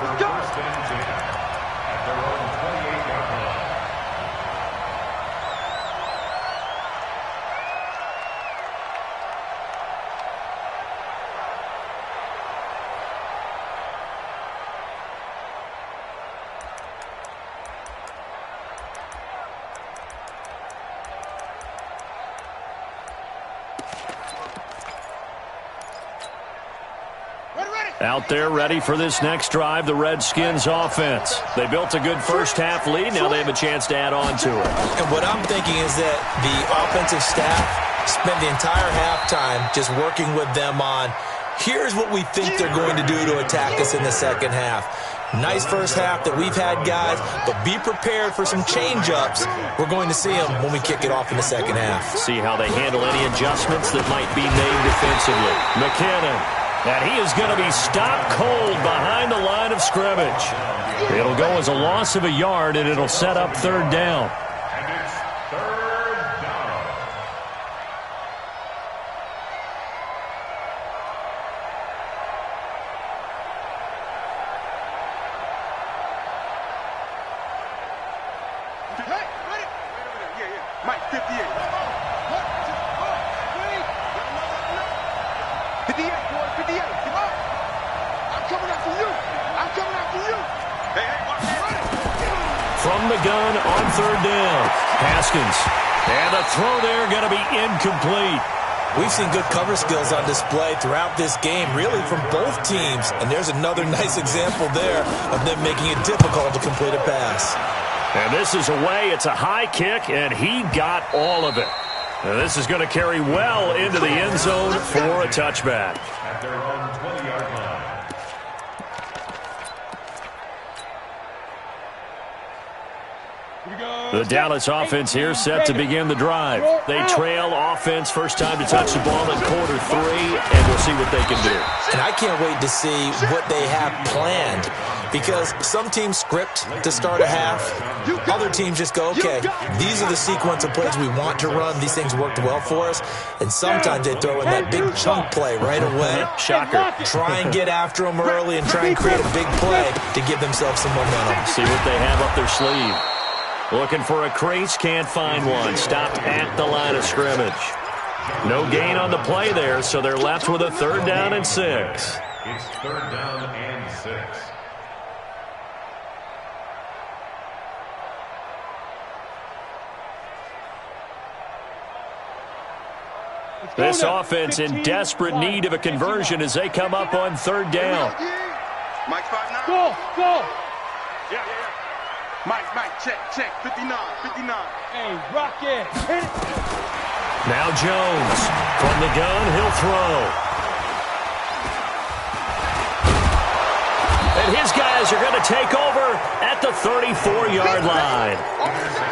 Out there ready for this next drive, the Redskins offense. They built a good first-half lead. Now they have a chance to add on to it. And what I'm thinking is that the offensive staff spent the entire halftime just working with them on, here's what we think they're going to do to attack us in the second half. Nice first half that we've had, guys, but be prepared for some change-ups. We're going to see them when we kick it off in the second half. See how they handle any adjustments that might be made defensively. McKinnon. And he is going to be stopped cold behind the line of scrimmage. It'll go as a loss of a yard, and it'll set up third down. And it's third down. Hey, ready? Yeah. Mike, 58. 58, boy, 58. Come on. I'm coming after you. I'm coming after you. Hey, watch it. From the gun on third down. Haskins. And the throw there going to be incomplete. We've seen good cover skills on display throughout this game, really from both teams. And there's another nice example there of them making it difficult to complete a pass. And this is away. It's a high kick, and he got all of it. And this is going to carry well into the end zone for a touchback. At their own 20-yard line. The Dallas offense here set to begin the drive. They trail offense, first time to touch the ball in quarter three, and we'll see what they can do. And I can't wait to see what they have planned, because some teams script to start a half. Other teams just go, okay, these are the sequence of plays we want to run. These things worked well for us. And sometimes they throw in that big chunk play right away. Shocker. Try and get after them early and try and create a big play to give themselves some momentum. See what they have up their sleeve. Looking for a crease, can't find one. Stopped at the line of scrimmage. No gain on the play there, so they're left with a third down and 6. It's third down and 6. This offense in desperate need of a conversion as they come up on third down. Mike, 5-9. Go. Yeah. Mike, check. 59. Hey, rock it. Hit it. Now Jones. From the gun, he'll throw. And his guys are going to take over at the 34-yard line.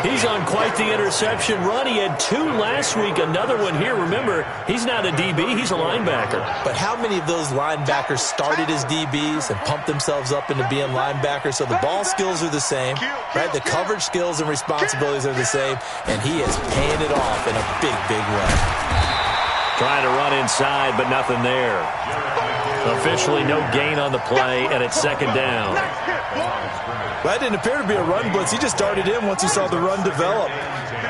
He's on quite the interception run. He had 2 last week, another one here. Remember, he's not a DB, he's a linebacker. But how many of those linebackers started as DBs and pumped themselves up into being linebackers? So the ball skills are the same, right? The coverage skills and responsibilities are the same, and he is paying it off in a big, big way. Trying to run inside, but nothing there. Officially no gain on the play, and it's second down. That didn't appear to be a run blitz. He just darted in once he saw the run develop.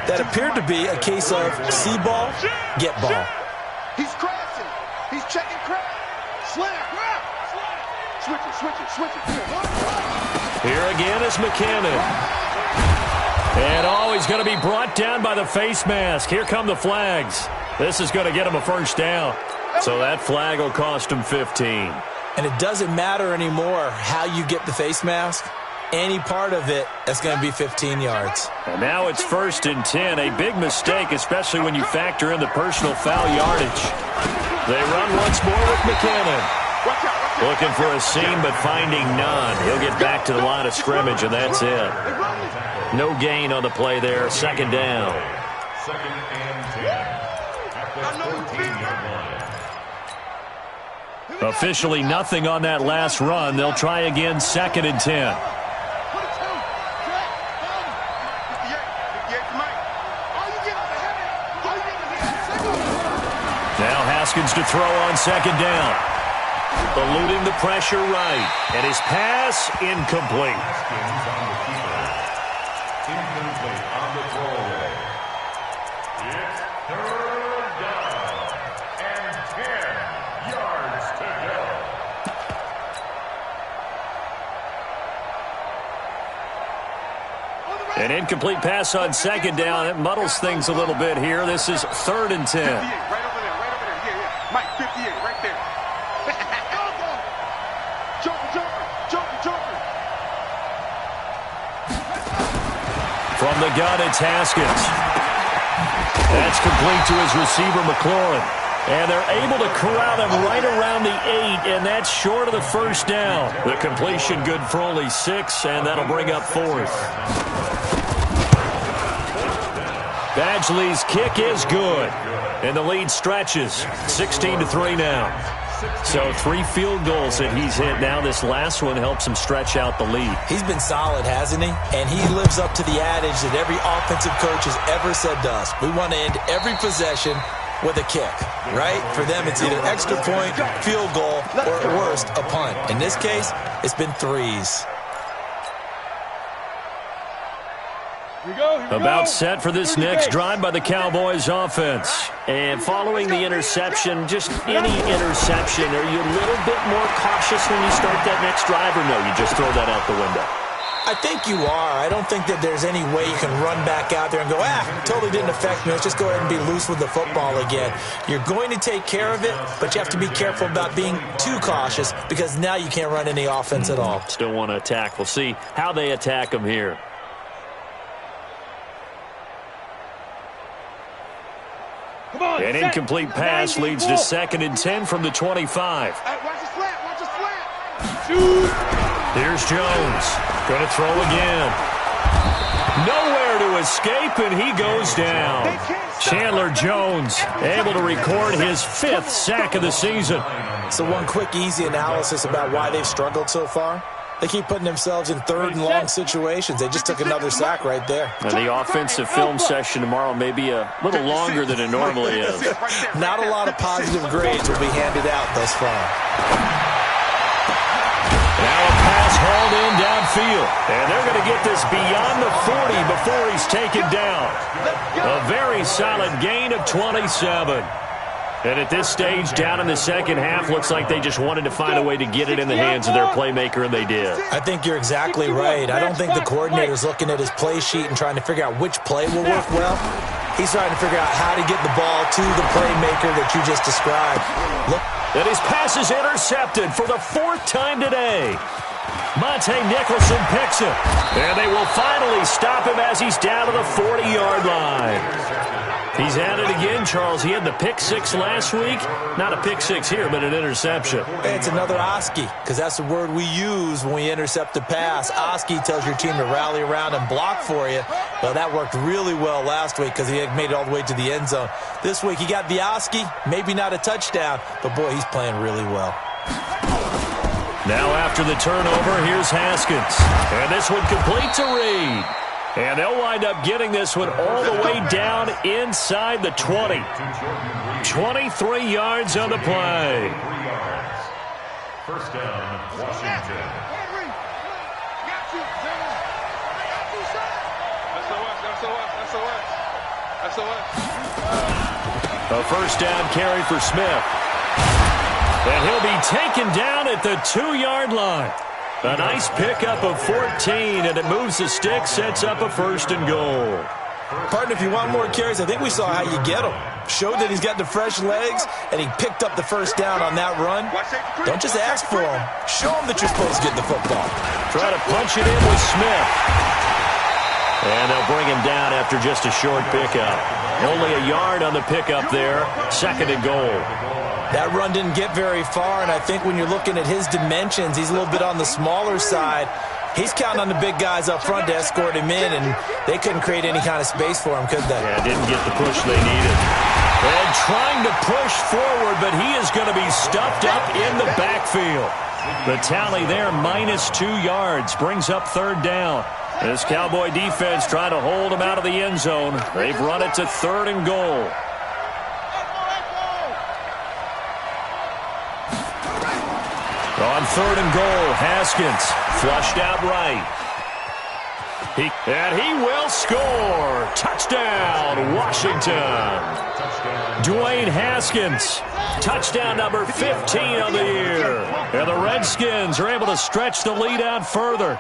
That appeared to be a case of see ball, get ball. He's crashing. He's checking crash. Slam. Switch it. Here again is McKinnon. And he's going to be brought down by the face mask. Here come the flags. This is going to get him a first down. So that flag will cost him 15. And it doesn't matter anymore how you get the face mask. Any part of it, that's going to be 15 yards. And now it's 1st and 10. A big mistake, especially when you factor in the personal foul yardage. They run once more with McKinnon. Looking for a seam, but finding none. He'll get back to the line of scrimmage, and that's it. No gain on the play there. 2nd down. 2nd and 10. At the 14-yard line. Officially nothing on that last run. They'll try again, 2nd and 10. Now Haskins to throw on 2nd down. Eluding the pressure right. And his pass incomplete. Haskins on the keeper. Incomplete on the throwaway. It's 3rd down and 10 yards to go. An incomplete pass on 2nd down. It muddles things a little bit here. This is 3rd and 10. 58, right over there. Yeah. Mike, 58, right there. Joker. From the gun, it's Haskins. That's complete to his receiver, McLaurin. And they're able to corral him right around the 8, and that's short of the 1st down. The completion good for only 6, and that'll bring up 4th. Badgley's kick is good, and the lead stretches. 16-3 now. So 3 field goals that he's hit now. This last one helps him stretch out the lead. He's been solid, hasn't he? And he lives up to the adage that every offensive coach has ever said to us. We want to end every possession with a kick, right? For them, it's either extra point, field goal, or at worst, a punt. In this case, it's been 3s. About set for this next drive by the Cowboys offense. And following the interception, just any interception, are you a little bit more cautious when you start that next drive, or no, you just throw that out the window? I think you are. I don't think that there's any way you can run back out there and go, totally didn't affect me. Let's just go ahead and be loose with the football again. You're going to take care of it, but you have to be careful about being too cautious because now you can't run any offense at all. Still want to attack. We'll see how they attack them here. An incomplete pass leads to 2nd and 10 from the 25. Watch the slant. Here's Jones. Going to throw again. Nowhere to escape, and he goes down. Chandler Jones able to record his 5th sack of the season. So one quick, easy analysis about why they've struggled so far. They keep putting themselves in 3rd and long situations. They just took another sack right there. And the offensive film session tomorrow may be a little longer than it normally is. Not a lot of positive grades will be handed out thus far. Now a pass hauled in downfield. And they're going to get this beyond the 40 before he's taken down. A very solid gain of 27. And at this stage, down in the second half, looks like they just wanted to find a way to get it in the hands of their playmaker, and they did. I think you're exactly right. I don't think the coordinator's looking at his play sheet and trying to figure out which play will work well. He's trying to figure out how to get the ball to the playmaker that you just described. Look. And his pass is intercepted for the 4th time today. Monte Nicholson picks him. And they will finally stop him as he's down to the 40-yard line. He's at it again, Charles. He had the pick 6 last week. Not a pick 6 here, but an interception. It's another Oski, because that's the word we use when we intercept a pass. Oski tells your team to rally around and block for you. Well, that worked really well last week because he had made it all the way to the end zone. This week, he got the Oski, maybe not a touchdown, but boy, he's playing really well. Now after the turnover, here's Haskins. And this one complete to Reed. And they'll wind up getting this one all the way down inside the 20. 23 yards on the play. 3 yards. 1st down, Washington. A 1st down carry for Smith. And he'll be taken down at the 2-yard line. A nice pickup of 14, and it moves the stick, sets up a 1st and goal. Partner, if you want more carries, I think we saw how you get them. showed that he's got the fresh legs, and he picked up the first down on that run. Don't just ask for him. Show him that you're supposed to get the football. Try to punch it in with Smith. And they'll bring him down after just a short pickup. Only a yard on the pickup there. 2nd and goal. That run didn't get very far, and I think when you're looking at his dimensions, he's a little bit on the smaller side. He's counting on the big guys up front to escort him in, and they couldn't create any kind of space for him, could they? Yeah, didn't get the push they needed. And trying to push forward, but he is going to be stuffed up in the backfield. The tally there, -2 yards, brings up 3rd down. This Cowboy defense trying to hold him out of the end zone. They've run it to 3rd and goal. On 3rd and goal, Haskins flushed out right. And he will score. Touchdown, Washington. Dwayne Haskins, touchdown number 15 of the year. And the Redskins are able to stretch the lead out further.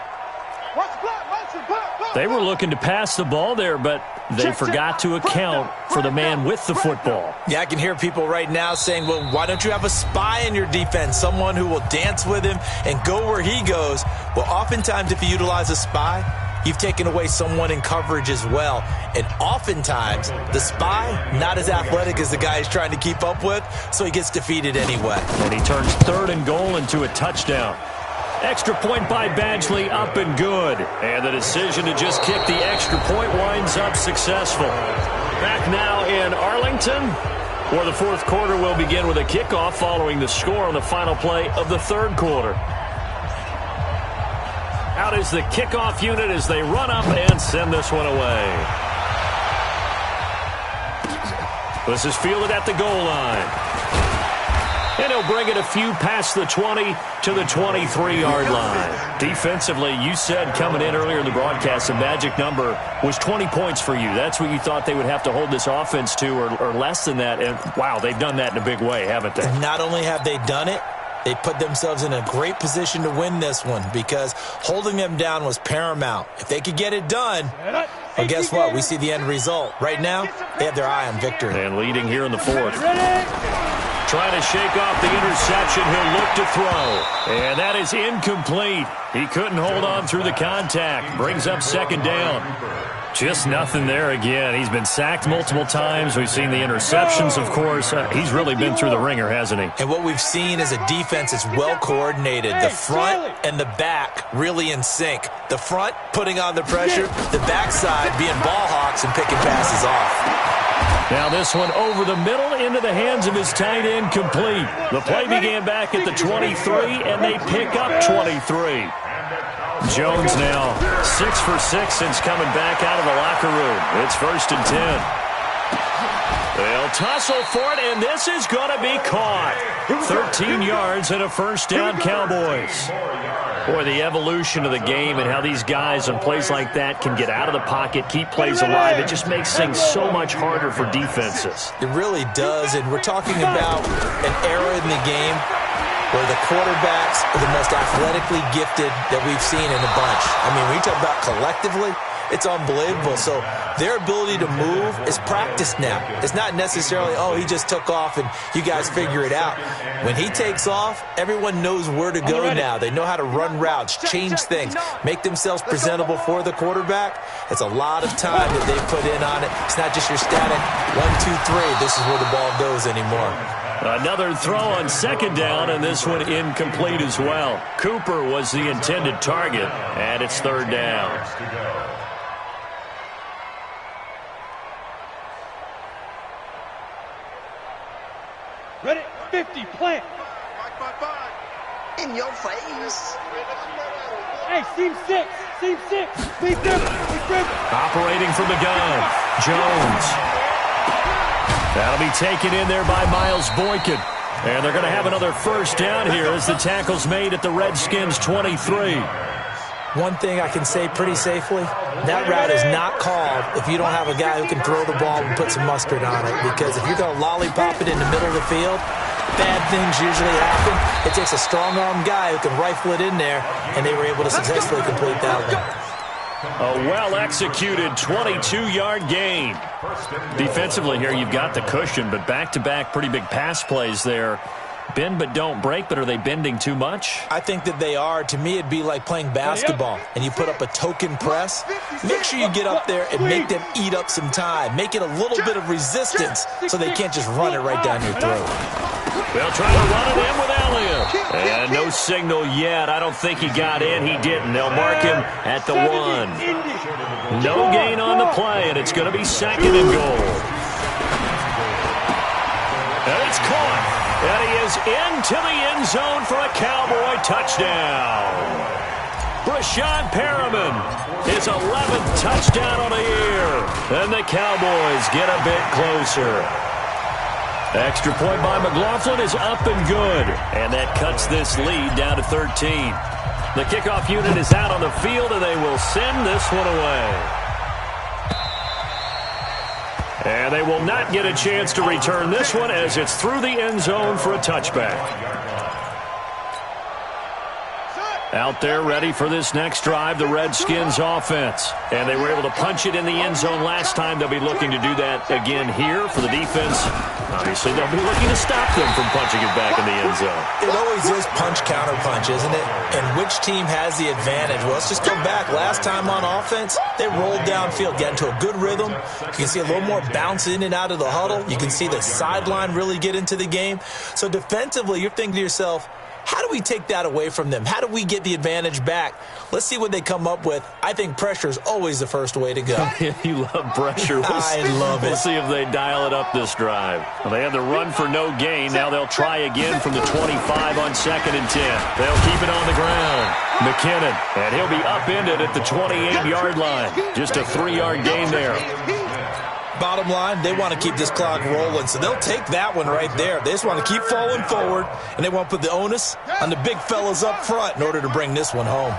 They were looking to pass the ball there, but they forgot to account for the man with the football. Yeah, I can hear people right now saying, well, why don't you have a spy in your defense, someone who will dance with him and go where he goes? Well, oftentimes if you utilize a spy, you've taken away someone in coverage as well. And oftentimes, the spy, not as athletic as the guy he's trying to keep up with, so he gets defeated anyway. And he turns 3rd and goal into a touchdown. Extra point by Badgley, up and good. And the decision to just kick the extra point winds up successful. Back now in Arlington, where the 4th quarter will begin with a kickoff following the score on the final play of the 3rd quarter. Out is the kickoff unit as they run up and send this one away. This is fielded at the goal line. And he'll bring it a few past the 20 to the 23-yard line. Defensively, you said coming in earlier in the broadcast, the magic number was 20 points for you. That's what you thought they would have to hold this offense to, or less than that. And, wow, they've done that in a big way, haven't they? Not only have they done it, they put themselves in a great position to win this one because holding them down was paramount. If they could get it done, well, guess what? We see the end result. Right now, they have their eye on victory. And leading here in the 4th. Trying to shake off the interception. He'll look to throw. And that is incomplete. He couldn't hold on through the contact. Brings up 2nd down. Just nothing there again. He's been sacked multiple times. We've seen the interceptions, of course. He's really been through the ringer, hasn't he? And what we've seen is a defense that's well coordinated. The front and the back really in sync. The front putting on the pressure. The backside being ball hawks and picking passes off. Now this one over the middle into the hands of his tight end, complete. The play began back at the 23, and they pick up 23. Jones now 6 for 6 since coming back out of the locker room. It's 1st and 10. They'll tussle for it, and this is going to be caught. 13 yards and a 1st down, Cowboys. Boy, the evolution of the game and how these guys on plays like that can get out of the pocket, keep plays alive, it just makes things so much harder for defenses. It really does, and we're talking about an era in the game where the quarterbacks are the most athletically gifted that we've seen in a bunch. I mean, when you talk about collectively, it's unbelievable. So their ability to move is practiced now. It's not necessarily, oh, he just took off and you guys figure it out. When he takes off, everyone knows where to go now. They know how to run routes, change things, make themselves presentable for the quarterback. It's a lot of time that they put in on it. It's not just your static 1, 2, 3. This is where the ball goes anymore. Another throw on 2nd down, and this one incomplete as well. Cooper was the intended target, and it's 3rd down. Ready? 50, plant. In your face. Hey, seam 6. Seam 6. Be different. Operating from the gun, Jones. That'll be taken in there by Miles Boykin. And they're going to have another 1st down here as the tackle's made at the Redskins' 23. One thing I can say pretty safely, that route is not called if you don't have a guy who can throw the ball and put some mustard on it. Because if you're going to lollipop it in the middle of the field, bad things usually happen. It takes a strong-arm guy who can rifle it in there, and they were able to successfully complete that one. A well-executed 22-yard gain. Defensively here, you've got the cushion, but back-to-back pretty big pass plays there. Bend but don't break, but are they bending too much? I think that they are. To me, it'd be like playing basketball, and you put up a token press. Make sure you get up there and make them eat up some time. Make it a little bit of resistance so they can't just run it right down your throat. They'll try to run it in with Elliott. And no signal yet. I don't think he got in. He didn't. They'll mark him at the 1. No gain on the play, and it's going to be 2nd and goal. And it's caught. And he is into the end zone for a Cowboy touchdown. Brashad Perriman, his 11th touchdown on the year. And the Cowboys get a bit closer. Extra point by McLaughlin is up and good. And that cuts this lead down to 13. The kickoff unit is out on the field, and they will send this one away. And they will not get a chance to return this one as it's through the end zone for a touchback. Out there ready for this next drive, the Redskins offense. And they were able to punch it in the end zone last time. They'll be looking to do that again here for the defense. Obviously, they'll be looking to stop them from punching it back in the end zone. It always is punch-counter-punch, isn't it? And which team has the advantage? Well, let's just go back. Last time on offense, they rolled downfield, got into a good rhythm. You can see a little more bounce in and out of the huddle. You can see the sideline really get into the game. So defensively, you're thinking to yourself, how do we take that away from them? How do we get the advantage back? Let's see what they come up with. I think pressure is always the first way to go. You love pressure. I love it. We'll see if they dial it up this drive. Well, they had the run for no gain. Now they'll try again from the 25 on 2nd and 10. They'll keep it on the ground. McKinnon, and he'll be upended at the 28-yard line. Just a 3-yard gain there. Bottom line, they want to keep this clock rolling, so they'll take that one right there. They just want to keep falling forward, and they want to put the onus on the big fellas up front in order to bring this one home.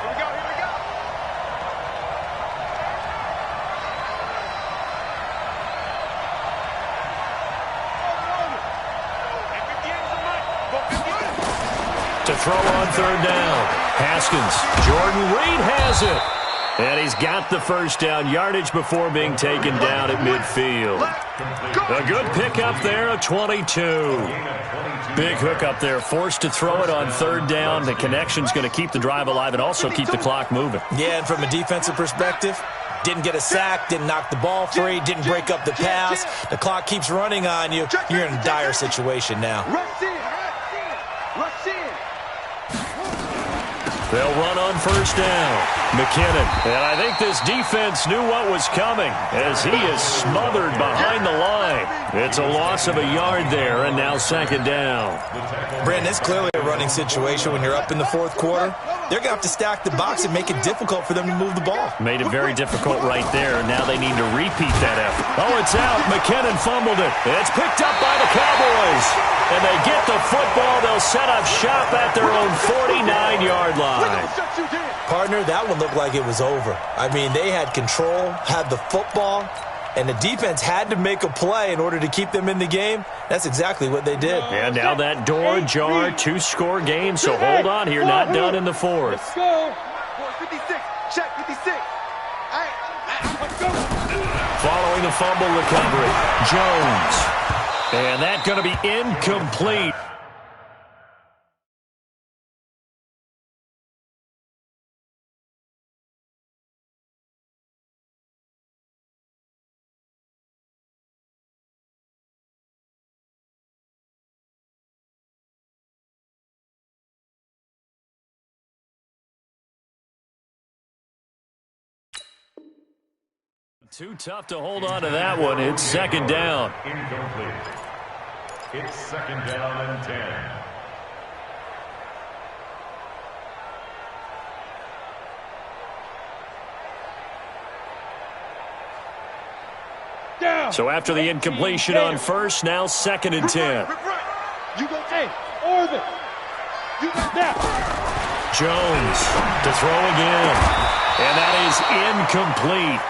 To throw on 3rd down. Haskins. Jordan Reed has it. And he's got the first down yardage before being taken down at midfield. A good pickup there, a 22. Big hook up there, forced to throw it on 3rd down. The connection's going to keep the drive alive and also keep the clock moving. Yeah, and from a defensive perspective, didn't get a sack, didn't knock the ball free, didn't break up the pass. The clock keeps running on you. You're in a dire situation now. They'll run on 1st down. McKinnon. And I think this defense knew what was coming as he is smothered behind the line. It's a loss of a yard there, and now 2nd down. Brandon, it's clearly a running situation when you're up in the 4th quarter. They're going to have to stack the box and make it difficult for them to move the ball. Made it very difficult right there. Now they need to repeat that effort. Oh, it's out. McKinnon fumbled it. It's picked up by the Cowboys. And they get the football. They'll set up shop at their own 49-yard line. Partner, that one looked like it was over. I mean, they had control, had the football, and the defense had to make a play in order to keep them in the game. That's exactly what they did. And now that door ajar, 2-score game, so hold on here, not done in the 4th. Let's go. 56, check 56. Following the fumble recovery, Jones. And that's going to be incomplete. Too tough to hold on to that one. It's 2nd down. Incomplete. It's 2nd down and 10. Down. So after the incompletion on 1st, now 2nd and 10. You go, hey, Orvin. You got that. Jones to throw again. And that is incomplete.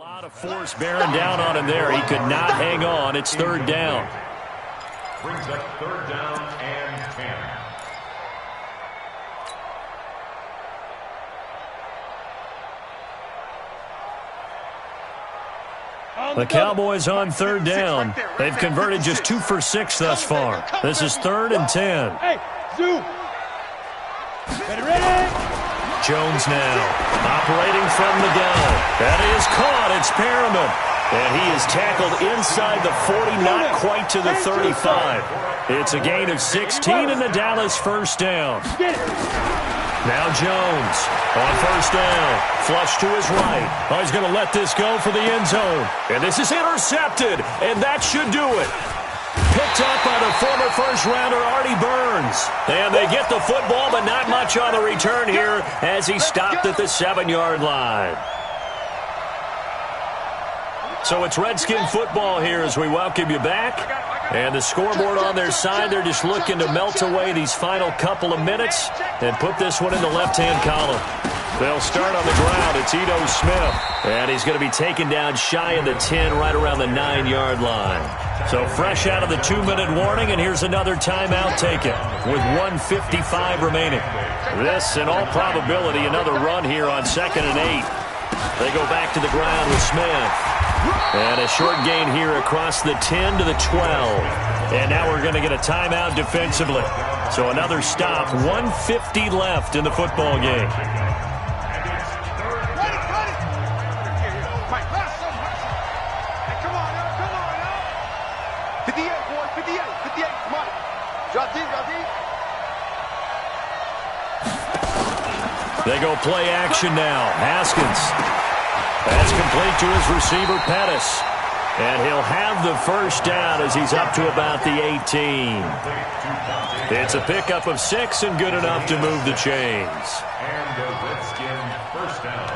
lot of force bearing down on him there. He could not hang on. It's third down. Brings up third down and 10. The Cowboys on third down. They've converted just 2 for 6 thus far. This is third and 10. Hey, Zoo. Ready? Jones now, operating from the gun. That is caught. It's Perriman. And he is tackled inside the 40, not quite to the 35. It's a gain of 16 and the Dallas first down. Now Jones on first down. Flush to his right. Oh, he's going to let this go for the end zone. And this is intercepted. And that should do it. Picked up by the former first-rounder Artie Burns. And they get the football, but not much on the return here as he stopped at the 7-yard line. So it's Redskin football here as we welcome you back. And the scoreboard on their side, they're just looking to melt away these final couple of minutes and put this one in the left-hand column. They'll start on the ground. It's Ito Smith. And he's going to be taken down shy of the 10, right around the 9-yard line. So fresh out of the 2-minute warning, and here's another timeout taken with 1:55 remaining. This, in all probability, another run here on 2nd and 8. They go back to the ground with Smith. And a short gain here across the 10 to the 12. And now we're going to get a timeout defensively. So another stop, 1:50 left in the football game. They go play action now. Haskins. That's complete to his receiver, Pettis. And he'll have the first down as he's up to about the 18. It's a pickup of 6 and good enough to move the chains. And the Redskin first down.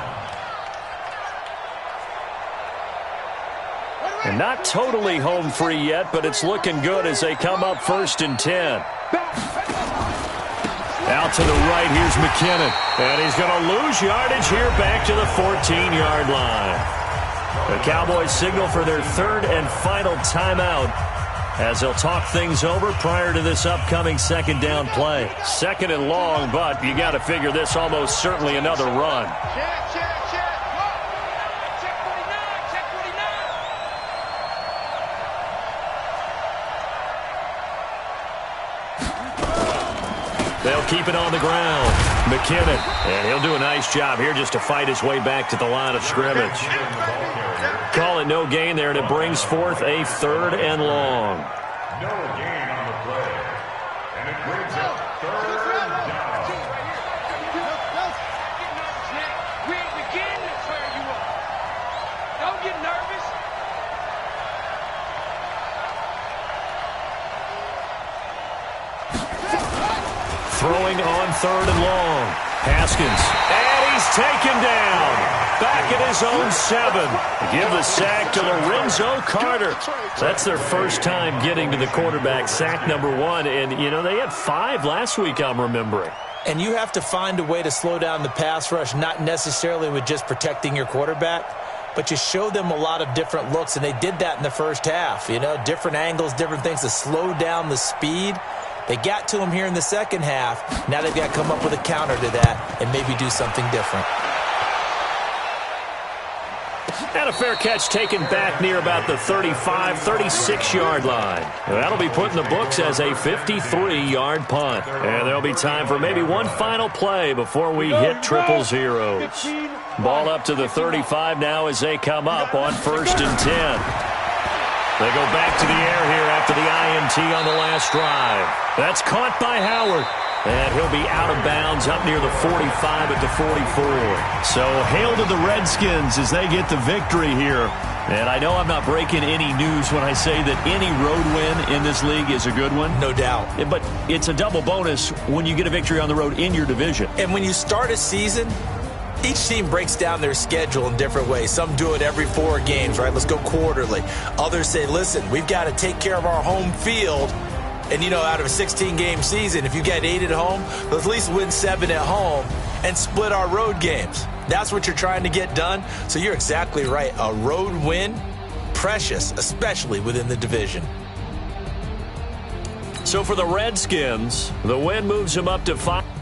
And not totally home free yet, but it's looking good as they come up 1st and 10. Out to the right, here's McKinnon. And he's going to lose yardage here back to the 14-yard line. The Cowboys signal for their 3rd and final timeout as they'll talk things over prior to this upcoming 2nd down play. 2nd and long, but you got to figure this almost certainly another run. They'll keep it on the ground. McKinnon, and he'll do a nice job here just to fight his way back to the line of scrimmage. Call it no gain there, and it brings forth a 3rd and long. No gain on the play. And it brings up 3rd down. We ain't beginning to clear you up. Don't get nervous. Throwing on 3rd and long. Haskins. And he's taken down. Back at his own 7. Give the sack to Lorenzo Carter. That's their first time getting to the quarterback. Sack number 1. And, you know, they had 5 last week, I'm remembering. And you have to find a way to slow down the pass rush, not necessarily with just protecting your quarterback, but you show them a lot of different looks, and they did that in the first half. You know, different angles, different things to slow down the speed. They got to him here in the second half. Now they've got to come up with a counter to that and maybe do something different. And a fair catch taken back near about the 35, 36-yard line. That'll be put in the books as a 53-yard punt. And there'll be time for maybe one final play before we hit triple zeros. Ball up to the 35 now as they come up on 1st and 10. They go back to the air here after the INT on the last drive. That's caught by Howard. And he'll be out of bounds up near the 45 at the 44. So hail to the Redskins as they get the victory here. And I know I'm not breaking any news when I say that any road win in this league is a good one. No doubt. But it's a double bonus when you get a victory on the road in your division. And when you start a season, each team breaks down their schedule in different ways. Some do it every 4 games, right? Let's go quarterly. Others say, listen, we've got to take care of our home field. And, you know, out of a 16-game season, if you get 8 at home, let's at least win 7 at home and split our road games. That's what you're trying to get done. So you're exactly right. A road win, precious, especially within the division. So for the Redskins, the win moves them up to 5.